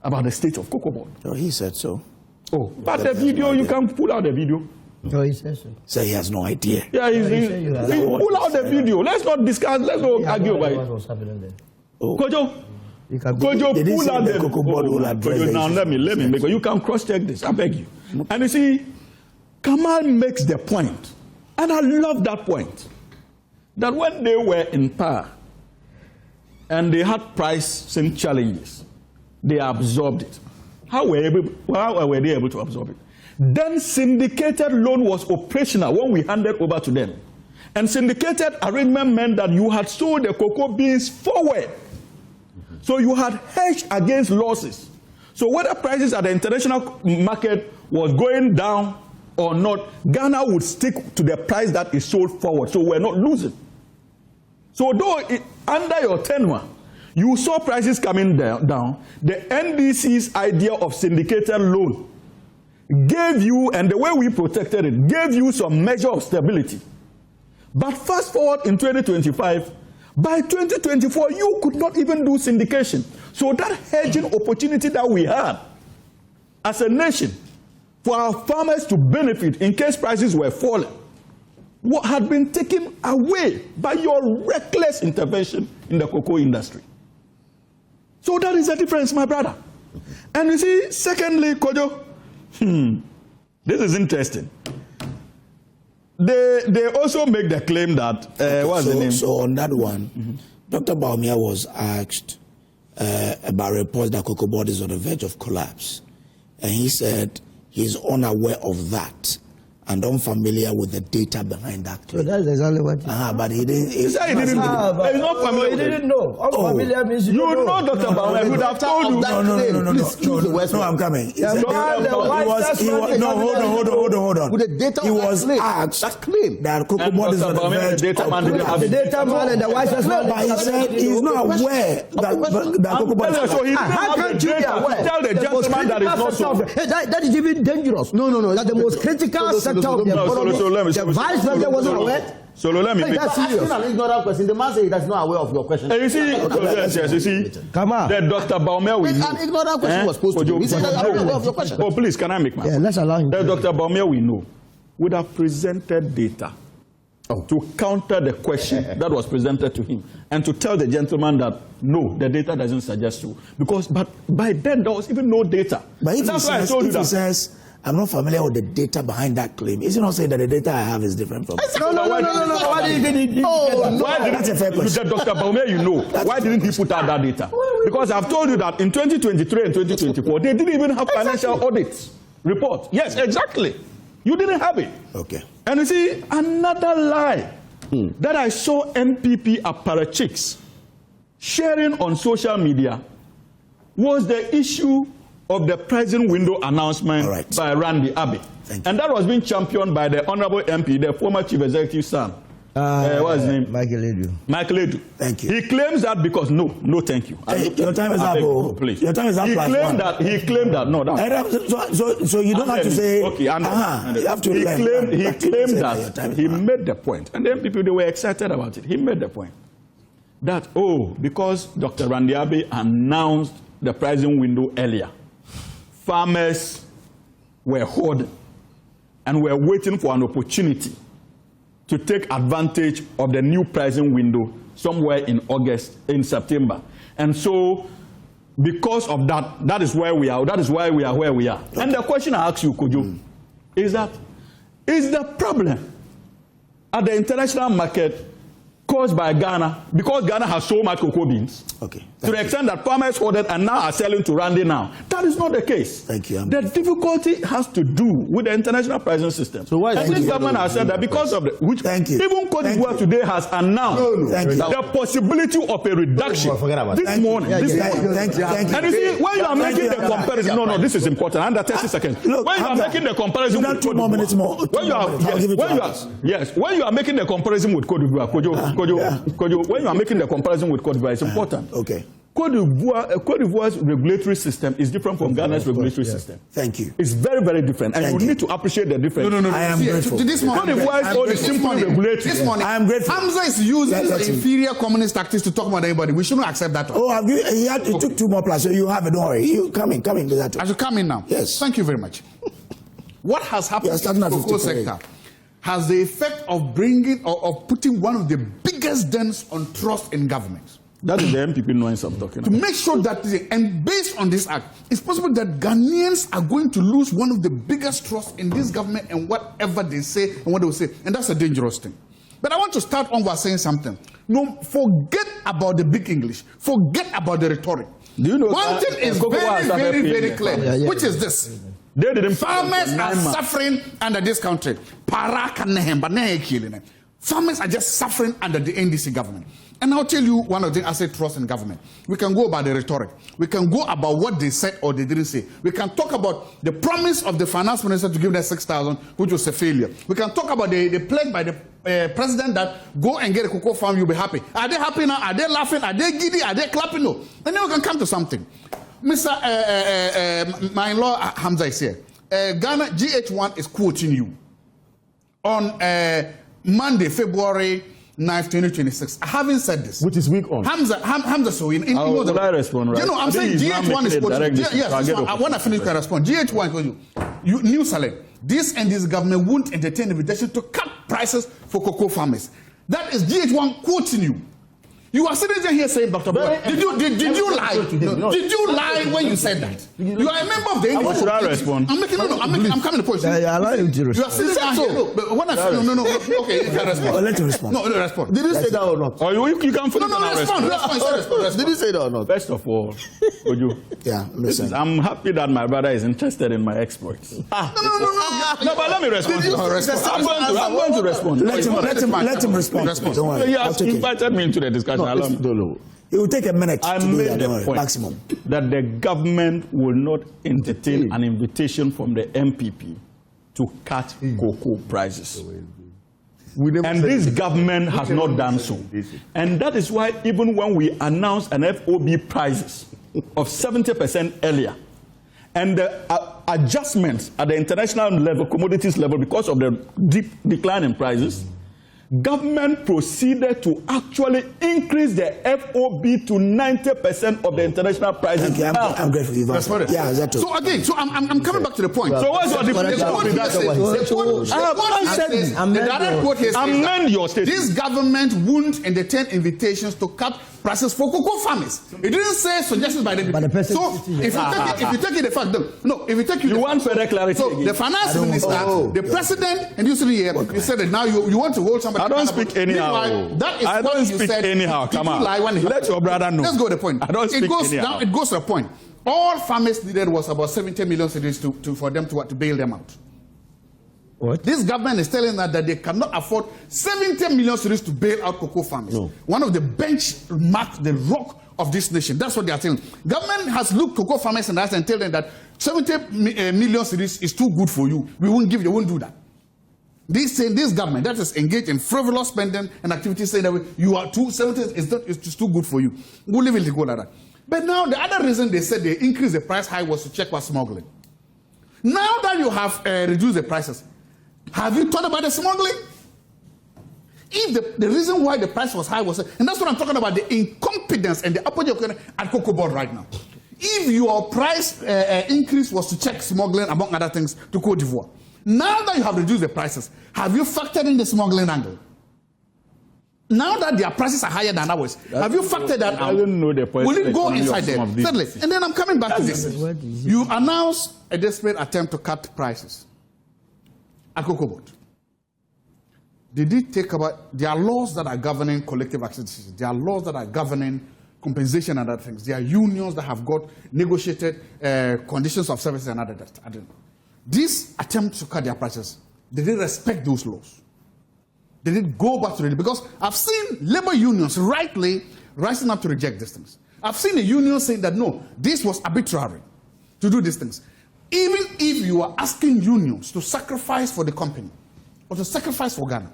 about the state of Cocoa Board. Oh, he said so. Oh, but the video, you can pull out the video. No, he says so. So he has no idea. Yeah, he pull out the video. Let's not discuss, let's not argue about it. What's happening there? Kojo, pull out the Cocoa Board will address the now let me make you can cross-check this, I beg you. And you see, Kamal makes the point, and I love that point, that when they were in power and they had pricing challenges, they absorbed it. How were they able to absorb it? Then syndicated loan was operational when we handed over to them. And syndicated arrangement meant that you had sold the cocoa beans forward. So you had hedged against losses. So whether prices at the international market was going down or not, Ghana would stick to the price that is sold forward. So we're not losing. So though under your tenure, you saw prices coming down, the NDC's idea of syndicated loan gave you, and the way we protected it, gave you some measure of stability. But fast forward in 2025, by 2024, you could not even do syndication. So that hedging opportunity that we had as a nation for our farmers to benefit in case prices were falling, what had been taken away by your reckless intervention in the cocoa industry. So that is the difference, my brother. And you see, secondly, Kojo, this is interesting. They also make the claim that, what's the name? So on that one, Dr. Baumia was asked about reports that Cocoa Board is on the verge of collapse. And he said he's unaware of that and unfamiliar with the data behind that claim. So that's exactly what. But he didn't. He said he didn't know. He's not familiar. He didn't know. Unfamiliar means you don't know. Dr. Baume would have told you. No, I'm coming. Hold on. With the data he was asked that claim that Kokomo is on the verge of the data man and the wisest man. But he said he's not aware that Kokomo is. So he how can't you be aware? Tell the gentleman that is not so. That is even dangerous. No. That's the most critical sector of the economy. The vice president wasn't aware. So let me. That's serious. An ignorant question. The man says he is not aware of your question. You see, yes, you see. Come on. The Dr. Baume we know. An ignorant question was posed to you. He said he is not aware of your question. Oh, please, can I make my point? Yeah, let's allow him. The Dr. Baume we know would have presented data to counter the question that was presented to him and to tell the gentleman that no, the data doesn't suggest so. But by then there was even no data. But if that's why I told you that. He says, I'm not familiar with the data behind that claim. Is he not saying that the data I have is different from? No. Why did he? That's a fair question. Dr. Baume, you know, why didn't he put out that data? Because I've told you that in 2023 and 2024, they didn't even have financial audits report. Yes, exactly. You didn't have it. Okay. And you see, another lie that I saw MPP apparatchiks sharing on social media was the issue of the pricing window announcement by Randy Abbey. And that was being championed by the Honorable MP, the former Chief Executive son. What's his name? Michael Edu. Michael Edu. Thank you. He claims that because no, thank you. Your time is up. Please. Your time is up. He claimed that. No. So you don't have to say. Okay, you have to. He claimed that he made the point, and then people they were excited about it. He made the point that because Dr. Randy Abbey announced the pricing window earlier, farmers were hoarding and were waiting for an opportunity to take advantage of the new pricing window somewhere in September. And so, because of that, that is where we are. That is why we are where we are. Okay. And the question I ask you, Kojo, is the problem at the international market caused by Ghana, because Ghana has so much cocoa beans, to the extent that farmers hoarded and now are selling to Randy now? That is not the case. Thank you. The difficulty has to do with the international pricing system. So why? And this government has said that because of even Cote d'Ivoire today has announced the possibility of a reduction this morning. Thank you. And you see, when you are making the comparison, no, this is important. Under 30 seconds. When you are making the comparison with Cote d'Ivoire, when you are making the comparison with Cote d'Ivoire, Kojo, when you are making the comparison with Cote d'Ivoire, it's important. Okay. Cote d'Ivoire's regulatory system is different from Ghana's regulatory system. Thank you. It's very, very different, and you need to appreciate the difference. No. I am grateful. Cote d'Ivoire's is simply regulatory. This morning, I am grateful. Hamza is using inferior communist tactics to talk about anybody. We shouldn't accept that. He took 2 more plus, so you have it. Don't worry. You come in. I should come in now. Yes. Thank you very much. What has happened in the cocoa sector has the effect of bringing or of putting one of the biggest dents on trust in government. That is the MPP noise I'm talking about. To make sure that, and based on this act, it's possible that Ghanaians are going to lose one of the biggest trust in this government and whatever they say and what they will say. And that's a dangerous thing. But I want to start on by saying something. No, forget about the big English. Forget about the rhetoric. Do you know one thing is very, very clear, which is this. Farmers are suffering under this country. Farmers are just suffering under the NDC government. And I'll tell you one of the things I say trust in government. We can go about the rhetoric. We can go about what they said or they didn't say. We can talk about the promise of the finance minister to give them 6,000, which was a failure. We can talk about the pledge by the president that go and get a cocoa farm, you'll be happy. Are they happy now? Are they laughing? Are they giddy? Are they clapping? No. And then we can come to something. Mr. My in-law Hamza is here. Ghana GH1 is quoting you on Monday, February 9th, 2026. I haven't said this. Which is week on. Hamza, so in will I respond, right? You know, I'm saying GH1 is quoting you. Yes, when I finish, I can respond. GH1 is quoting you. New Salem. This and this government won't entertain the invitation to cut prices for cocoa farmers. That is GH1 quoting you. You are sitting here saying, Dr. Boy, did you lie? No. Did you lie when you said that? You are a member of the English. Should I respond? I'm coming to the point. I allow you to respond. You are sitting here. No, but when I say no. Okay, you can respond. Let him respond. No, respond. Did you say that or not? Or you can finish. No, respond. Did you say that or not? First of all, Oju, listen. I'm happy that my brother is interested in my exploits. No, but let me respond. I'm going to respond. Let him respond. Don't worry. You have invited me into the discussion. No. It will take a minute I to do made that, the point maximum. that the government will not entertain an invitation from the MPP to cut cocoa prices. And this government has not done so. And that is why even when we announced an FOB prices of 70% earlier, and the adjustments at the international level, commodities level, because of the deep decline in prices, government proceeded to actually increase the FOB to 90% of the international prices. Okay, I'm grateful. Yeah, that's so again, I'm coming back to the point. So what's your difference? Amend your statement. This government won't entertain invitations to cut prices for cocoa farmers. It didn't say suggestions by the people. So if you take it the fact, no, if you take it, you want further clarity. So again. the finance minister, the president, and you said that now you want to hold somebody. I don't speak anyhow. I don't speak anyhow. Come on. Let your brother know. Let's go to the point. I don't speak anyhow. It goes to the point. All farmers needed was about 70 million cedis for them to bail them out. What? This government is telling us that they cannot afford 70 million cedis to bail out cocoa farmers. No. One of the benchmark, the rock of this nation. That's what they are telling. Government has looked cocoa farmers in the eyes and tell them that 70 million cedis is too good for you. We won't give you, won't do that. This government that is engaged in frivolous spending and activities saying that you are too 70 is too good for you. We'll leave it to go like that. But now the other reason they said they increased the price high was to check what smuggling. Now that you have reduced the prices, have you thought about the smuggling? If the reason why the price was high was, and that's what I'm talking about, the incompetence and the apology at Cocoa Board right now. If your price increase was to check smuggling, among other things, to Cote d'Ivoire, now that you have reduced the prices, have you factored in the smuggling angle? Now that their prices are higher than ours, have you factored that out? I don't know the point. Will it go inside there? Thirdly, and then I'm coming back to this. You announced a desperate attempt to cut prices at Cocoa Board. Did it take about, there are laws that are governing collective action decisions. There are laws that are governing compensation and other things. There are unions that have got negotiated conditions of service and other that. This attempt to cut their prices, they didn't respect those laws. They didn't go back to it because I've seen labor unions rightly rising up to reject these things. I've seen a union saying that no, this was arbitrary to do these things. Even if you are asking unions to sacrifice for the company or to sacrifice for Ghana,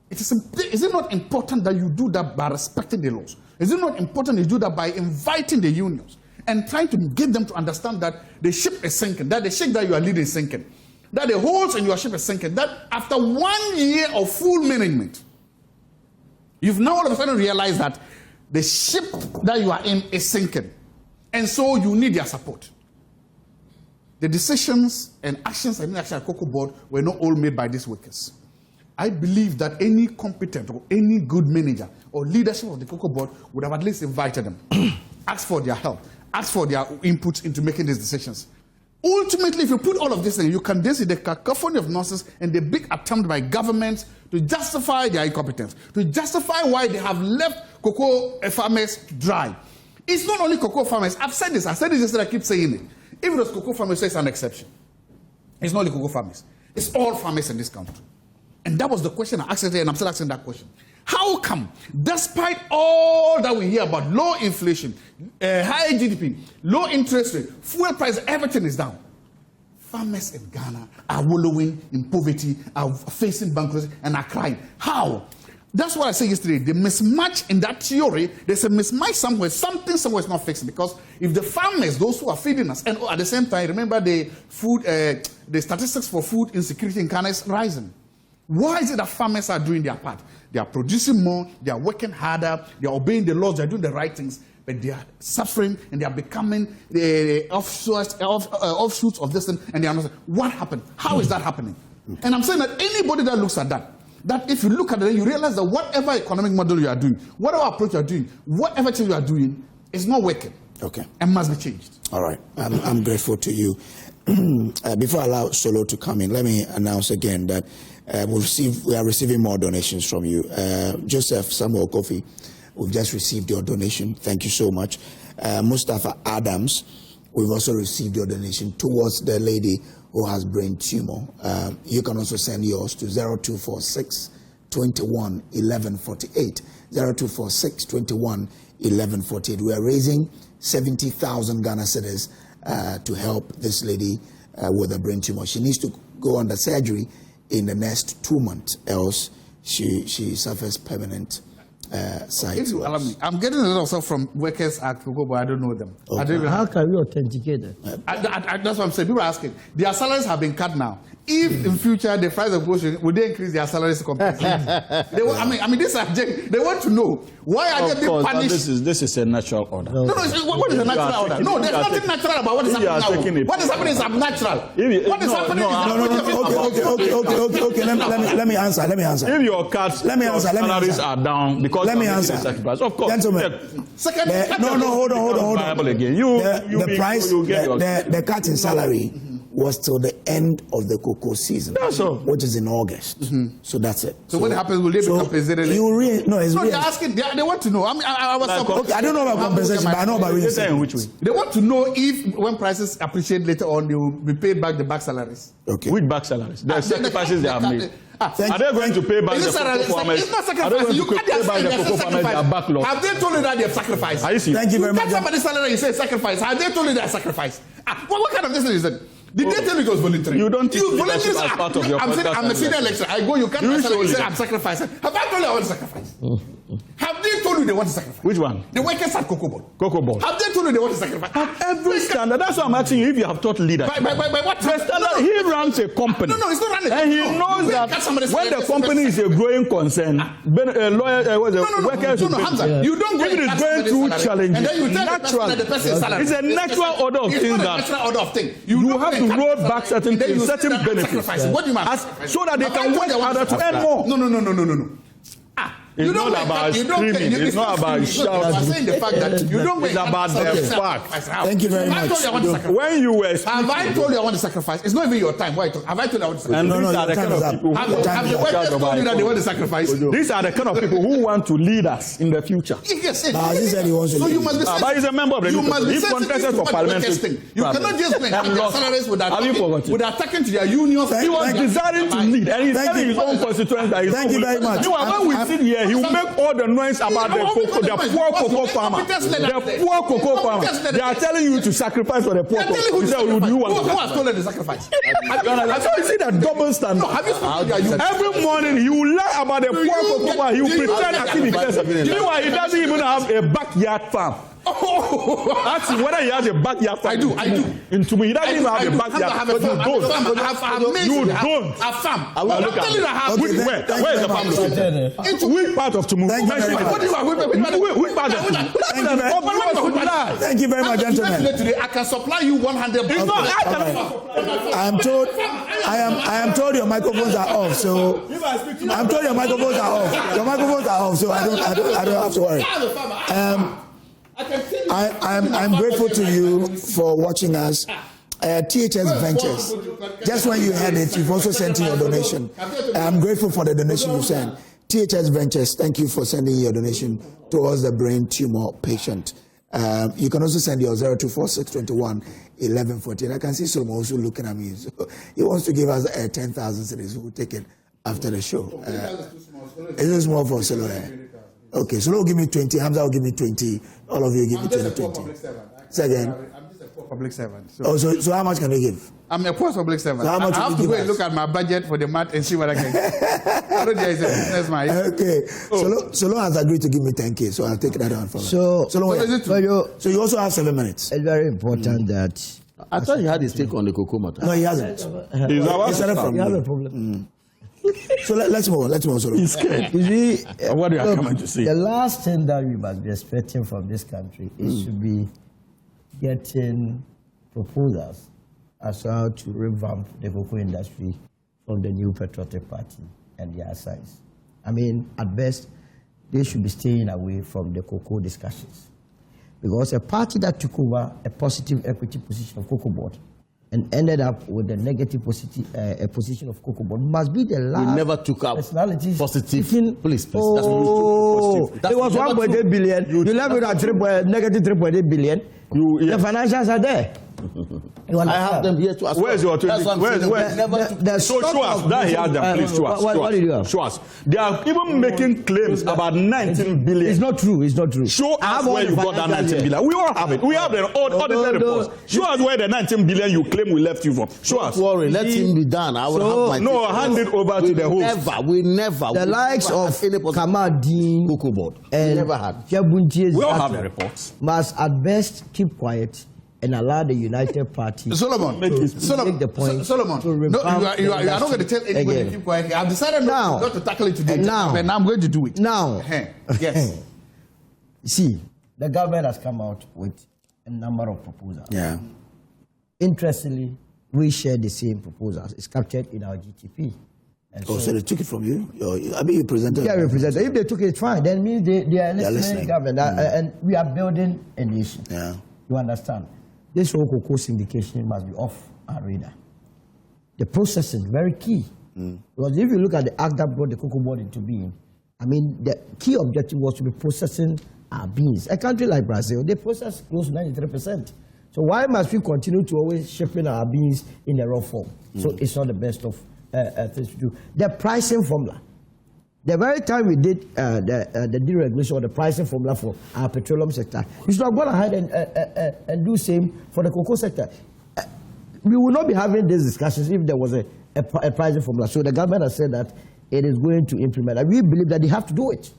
is it not important that you do that by respecting the laws? Is it not important you do that by inviting the unions and trying to get them to understand that the ship is sinking, that the ship that you are leading is sinking, that the holes in your ship is sinking, that after 1 year of full management, you've now all of a sudden realized that the ship that you are in is sinking. And so you need their support. The decisions and actions at Cocoa Board were not all made by these workers. I believe that any competent or any good manager or leadership of the Cocoa Board would have at least invited them, asked for their help, asked for their input into making these decisions. Ultimately, if you put all of this in, you can then see the cacophony of nonsense and the big attempt by governments to justify their incompetence, to justify why they have left cocoa farmers dry. It's not only cocoa farmers. I've said this yesterday, I keep saying it. If it was cocoa farmers, it's an exception. It's not only cocoa farmers. It's all farmers in this country. And that was the question I asked today, and I'm still asking that question. How come, despite all that we hear about low inflation, high GDP, low interest rate, fuel price, everything is down, farmers in Ghana are wallowing in poverty, are facing bankruptcy, and are crying? How? That's what I said yesterday. The mismatch in that theory, there's a mismatch somewhere. Something somewhere is not fixed, because if the farmers, those who are feeding us, and at the same time, remember the statistics for food insecurity in Ghana is rising. Why is it that farmers are doing their part? They are producing more, they are working harder, they are obeying the laws, they are doing the right things, but they are suffering and they are becoming the offshoots of this thing, and they are not saying, what happened? How is that happening? And I'm saying that anybody that looks at that that if you look at it, you realize that whatever economic model you are doing, whatever approach you are doing, whatever thing you are doing is not working. Okay. And must be changed. All right. I'm grateful to you. Before I allow Solo to come in, let me announce again that we are receiving more donations from you. Joseph Samuel Kofi, we've just received your donation. Thank you so much. Mustafa Adams, we've also received your donation towards the lady who has brain tumor. You can also send yours to 0246 21 1148. 0246 21 1148. We are raising 70,000 Ghana cedis to help this lady with a brain tumor. She needs to go under surgery in the next 2 months, else she suffers permanent sight loss. I'm getting a lot of stuff from Workers Act, but I don't know them. Okay. I don't even How can we authenticate it? that's what I'm saying. People are asking. Their salaries have been cut now. If in future the price of gold, would they increase their salaries to compensate? They want to know why are they being punished? This is a natural order. No, what is a natural order? No, there's nothing natural about what is happening now. What is happening is unnatural. What is happening is Okay. Let me answer. If your cuts, salaries are down because let me answer. Sacrifice. Of course. Gentlemen. Second, hold on. Again. The cut in salary was till the end of the cocoa season, which is in August. So that's it. So what happens? Will they be compensated? They're asking. They want to know. I don't know about compensation, but I know about reinstatement. Which way? They want to know if, when prices appreciate later on, they will be paid back the back salaries. Okay. Which back salaries? The sacrifices they have made. Are they going to pay back the cocoa farmers? It's not sacrifice. You can't just say there's a sacrifice. Have they told you that they have sacrificed? Thank you very much. You cut somebody's salary, you say sacrifice. Have they told you they are sacrificed? What kind of this is it? Did they tell you it was voluntary? You don't you leadership as part of your podcast. I'm a senior lecturer. I go, you can't you say I'm sacrificing. Have I told you I want to sacrifice? Have they told you they want to sacrifice? Which one? The workers at Cocoa Board. Cocoa Board. Have they told you they want to sacrifice? At every standard. That's why I'm asking you if you have taught leadership. By what standard? He runs a company. No, it's not running. And he knows that when the company is a growing concern, workers will pay. Hamza, you don't go if it is going through challenges. And then you tell the person's salary. It's a natural order of things that natural order of things. You have to roll back certain benefits. What do you mean? So that they can work harder to earn more. No. It's not about screaming. It's not about shouting. I'm saying the fact that you don't It's about the fact. Thank you very much. When you were speaking, have I told you I want to sacrifice? It's not even your time. Why have I told you I want to sacrifice? And these are the kind of people have the workers told you that they want to sacrifice? These are the kind of people who want to lead us in the future. Yes, he said he wants to lead. You must be but he's a member of the you must be contested for parliamentary. You cannot just bring their salaries with attacking to their unions. He was desiring to lead, and he's telling his own constituents that he's Thank you very much. When we sit here, he will make all the noise about the poor cocoa farmer. The poor cocoa farmer. They are telling you to sacrifice for the poor cocoa. Who has told them to sacrifice? So you see that double standard. Every morning he will lie about the poor cocoa farmer. He will pretend as if he does. You know why he doesn't even have a backyard farm? Ask him whether he has a backyard farm. I do. Into me, he doesn't even have a backyard. But you don't. You don't. A farm. Look at where is the farm located? Which part of Tumu? Which part of Tumu? Thank you very much, gentlemen. Today I can supply you 100. I am told your microphones are off, so I'm told your microphones are off. Your microphones are off, so I don't have to worry. I'm grateful to you for watching us. THS Ventures. Just when you heard it, you've also sent in your donation. I'm grateful for the donation you sent. THS Ventures, thank you for sending your donation towards the brain tumor patient. You can also send your 0246 21 1114. I can see Solomon also looking at me. So he wants to give us 10,000 cedis. We'll take it after the show. It's too small for Solomon. Okay, so will give me 20. Hamza will give me 20. All of you give me 20. Say again. I'm just a poor public servant. So how much can you give? I'm a poor public servant. So how much I have to go and look at my budget for the month and see what I can get. Already is a businessman. Okay. Solo has agreed to give me 10K, so I'll take that on from So you also have 7 minutes. It's very important that. I thought he had his take on the cocoa matter. No, he hasn't. He started from you have a problem. So let's move on. He's scared. What are you coming to see? The last thing that we must be expecting from this country is to be getting proposals as how to revamp the cocoa industry from the new patriotic party. and their size. I mean, at best, they should be staying away from the cocoa discussions. Because a party that took over a positive equity position of cocoa board and ended up with a negative position of cocoa board must be the last. We never took up positive. Please. Oh, it was 1.8 billion. You left with a negative 3.8 billion. The financials are there. I have them here to ask. Where's your 20? So show us that he had them, please. Show us. What did you have? Show us. They are even making claims about 19 billion. It's not true. It's not true. Show us where you got that 19 billion. We all have it. We have the audited reports. Show us where the 19 billion you claim we left you from. Show us. Don't worry. Let him be done. I will have my. No, hand it over to the host. We never. The likes of Kamadin, cocoa board. And never had. We all have the reports. Must at best keep quiet and allow the United Party Solomon, make the point. Solomon, no, you are not going to tell anybody to keep quiet. I've decided not to tackle it today. Now I'm going to do it. Now, yes. See, the government has come out with a number of proposals. Yeah. Interestingly, we share the same proposals. It's captured in our GTP. And so they took it from you? I mean, you presented it. Yeah, we presented it. If they took it, fine. Then means they are listening to the government. And we are building a nation. Yeah. You understand? This whole cocoa syndication must be off our radar. The processing, very key. Because if you look at the act that brought the cocoa board into being, I mean, the key objective was to be processing our beans. A country like Brazil, they process close to 93%. So why must we continue to always shipping our beans in the raw form? So it's not the best of things to do. The pricing formula. The very time we did the deregulation of the pricing formula for our petroleum sector, we should have gone ahead and do the same for the cocoa sector. We would not be having these discussions if there was a pricing formula. So the government has said that it is going to implement, and we believe that they have to do it.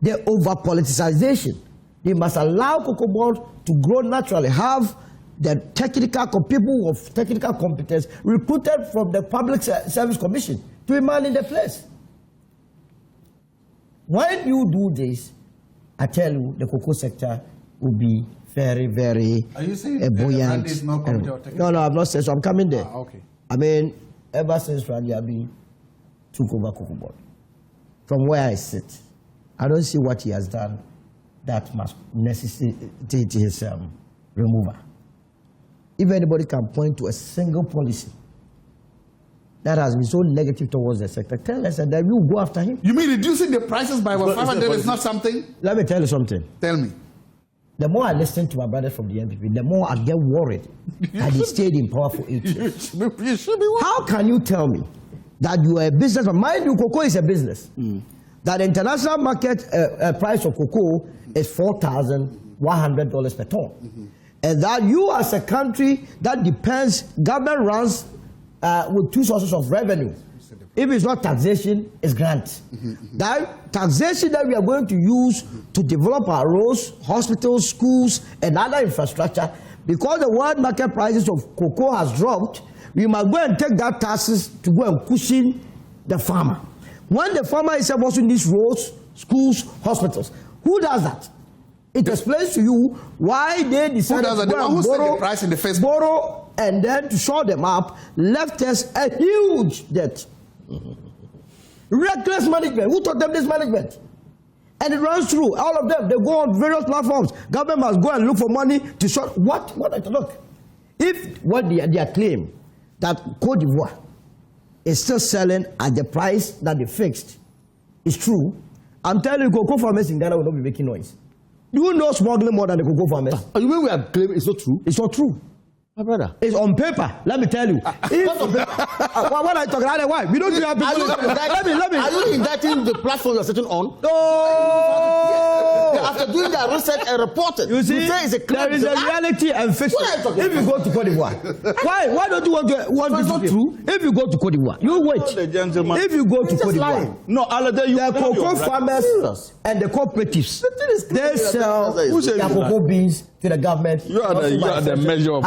The over-politicization, they must allow cocoa board to grow naturally, have the people of technical competence recruited from the Public Service Commission to be man in the place. When you do this, I tell you, the cocoa sector will be very, very Are you saying buoyant. is not coming to No, I'm not saying so. I'm coming there. Okay. I mean, ever since Randy Abiy took over cocoa board, from where I sit, I don't see what he has done that must necessitate his removal. If anybody can point to a single policy that has been so negative towards the sector, tell us and then we will go after him. You mean reducing the prices by about 500 is not something? Let me tell you something. Tell me. The more I listen to my brothers from the NPP, the more I get worried that they stayed in power for 8 years. How can you tell me that you are a businessman? Mind you, cocoa is a business. That the international market price of cocoa is $4,100 per ton. And that you as a country that depends, government runs with two sources of revenue. If it's not taxation, it's grant. That taxation that we are going to use to develop our roads, hospitals, schools, and other infrastructure, because the world market prices of cocoa has dropped, we must go and take that taxes to go and cushion the farmer. When the farmer is also needs roads, schools, hospitals, who does that? It explains to you why they decided to go and borrow and then to shore them up, left us a huge debt. Reckless management. Who taught them this management? And it runs through all of them. They go on various platforms. Government must go and look for money to short. What? Look, if what their claim that Côte d'Ivoire is still selling at the price that they fixed is true, I'm telling you, cocoa farmers in Ghana will not be making noise. Do you know smuggling more than the cocoa farmers? You mean we are claiming it's not true? It's not true. My brother. It's on paper. Let me tell you. What I talk about, why? We don't do have people. Let me. Are you indicting the platform you're sitting on? No. After doing that research and reporting, you see, say it's a claim. There is a reality and fiction. If you go to Côte d'Ivoire, why don't you want to? It's not true. If you go to Côte d'Ivoire, you wait. If you go to Côte d'Ivoire, no, the cocoa farmers and the cooperatives, they sell their cocoa beans to the government. You are the measure of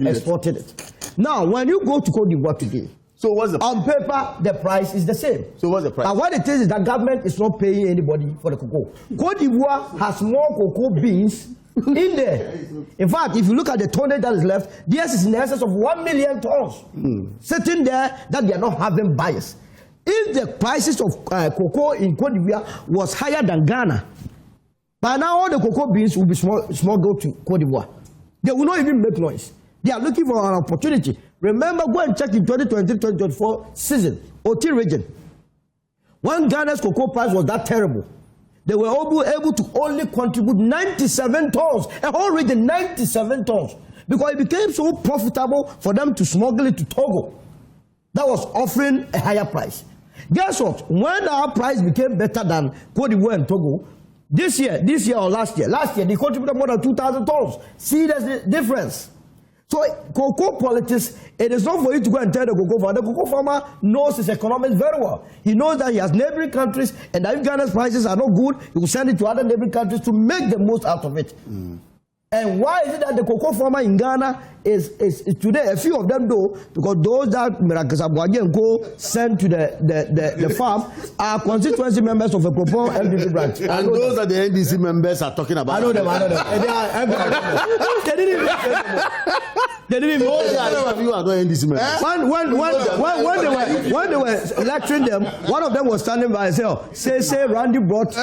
exporting it. Now, when you go to Côte d'Ivoire today, so what's the on paper the price is the same. So what's the price? And what it is that government is not paying anybody for the cocoa. Côte d'Ivoire has more cocoa beans in there. In fact, if you look at the tonnage that is left, theirs is in excess of 1 million tons sitting there that they are not having buyers. If the prices of cocoa in Cote d'Ivoire was higher than Ghana, by now all the cocoa beans will be smuggled to Cote d'Ivoire. They will not even make noise. They are looking for an opportunity. Remember, go and check in 2023-2024 season, OT region. When Ghana's cocoa price was that terrible, they were able to only contribute 97 tons, a whole region, 97 tons, because it became so profitable for them to smuggle it to Togo. That was offering a higher price. Guess what? When our price became better than Cote d'Ivoire and Togo, this year or last year they contributed more than 2,000 tons. See the difference. So cocoa politics, it is not for you to go and tell the cocoa farmer. The cocoa farmer knows his economics very well. He knows that he has neighboring countries, and that if Ghana's prices are not good, he will send it to other neighboring countries to make the most out of it. And why is it that the cocoa farmer in Ghana is today, a few of them though, because those that Mirakasabwagi and Co sent to the farm are constituency members of a proposed NDC branch. And those are the NDC members are talking about. I know them. And they didn't even They didn't even know you are not NDC members. When they were lecturing them, one of them was standing by and said, say Randy brought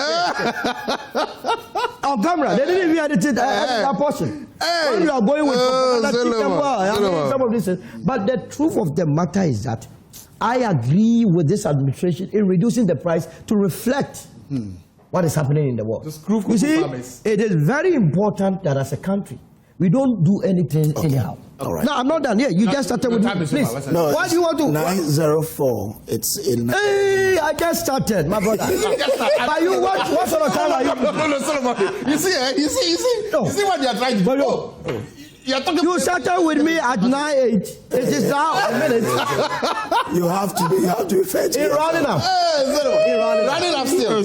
on camera. They didn't even edit that portion. When you are going with some of this, but the truth of the matter is that I agree with this administration in reducing the price to reflect what is happening in the world. You see, it is very important that as a country, we don't do anything anyhow. All right. No, I'm not done here. You just started with me. Please. No, Why do you want to? 904. It's in. Hey, I just started, my brother. Are you what sort of time are you? No, Solomon. You see what they are trying to do. You started with me at 9:08. It is now a minute. You have to be fair to You're running up. Running up still.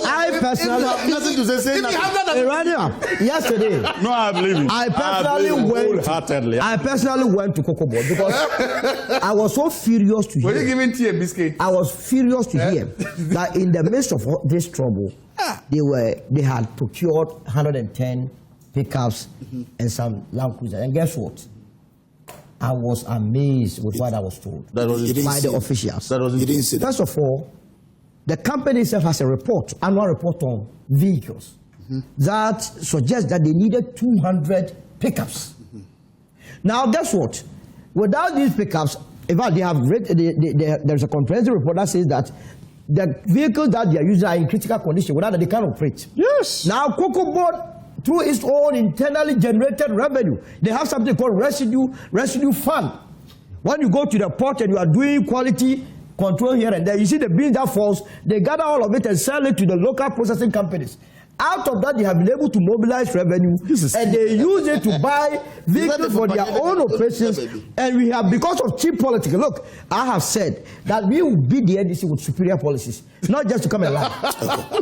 I personally nothing to say nothing. Running up yesterday. No, I believe you. I personally went to Cocoa Board because I was so furious to hear. Were you giving tea and biscuit? I was furious to hear that in the midst of this trouble, they had procured 110 pickups and some Land Cruisers. And guess what? I was amazed with what I was told by the officials. First of all, the company itself has a report, annual report on vehicles that suggests that they needed 200 pickups. Now, guess what? Without these pickups, in fact, there's a comprehensive report that says that the vehicles that they are using are in critical condition, without that they can't operate. Yes. Now, Cocoa Board, through its own internally generated revenue, they have something called residue fund. When you go to the port and you are doing quality control here and there, you see the beans that falls, they gather all of it and sell it to the local processing companies. Out of that, they have been able to mobilize revenue, and they use it to buy vehicles for their own operations. And we have, because of cheap politics, look, I have said that we will beat the NDC with superior policies, not just to come and lie.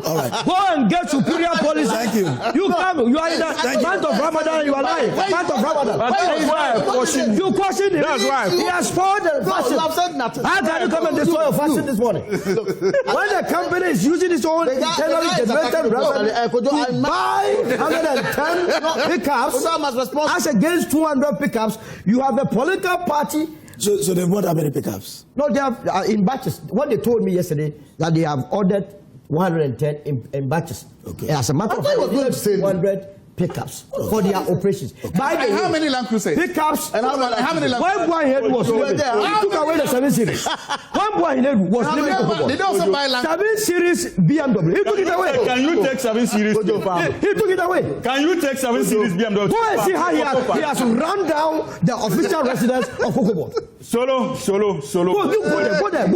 All right. Go and get superior policies. Thank you. You come, you are in the month of Ramadan, you are lying. Month of Ramadan. You question him. That's why. He has spoiled the fasting. I've said nothing. How can you come and destroy your fasting this morning? When the company is using its own internally generated revenue to buy 110 pickups as against 200 pickups, you have a political party. So they bought how many pickups? No, they have in batches. What they told me yesterday, that they have ordered 110 in batches. Okay. As a matter of fact, 100 pickups for their operations. By the way, how many Land Cruisers? Pickups. And how many Land One boy head was living. He took away the 7 Series. One boy head was living. They don't also buy Land 7 Series BMW. He took it away. Can you take 7 Series? He took it away. Can you take 7 Series BMW? Go and see how he has run down the official residence of Cocoa Board. Solo. Go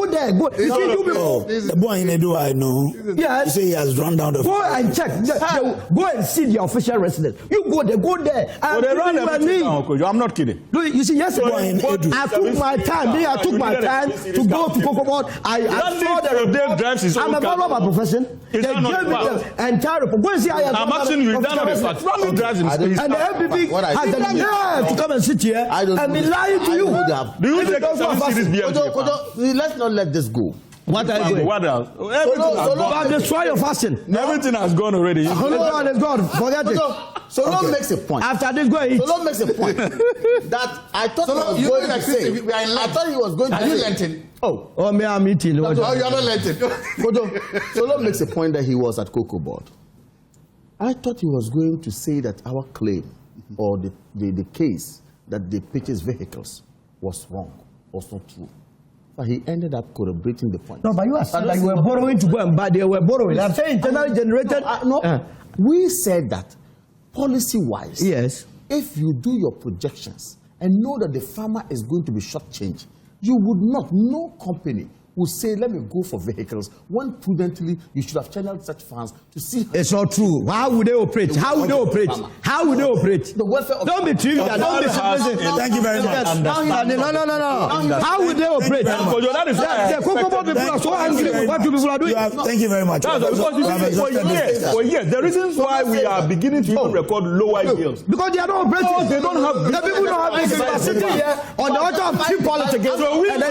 there. You see, you people. The boy in Edo, I know. Yes. You say he has run down the. Go and check. Go and see the official residence. You go there. Oh, they run everything down, Kojo. I'm not kidding. Look, you see, yesterday I took my time. I took my time to go to Cocoa Board. I saw the report. I'm a follower by profession. They gave me the entire report. Go and see how I'm asking you, it's not a fact. Run drives in space. And the FPP has the nerve to come and sit here and be lying to you. Do you take 7 Series BMW? Let's not let this go. What are you doing? What else? Everything has gone. Destroy your fasting. Everything has gone already. It's gone. Forget it. Solon makes a point. After this, go eat. Solon makes a point that I thought he was going to say. I thought he was going to say. Oh, me, I'm eating. Oh, you are not letting. Solo makes a point that he was at Cocoa Board. I thought he was going to say that our claim or the case that they purchased vehicles was wrong, was not true. But he ended up corroborating the point. No, but you are saying that you were borrowing to go and buy. They were borrowing. I'm saying internally generated. We said that policy-wise, yes, if you do your projections and know that the farmer is going to be shortchanged, you would not, no company would say, let me go for vehicles, when prudently you should have channeled such funds to see. It's not true. How would they operate? How would they operate? How would they operate? The welfare of don't be trivial. Don't be simple. Thank you very much. No. How would they operate? The Cocoa Board people are so angry with what you people are doing. Thank you very much. For years, the reasons why we are beginning to even record lower yields. Because they are not operating. No, they don't have. The people don't have this. They are sitting here on the altar of cheap politics. So we have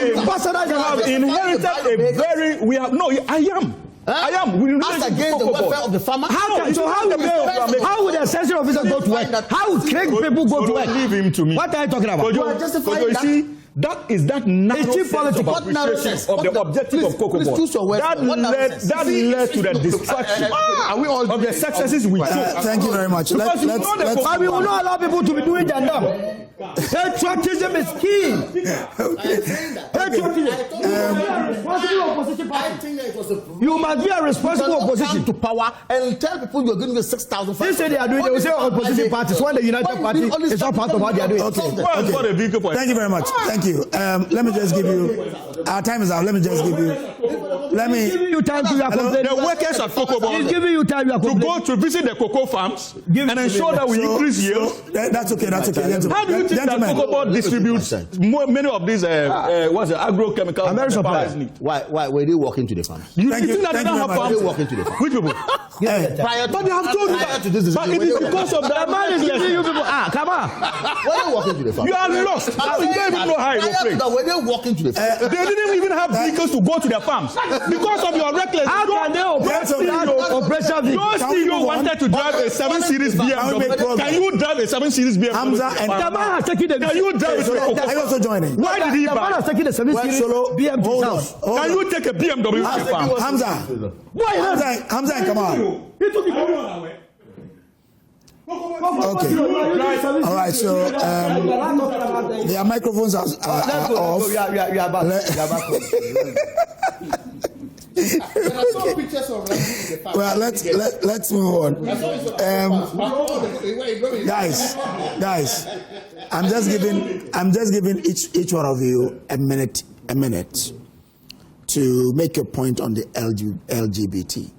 inherited a very. We have no. I am. As against the welfare of the farmer. How would the assessment officer go to work? How would Craig people go to work? Leave him to me. What are you talking about? You are justifying that. See, that is that narrow sense of appreciation of the objective of Cocoa Board. That led to the destruction of the successes we took. Thank you very much. We will not allow people to be doing their job. Patriotism is key. You must be a responsible opposition to power and tell people you're going to get 6,000. They say they are doing. They will say opposition parties. When the United Party is not part of what they are doing. Thank you very much. Thank you. Let me just give you. Our time is out. Let me just give you. Let me. Give you time to the workers at Cocoa Board. He's giving you time to go to visit the cocoa farms and ensure that we increase yields. That's okay. That's okay. How do you think that Cocoa Board distributes many of these agrochemicals? I'm very surprised. Why were they walking to the farms? You think that they don't have farms? Walking to the farms. Which people? But they have told you that. But it is because of that. Man is giving you people. Come on. Why are they walking to the farms? You are lost. You don't even know how it operates. Were they walking to the farms? They didn't even have vehicles to go to their farms because of your recklessness. How can they operate operation vehicle? Your CEO wanted to drive a 7 Series BMW. Can you drive a 7 Series BMW? Hamza and the man has taken the. Can you drive it? Are you also joining? Why did he buy? The man has taken the 7 Series BMW. Can you take a BMW to the farm? Hamza. Hamza and Kamal. He took it. Okay. All right. So their microphones are off. We are back. Well, let's move on. Guys, I'm just giving each one of you a minute to make a point on the LGBT.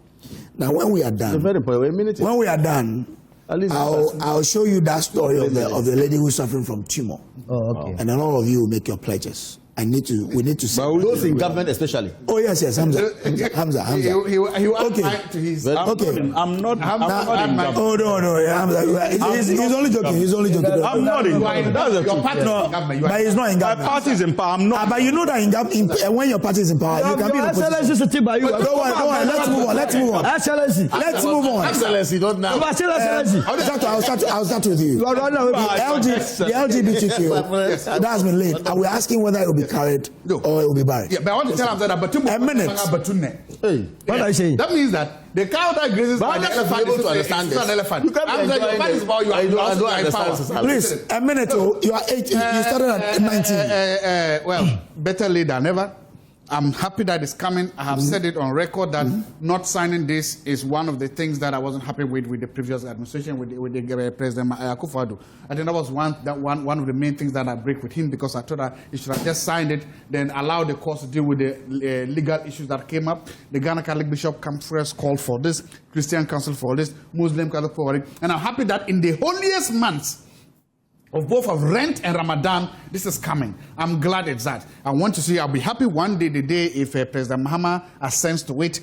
Now, when we are done, I'll show you that story of the lady who's suffering from tumor. Oh, okay. And then all of you will make your pledges. We need to see. Those in government especially. Oh yes, Hamza. He okay. To his okay. I'm not in government. Oh no, Hamza. He's only joking. I'm not in government. That's the truth. But he's not in government. My party is in power. I'm not. But you know that when your party is in power, you can be in Excellency sitting by you. Don't worry. Let's move on. Excellency. Let's move on. Excellency, don't now. Excellency. I'll start with you. The LGBTQ that has been laid, and we're asking whether it will be carried or it will be buried. Yeah, but I want to tell him that a minute. What are you saying? That means that the cow that grazes by the elephant is not an elephant. You can't I don't understand. Please, a minute. You are 8. You started at 19. Well, better late than never. I'm happy that it's coming. I have said it on record that not signing this is one of the things that I wasn't happy with the previous administration, with the President Akufo-Addo. I think that was one of the main things that I break with him, because I thought that he should have just signed it, then allow the courts to deal with the legal issues that came up. The Ghana Catholic Bishop Conference called for this, Christian Council for this, Muslim Catholic for it, and I'm happy that in the holiest months of both of Rent and Ramadan, this is coming. I'm glad it's that. I want to see, I'll be happy one day, the day if President Mahama assents to it.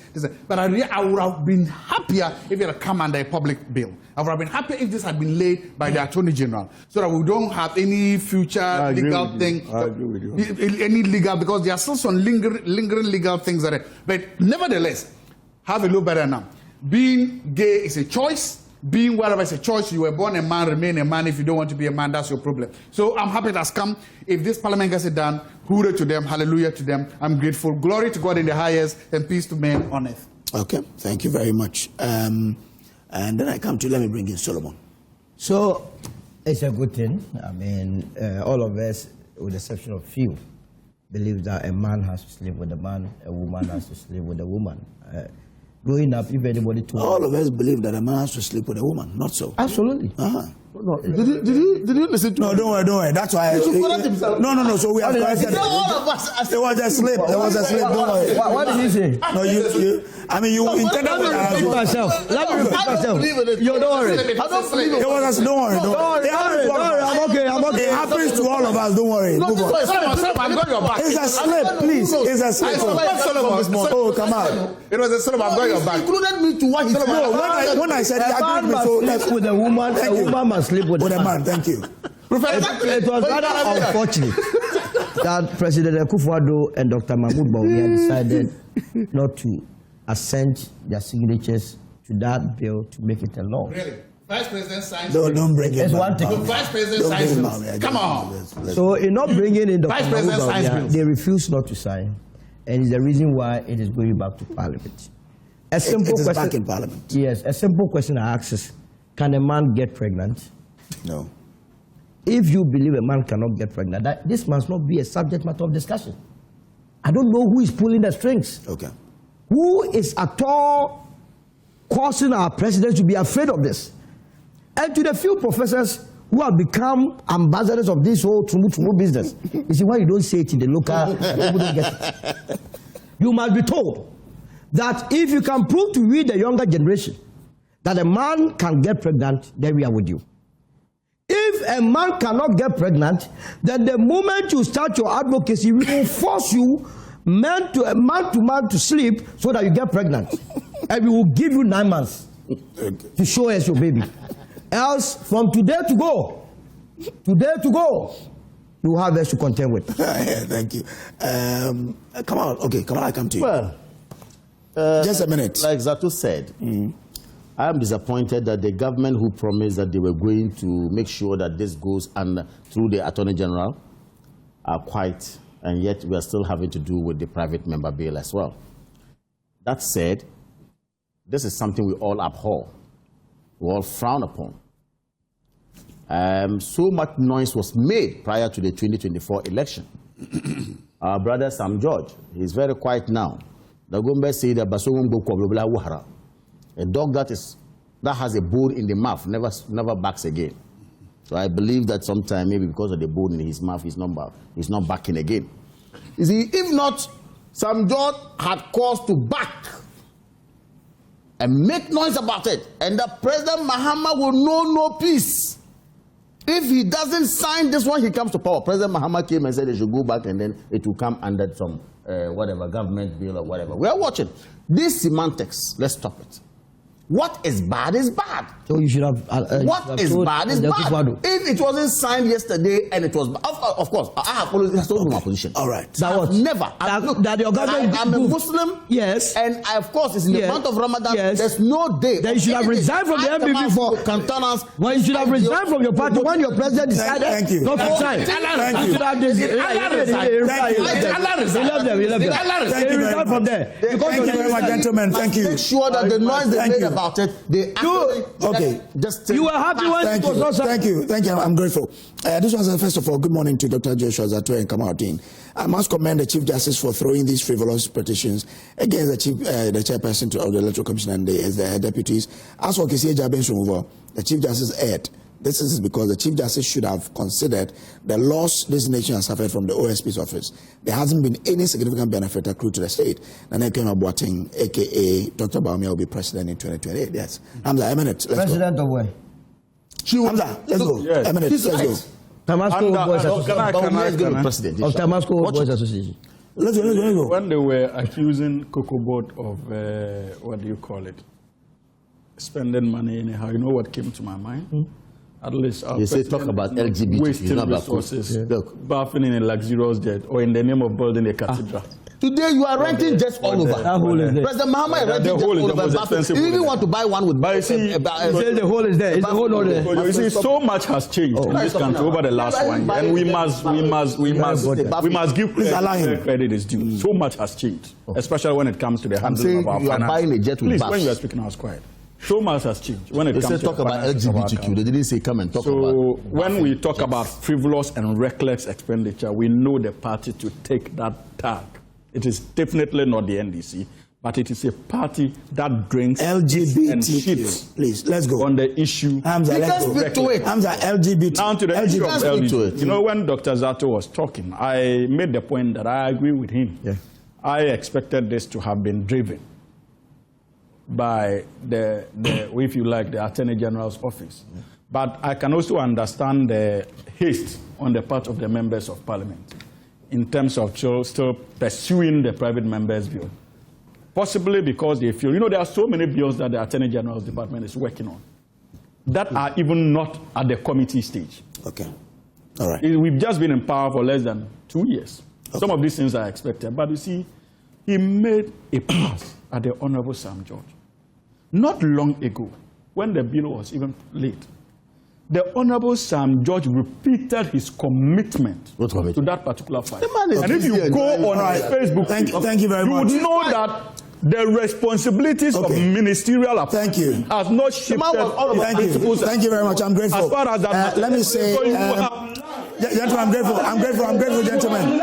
But I would have been happier if it had come under a public bill. I would have been happier if this had been laid by the Attorney General, so that we don't have any future legal thing. I agree with you. Any legal, because there are still some lingering legal things that are, but nevertheless, have a look better now. Being gay is a choice. being whatever is a choice. You were born a man, remain a man. If you don't want to be a man, that's your problem. So I'm happy it has come. If this parliament gets it done, hooray to them, hallelujah to them. I'm grateful. Glory to God in the highest and peace to men on earth. Okay, thank you very much. And then I come to, let me bring in Solomon. So it's a good thing. I mean, all of us, with the exception of few, believe that a man has to sleep with a man, a woman has to sleep with a woman. Growing up, if anybody told all of us believe that a man has to sleep with a woman, not so. Absolutely. No, did you listen to me? No, don't worry. That's why. No. So we have corrected. All of us. There was a slip. Don't worry. What did he say? No, you. I mean, you intended to repeat myself. Let me repeat myself. Yo, don't worry. I don't believe it. Don't worry. I'm okay. It happens to all of us. Don't worry. No, I've got your back. It's a slip, please. It's a slip. Oh, come on. It was a slip. I've got your back. Included me to what he said. No, when I said he agreed with me, so let's with a woman must sleep with a man. Thank you. It was rather unfortunate that President Akufo-Addo and Dr. Mahmoud Bawumia decided not to assent their signatures to that bill to make it a law. Really? Vice President signs. Don't bring it. One thing. The Vice President signs. Come on. So in not bringing in Dr. Vice Mahmoud President signs Bawumia, bills. they refuse not to sign, and it's the reason why it is going back to Parliament. A simple it is question. back in Parliament. Yes, a simple question I ask is, can a man get pregnant? No. If you believe a man cannot get pregnant, this must not be a subject matter of discussion. I don't know who is pulling the strings. Okay. Who is at all causing our president to be afraid of this? And to the few professors who have become ambassadors of this whole tumu business, you see why you don't say it in the local, people don't get it. You must be told that if you can prove to we, the younger generation, that a man can get pregnant, then we are with you. If a man cannot get pregnant, then the moment you start your advocacy, we will force you man to man to sleep so that you get pregnant. And we will give you 9 months to show us your baby. Else, from today to go, you have us to contend with. Yeah, thank you. Come on, I come to you. Well, just a minute. Like Zato said, I am disappointed that the government who promised that they were going to make sure that this goes through the Attorney General are quiet, and yet we are still having to do with the private member bill as well. That said, this is something we all abhor, we all frown upon. So much noise was made prior to the 2024 election. Our brother Sam George, he's very quiet now. The Gombe said that a dog that has a bone in the mouth never backs again. So I believe that sometime, maybe because of the bone in his mouth, he's not backing again. You see, if not, Sam George had cause to back and make noise about it, and the President Mahama will know no peace. If he doesn't sign this one, he comes to power. President Mahama came and said they should go back, and then it will come under some whatever government bill or whatever. We are watching. This semantics, let's stop it. What is bad is bad. So you should have. What is bad is bad. If it wasn't signed yesterday and it was, of course, I have always told my position. All right. That your government. I'm a Muslim. Yes. And of course, it's in the month of Ramadan. Yes. There's no day. Then you should have resigned from the MPP for. When you should have resigned from your party when your president decided not to sign. Thank you. Should have He left them. He resigned from there. Thank you very much, gentlemen. Thank you. Make sure that the noise they made about it, they okay. You were happy when it was not signed. Thank you. I'm grateful. This was first of all, good morning to Dr. Joshua Zato and Kamaldeen. I must commend the Chief Justice for throwing these frivolous petitions against the chairperson of the Electoral Commission and the deputies. As for Kisi Jabenshumuvo, the Chief Justice erred. This is because the Chief Justice should have considered the loss this nation has suffered from the OSP's office. There hasn't been any significant benefit accrued to the state. Nana Kema Boateng, a.k.a. Dr. Bawumia, will be president in 2028. Yes. Hamza, a minute. Let's president go. of where? Hamza, let's go. Yes. A minute. Let's go. Tamasco Boys Association. Of Tamasco Boys Association. Let's go. When they were accusing Cocoa Board of, what do you call it? Spending money anyhow, you know what came to my mind? At least our you say talk about LGBT, wasting resources, bathing in a luxurious jet, or in the name of building a cathedral. Today you are renting jets all over. That hole is there. President Mahama is renting jets all over. You even want to buy one with. But you see, the hole is there. Is the hole not there? You see, so much has changed in this country over the last 1 year, and we must give credit is due. So much has changed, especially when it comes to the handling of our finances. You are buying a jet with Please, when you are speaking, I was quiet. So much has changed when it comes to talk about LGBTQ. They didn't say come and talk about. So when we talk about frivolous and reckless expenditure, we know the party to take that tag. It is definitely not the NDC, but it is a party that drinks LGBT and shits. Please, let's go on the issue. Hamza, let's go. Hamza, LGBT. Now to the issue of LGBT. You know, when Dr. Zato was talking, I made the point that I agree with him. Yeah. I expected this to have been driven by the if you like, the Attorney General's office. Yeah. But I can also understand the haste on the part of the members of Parliament in terms of still pursuing the private members' bill. Possibly because they feel, there are so many bills that the Attorney General's department is working on that are even not at the committee stage. Okay. All right. We've just been in power for less than 2 years. Okay. Some of these things are expected. But you see, he made a pass at the Honorable Sam George. Not long ago, when the bill was even late, the Honorable Sam George repeated his commitment to that particular fight. And if you go on Facebook, thank you very much. You would know that the responsibilities of ministerial appointments has not shifted. Thank you very much. I'm grateful. As far as that let me say, gentlemen, I'm grateful, gentlemen.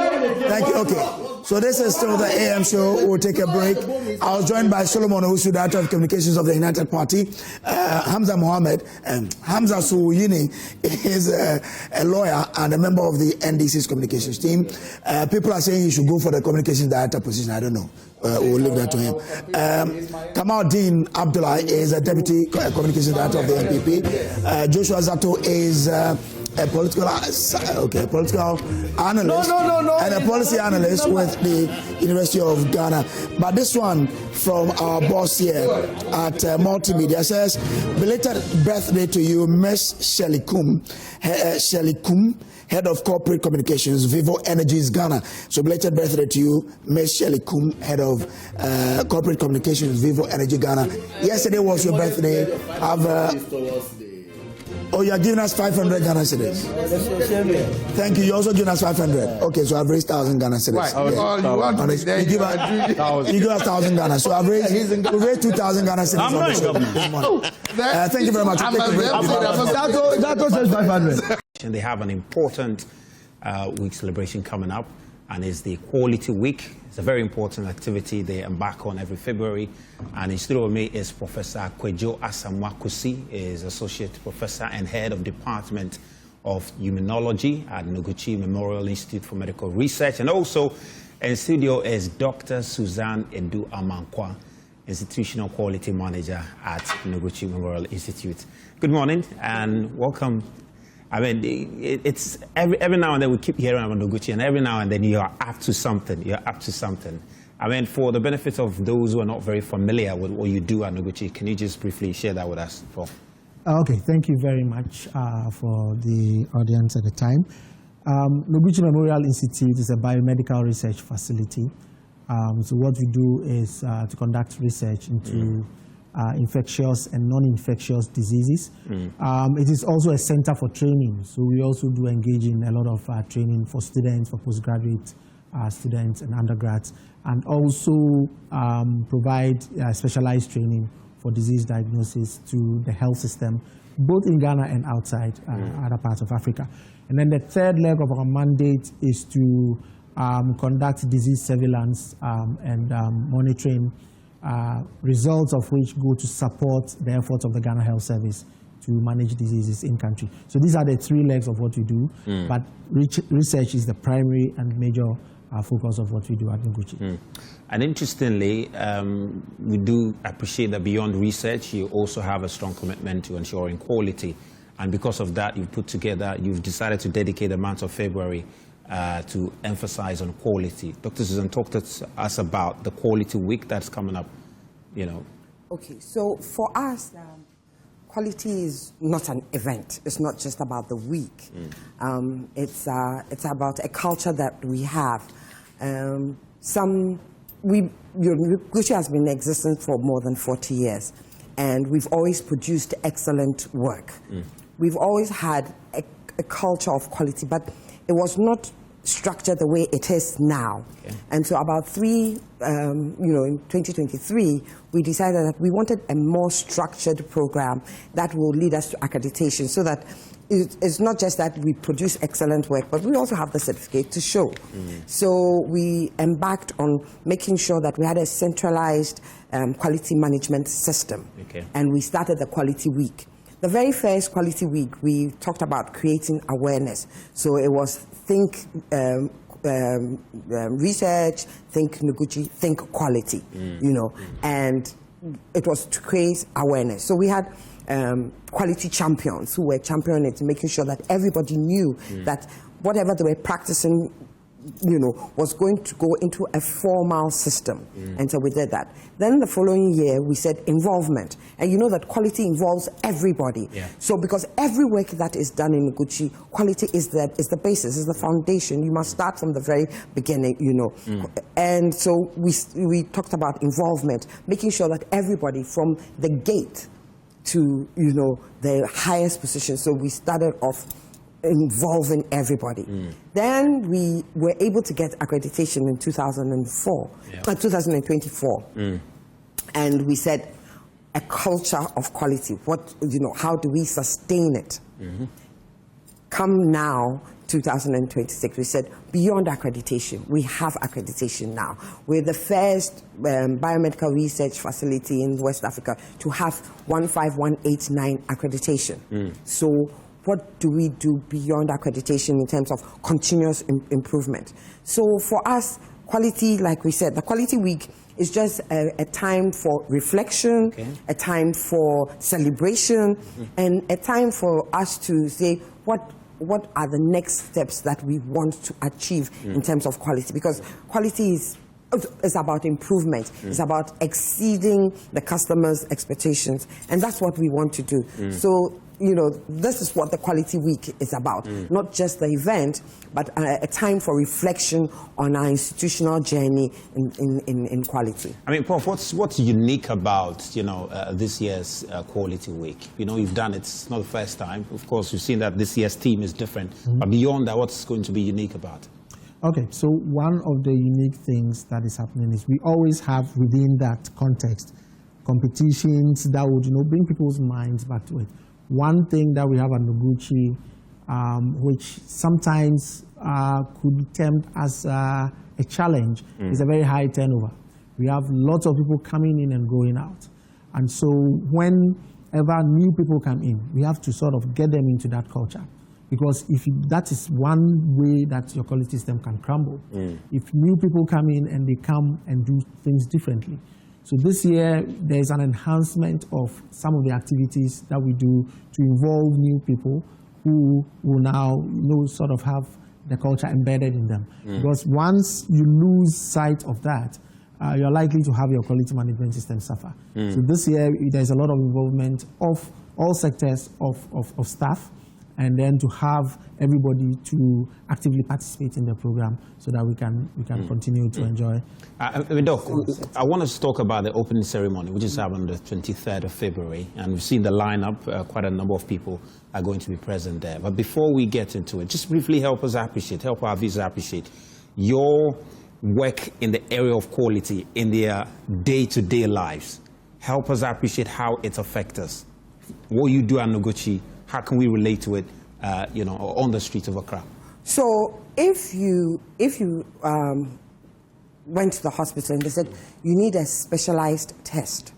Thank you. Okay. So this is still the AM show. We'll take a break. I was joined by Solomon Owusu, Director of Communications of the United Party, Hamza Mohammed, and Hamza Suyini is a lawyer and a member of the NDC's communications team. People are saying he should go for the communications director position. I don't know. We'll leave that to him. Kamal Dean Abdullah is a Deputy Communications Director of the NPP. Joshua Zato is a political analyst and a policy analyst with the University of Ghana. But this one from our boss here at Multimedia says, belated birthday to you, Ms. Shelley Kum, Head of Corporate Communications, Vivo Energies Ghana. So belated birthday to you, Ms. Shelley Kum, Head of Corporate Communications, Vivo Energy Ghana. Yesterday was your birthday. Oh, you are giving us 500 Ghana cedis. Thank you. You also giving us 500. Okay, so I've raised 1,000 Ghana cedis. Right. You give us 1,000 Ghana. So I've raised 2,000 Ghana cedis this morning. Thank you very much. That says 500. They have an important week celebration coming up, and it's the Quality Week. It's a very important activity they embark on every February. And in studio with me is Professor Kwejo Asamoah-Kosi, is Associate Professor and Head of Department of Immunology at Noguchi Memorial Institute for Medical Research. And also in studio is Dr. Suzanne Edu Amankwa, Institutional Quality Manager at Noguchi Memorial Institute. Good morning and welcome. I mean, it's every now and then we keep hearing about Noguchi, and every now and then you're up to something. You're up to something. I mean, for the benefit of those who are not very familiar with what you do at Noguchi, can you just briefly share that with us? Okay, thank you very much for the audience at the time. Noguchi Memorial Institute is a biomedical research facility. So what we do is to conduct research into infectious and non-infectious diseases. It is also a center for training, so we also do engage in a lot of training for students, for postgraduate students and undergrads, and also provide specialized training for disease diagnosis to the health system, both in Ghana and outside other parts of Africa. And then the third leg of our mandate is to conduct disease surveillance and monitoring, results of which go to support the efforts of the Ghana Health Service to manage diseases in country. So these are the three legs of what we do, but research is the primary and major focus of what we do at Noguchi. And interestingly, we do appreciate that beyond research, you also have a strong commitment to ensuring quality. And because of that, you've decided to dedicate the month of February to emphasize on quality. Dr. Susan, talk to us about the Quality Week that's coming up, Okay, so for us, quality is not an event. It's not just about the week. It's about a culture that we have. Gucci has been in existence for more than 40 years, and we've always produced excellent work. We've always had a culture of quality, but it was not structured the way it is now. And so about in 2023, we decided that we wanted a more structured program that will lead us to accreditation, so that it's not just that we produce excellent work, but we also have the certificate to show. So we embarked on making sure that we had a centralized quality management system. And we started the Quality Week. The very first Quality Week, we talked about creating awareness. So it was think research, think Noguchi, think quality, and it was to create awareness. So we had quality champions who were championing it, making sure that everybody knew that whatever they were practicing, was going to go into a formal system. And so we did that. Then the following year, we said involvement. And you know that quality involves everybody. So because every work that is done in Noguchi, quality is the basis, is the foundation. You must start from the very beginning, And so we talked about involvement, making sure that everybody from the gate to, the highest position. So we started off involving everybody. Then we were able to get accreditation in 2024. And we said, a culture of quality. How do we sustain it? Come now, 2026, we said, beyond accreditation, we have accreditation now. We're the first biomedical research facility in West Africa to have 15189 accreditation. So what do we do beyond accreditation in terms of continuous improvement? So for us, quality, like we said, the Quality Week is just a time for reflection, a time for celebration, and a time for us to say what are the next steps that we want to achieve in terms of quality. Because quality is about improvement. It's about exceeding the customer's expectations. And that's what we want to do. So, this is what the Quality Week is about. Not just the event, but a time for reflection on our institutional journey in quality. I mean, Prof, what's unique about, this year's Quality Week? You've done it, it's not the first time. Of course, you've seen that this year's theme is different. But beyond that, what's going to be unique about it? Okay, so one of the unique things that is happening is we always have within that context competitions that would bring people's minds back to it. One thing that we have at Noguchi, which sometimes could tempt as a challenge, is a very high turnover. We have lots of people coming in and going out. And so whenever new people come in, we have to sort of get them into that culture. Because that is one way that your quality system can crumble. If new people come in and they come and do things differently. So this year, there's an enhancement of some of the activities that we do to involve new people who will now sort of have the culture embedded in them. Because once you lose sight of that, you're likely to have your quality management system suffer. So this year, there's a lot of involvement of all sectors of staff, and then to have everybody to actively participate in the program so that we can continue to enjoy. Doc, I want us to talk about the opening ceremony, which is happening on the 23rd of February, and we've seen the lineup. Quite a number of people are going to be present there. But before we get into it, just briefly help our viewers appreciate your work in the area of quality in their day-to-day lives. Help us appreciate how it affects us. What you do at Noguchi, how can we relate to it, on the streets of Accra? So if you went to the hospital and they said you need a specialized test,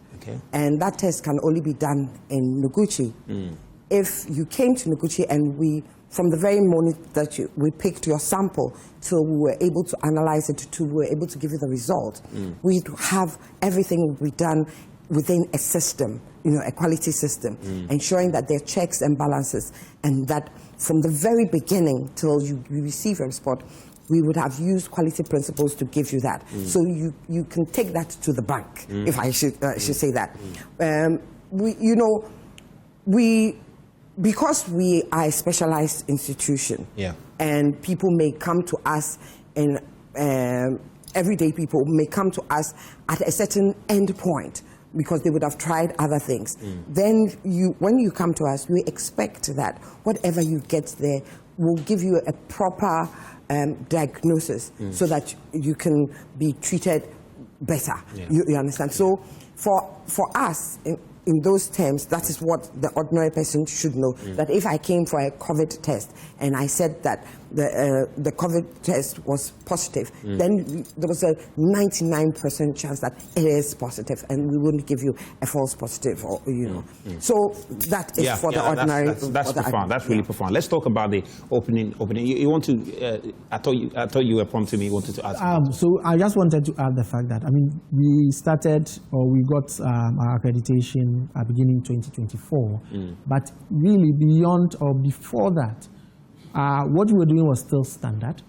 and that test can only be done in Noguchi. If you came to Noguchi and from the very moment that we picked your sample till we were able to analyze it, till we were able to give you the result, we'd have everything we done within a system, a quality system, ensuring that there are checks and balances, and that from the very beginning till you receive a report, we would have used quality principles to give you that. So you can take that to the bank, if I should say that. Because we are a specialized institution, and people may come to us in everyday people may come to us at a certain end point because they would have tried other things. Then when you come to us, we expect that whatever you get there will give you a proper diagnosis so that you can be treated better. You understand? So for us, in those terms, that is what the ordinary person should know. That if I came for a COVID test and I said that the COVID test was positive, then there was a 99% chance that it is positive, and we wouldn't give you a false positive, or So that is for the ordinary. That's profound. That's really profound. Let's talk about the opening. You want to? I thought you were prompting me. You wanted to ask. So I just wanted to add the fact that we started, or we got our accreditation beginning 2024, but really beyond or before that, what we were doing was still standard.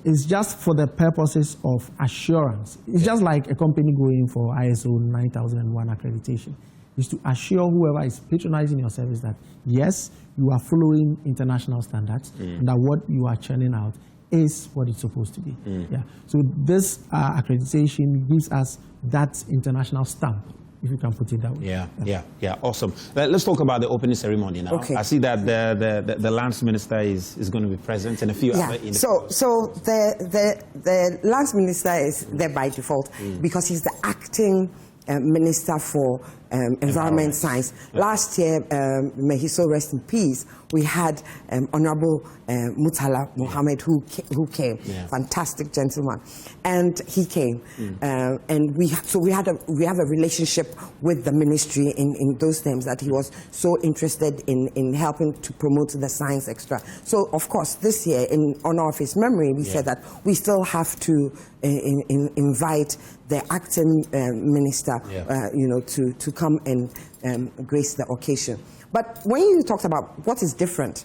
It's just for the purposes of assurance. It's just like a company going for ISO 9001 accreditation. It's to assure whoever is patronizing your service that, yes, you are following international standards, and that what you are churning out is what it's supposed to be. So this accreditation gives us that international stamp, if you can put it that way. Yeah, awesome. Let's talk about the opening ceremony now. Okay. I see that the lands minister is going to be present, and a few other individuals. So the lands minister is there by default because he's the acting Minister for Environment Science. Last year, may he so rest in peace, we had Honorable Mutala Mohammed who came, fantastic gentleman, and he came, and we have a relationship with the ministry in those terms that he was so interested in helping to promote the science extra. So of course this year, in honor of his memory, we said that we still have to invite the acting minister, to come and grace the occasion. But when you talked about what is different,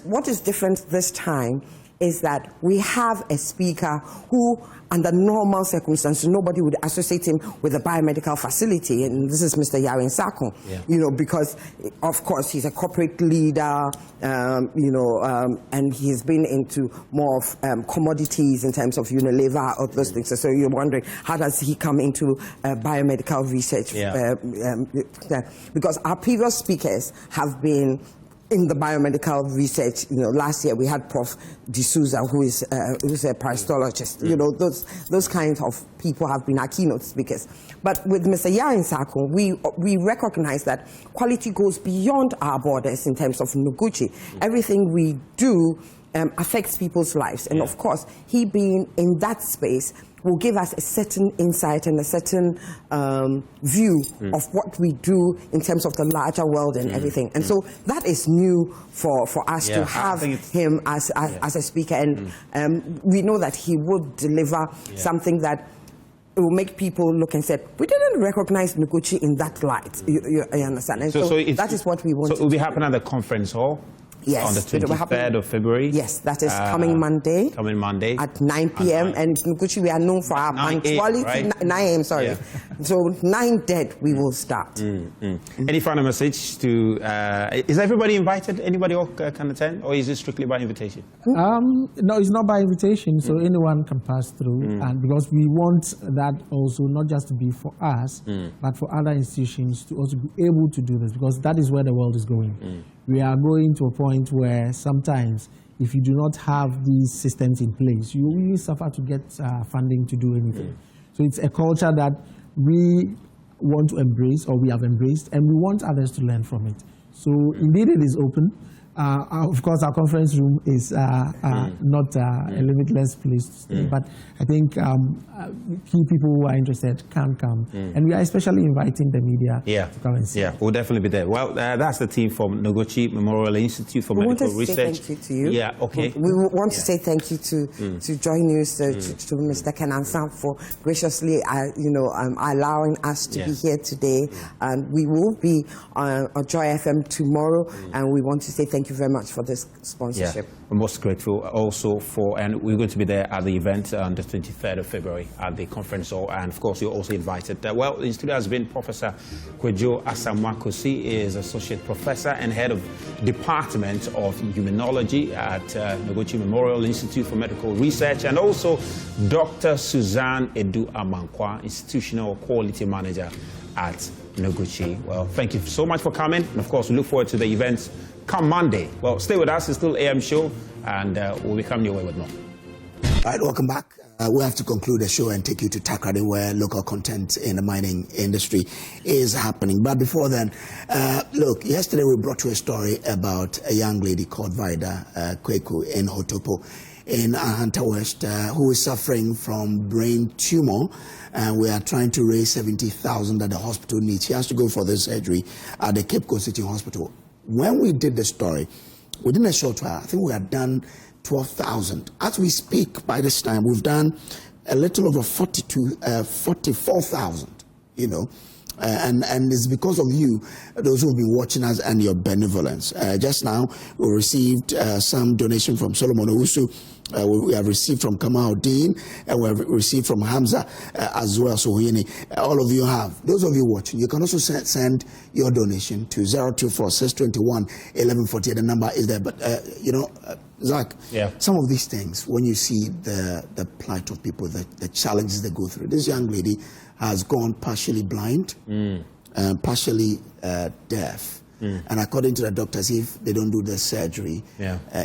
what is different this time is that we have a speaker who, under normal circumstances, nobody would associate him with a biomedical facility, and this is Mr. Yarin Sakon, because, of course, he's a corporate leader, and he's been into more of commodities in terms of Unilever or those things. So you're wondering, how does he come into biomedical research? Because our previous speakers have been in the biomedical research. Last year we had Prof. D'Souza, who is a parasitologist. Those kinds of people have been our keynote speakers. But with Mr. Yarin Sakon, we recognize that quality goes beyond our borders in terms of Noguchi. Everything we do affects people's lives. And of course, he being in that space will give us a certain insight and a certain view of what we do in terms of the larger world and everything. And so that is new for us to have him as a speaker. And we know that he would deliver something that it will make people look and say, we didn't recognize Noguchi in that light. You understand? And so that is what we want. So it will be happening at the conference hall? Yes. On the 23rd of February? Yes, that is coming Monday. Coming Monday. At 9 p.m. And Noguchi, we are known for our punctuality. Right? 9 a.m., sorry. Yeah. So 9 dead, we will start. Any final message to, is everybody invited? Anybody else can attend? Or is it strictly by invitation? No, it's not by invitation, so anyone can pass through. And because we want that also not just to be for us, but for other institutions to also be able to do this, because that is where the world is going. We are going to a point where sometimes, if you do not have these systems in place, you really suffer to get funding to do anything. So it's a culture that we want to embrace, or we have embraced, and we want others to learn from it. So indeed, it is open. Of course, our conference room is not a limitless place to stay, but I think key people who are interested can come. And we are especially inviting the media to come and see. Yeah, we'll definitely be there. Well, that's the team from Noguchi Memorial Institute for Medical Research. We want to say thank you to you. Yeah, okay. We want to say thank you to JoyNews, to Mr. Kenansan for graciously allowing us to be here today. And we will be on Joy FM tomorrow, and we want to say thank you thank you very much for this sponsorship. Yeah, we're most grateful also for, and we're going to be there at the event on the 23rd of February at the conference hall, and of course you're also invited. Well, in studio has been Professor Kwejo Asamoah-Kosi, is Associate Professor and Head of Department of Immunology at Noguchi Memorial Institute for Medical Research, and also Dr. Suzanne Edu-Amankwa, Institutional Quality Manager at Noguchi. Well, thank you so much for coming, and of course we look forward to the events come Monday. Well, stay with us. It's still AM show, and we'll be coming your way with more. All right, welcome back. We have to conclude the show and take you to Takrady, where local content in the mining industry is happening. But before then, look, yesterday we brought you a story about a young lady called Vida Kweku in Hotopo in Ahanta West, who is suffering from brain tumor. And we are trying to raise 70,000 that the hospital needs. She has to go for the surgery at the Cape Coast City Hospital. When we did the story, within a short while, I think we had done 12,000. As we speak, by this time, we've done a little over 44,000, you know. And it's because of you, those who have been watching us, and your benevolence. Just now, we received some donation from Solomon Owusu. We have received from Kamal Dean, and we have received from Hamza as well. So, all of you have. Those of you watching, you can also send your donation to 024-621-1148. The number is there. But, Zach, some of these things, when you see the plight of people, the challenges they go through, this young lady has gone partially blind, partially deaf. And according to the doctors, if they don't do the surgery,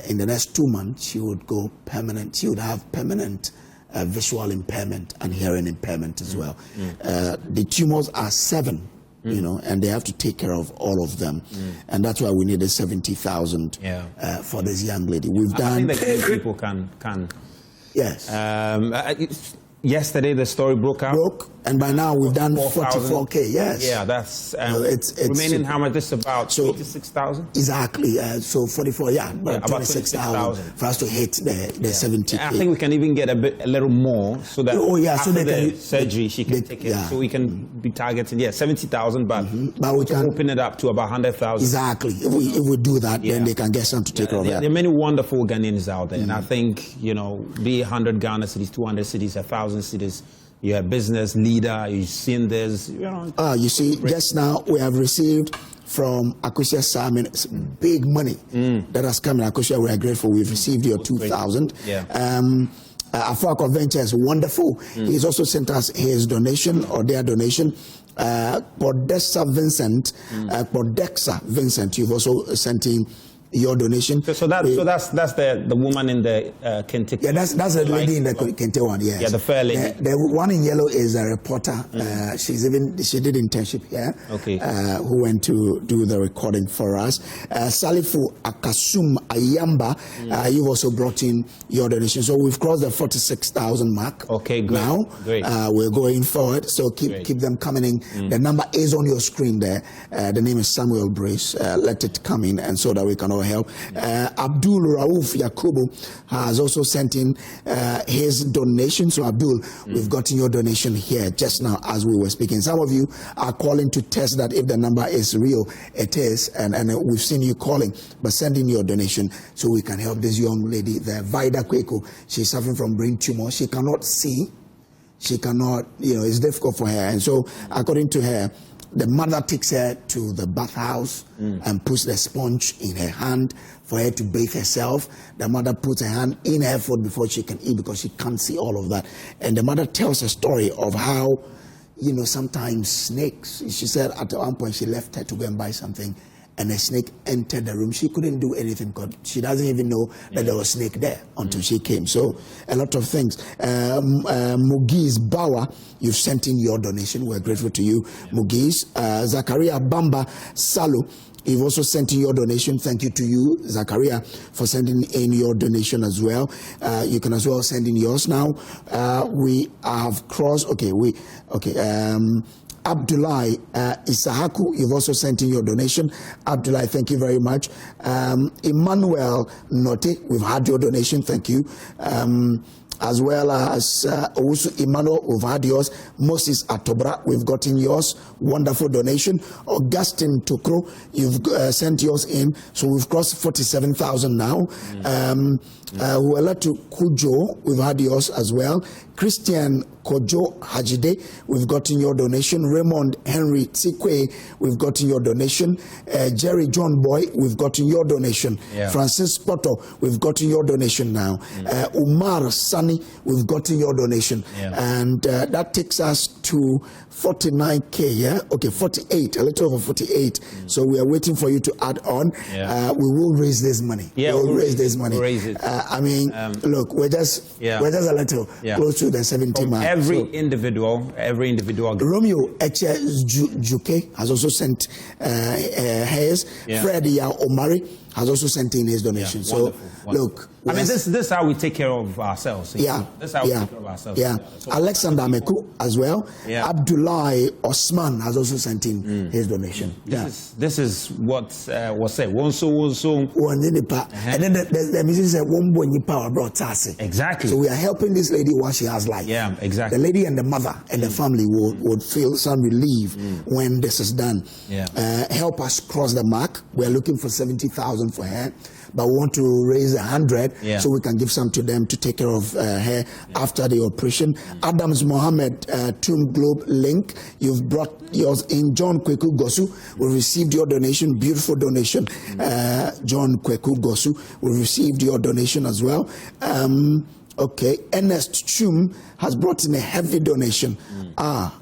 in the next 2 months, she would go permanent. She would have permanent visual impairment and hearing impairment as well. The tumors are 7, you know, and they have to take care of all of them. And that's why we needed 70,000 for this young lady. We've done. I think that people can. Yes. Yesterday, the story broke out. And by now, we've done 44K, yes. Yeah, that's it's remaining how much? This is about 26,000? Exactly. So 44, about 26,000 for us to hit the 70K. I think we can even get a little more so that after the surgery, she can take it. So we can be targeting, 70,000, but we can open it up to about 100,000. Exactly. If we do that, then they can get some to take care of that. There are many wonderful Ghanaians out there, and I think, be 100 Ghana cities, 200 cities, 1,000 cities. You're a business leader, you've seen this. You see, just now we have received from Akosia Salmon big money that has come in. Akosia, we are grateful. We've received your 2,000. Afako Ventures, wonderful. He's also sent us his donation or their donation. Podexa Vincent, you've also sent in your donation. So that's the woman in the Kente. Yeah, that's the lady in the Kente one. Yes. Yeah, the fair lady. The one in yellow is a reporter. She did internship here. Okay. Who went to do the recording for us. Salifu Akasum Ayamba. You've also brought in your donation. So we've crossed the 46,000 mark. Okay, great. Now we're going forward. So keep them coming in. The number is on your screen there. The name is Samuel Brace. Let it come in, and so that we can all help. Abdul Rauf Yakubu has also sent in his donation. So Abdul, we've gotten your donation here just now as we were speaking. Some of you are calling to test that if the number is real. It is, and we've seen you calling, but send in your donation so we can help this young lady, the Vida Kweku. She's suffering from brain tumor. She cannot see. She cannot, it's difficult for her. And so according to her, the mother takes her to the bathhouse and puts the sponge in her hand for her to bathe herself. The mother puts her hand in her food before she can eat because she can't see all of that. And the mother tells a story of how, sometimes snakes, she said at one point she left her to go and buy something, and a snake entered the room. She couldn't do anything because she doesn't even know that there was a snake there until she came. So a lot of things. Mugiz Bawa, you've sent in your donation. We're grateful to you, Mugiz. Zakaria Bamba Salu, you've also sent in your donation. Thank you to you, Zakaria, for sending in your donation as well. You can as well send in yours now. We have crossed. Abdullah Isahaku, you've also sent in your donation. Abdullah, thank you very much. Emmanuel Note, we've had your donation, thank you. as well as Owusu Emmanuel, we've had yours. Moses Atobra, we've gotten yours. Wonderful donation. Augustine Tokro, you've sent yours in. So we've crossed 47,000 now. Huelatu Kujo, we've had yours as well. Christian Kojo Hajide, we've gotten your donation. Raymond Henry Tsikwe, we've gotten your donation. Jerry John Boy, we've gotten your donation. Yeah. Francis Poto, we've gotten your donation now. Umar Sani, we've gotten your donation. And that takes us to 49K, yeah? Okay, 48, a little over 48. So we are waiting for you to add on. We will raise this money. We'll raise this money. We'll raise it. I mean, look, we're just a little close to the 70 mark. Every individual. Romeo Eche Juke has also sent his. Fred Omari has also sent in his donation. So, look. I mean, this is how we take care of ourselves. This is how we take care of ourselves. So Alexander Meku as well. Abdullah Osman has also sent in his donation. This is what was said. And then the musician said, "One power brought Tasi." Exactly. So we are helping this lady while she has life. Yeah, exactly. The lady and the mother and the family would feel some relief when this is done. Help us cross the mark. We are looking for 70,000 for her, but we want to raise 100 so we can give some to them to take care of her after the operation. Adams Mohammed, Tomb Globe Link, you've brought yours in. John Kweku Gosu, we received your donation, beautiful donation. John Kweku Gosu, we received your donation as well. Okay, Ernest Chum has brought in a heavy donation.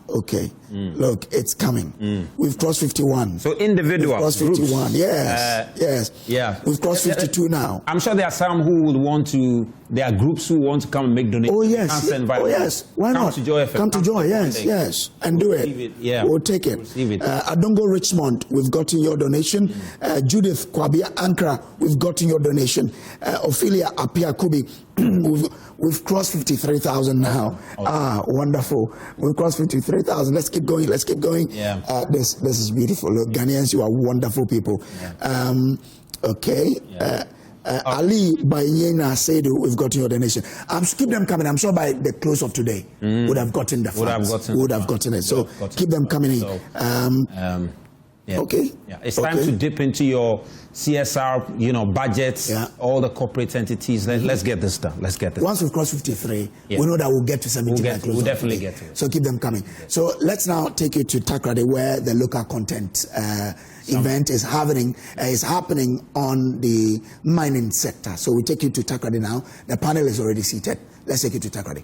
Okay. Look, it's coming. We've crossed 51. So individual. We've crossed 51. Yes. We've crossed 52 now. I'm sure there are some who would want to. There are groups who want to come and make donations. Oh yes. Why not? Come to Joy FM. Come to Joy. Yes. And do it. We'll take it. Adongo Richmond, we've gotten your donation. Judith Kwabia Ankara, we've gotten your donation. Ophelia Apia Kubi, we've crossed 53,000 now. Wonderful. We've crossed 53,000. Let's keep going. This is beautiful. Look, Ghanaians, you are wonderful people. Ali Bayena said we've gotten your donation. Keep them coming. I'm sure by the close of today would have gotten the funds. Would have gotten it. So keep them coming in. Okay. It's time to dip into your CSR, budgets, all the corporate entities. Let's get this done. Once we've crossed 53, we know that we'll get to 70. We'll definitely get to it. So keep them coming. So let's now take you to Takrady, where the local content event is happening on the mining sector. So we take you to Takrady now. The panel is already seated. Let's take you to Takrady.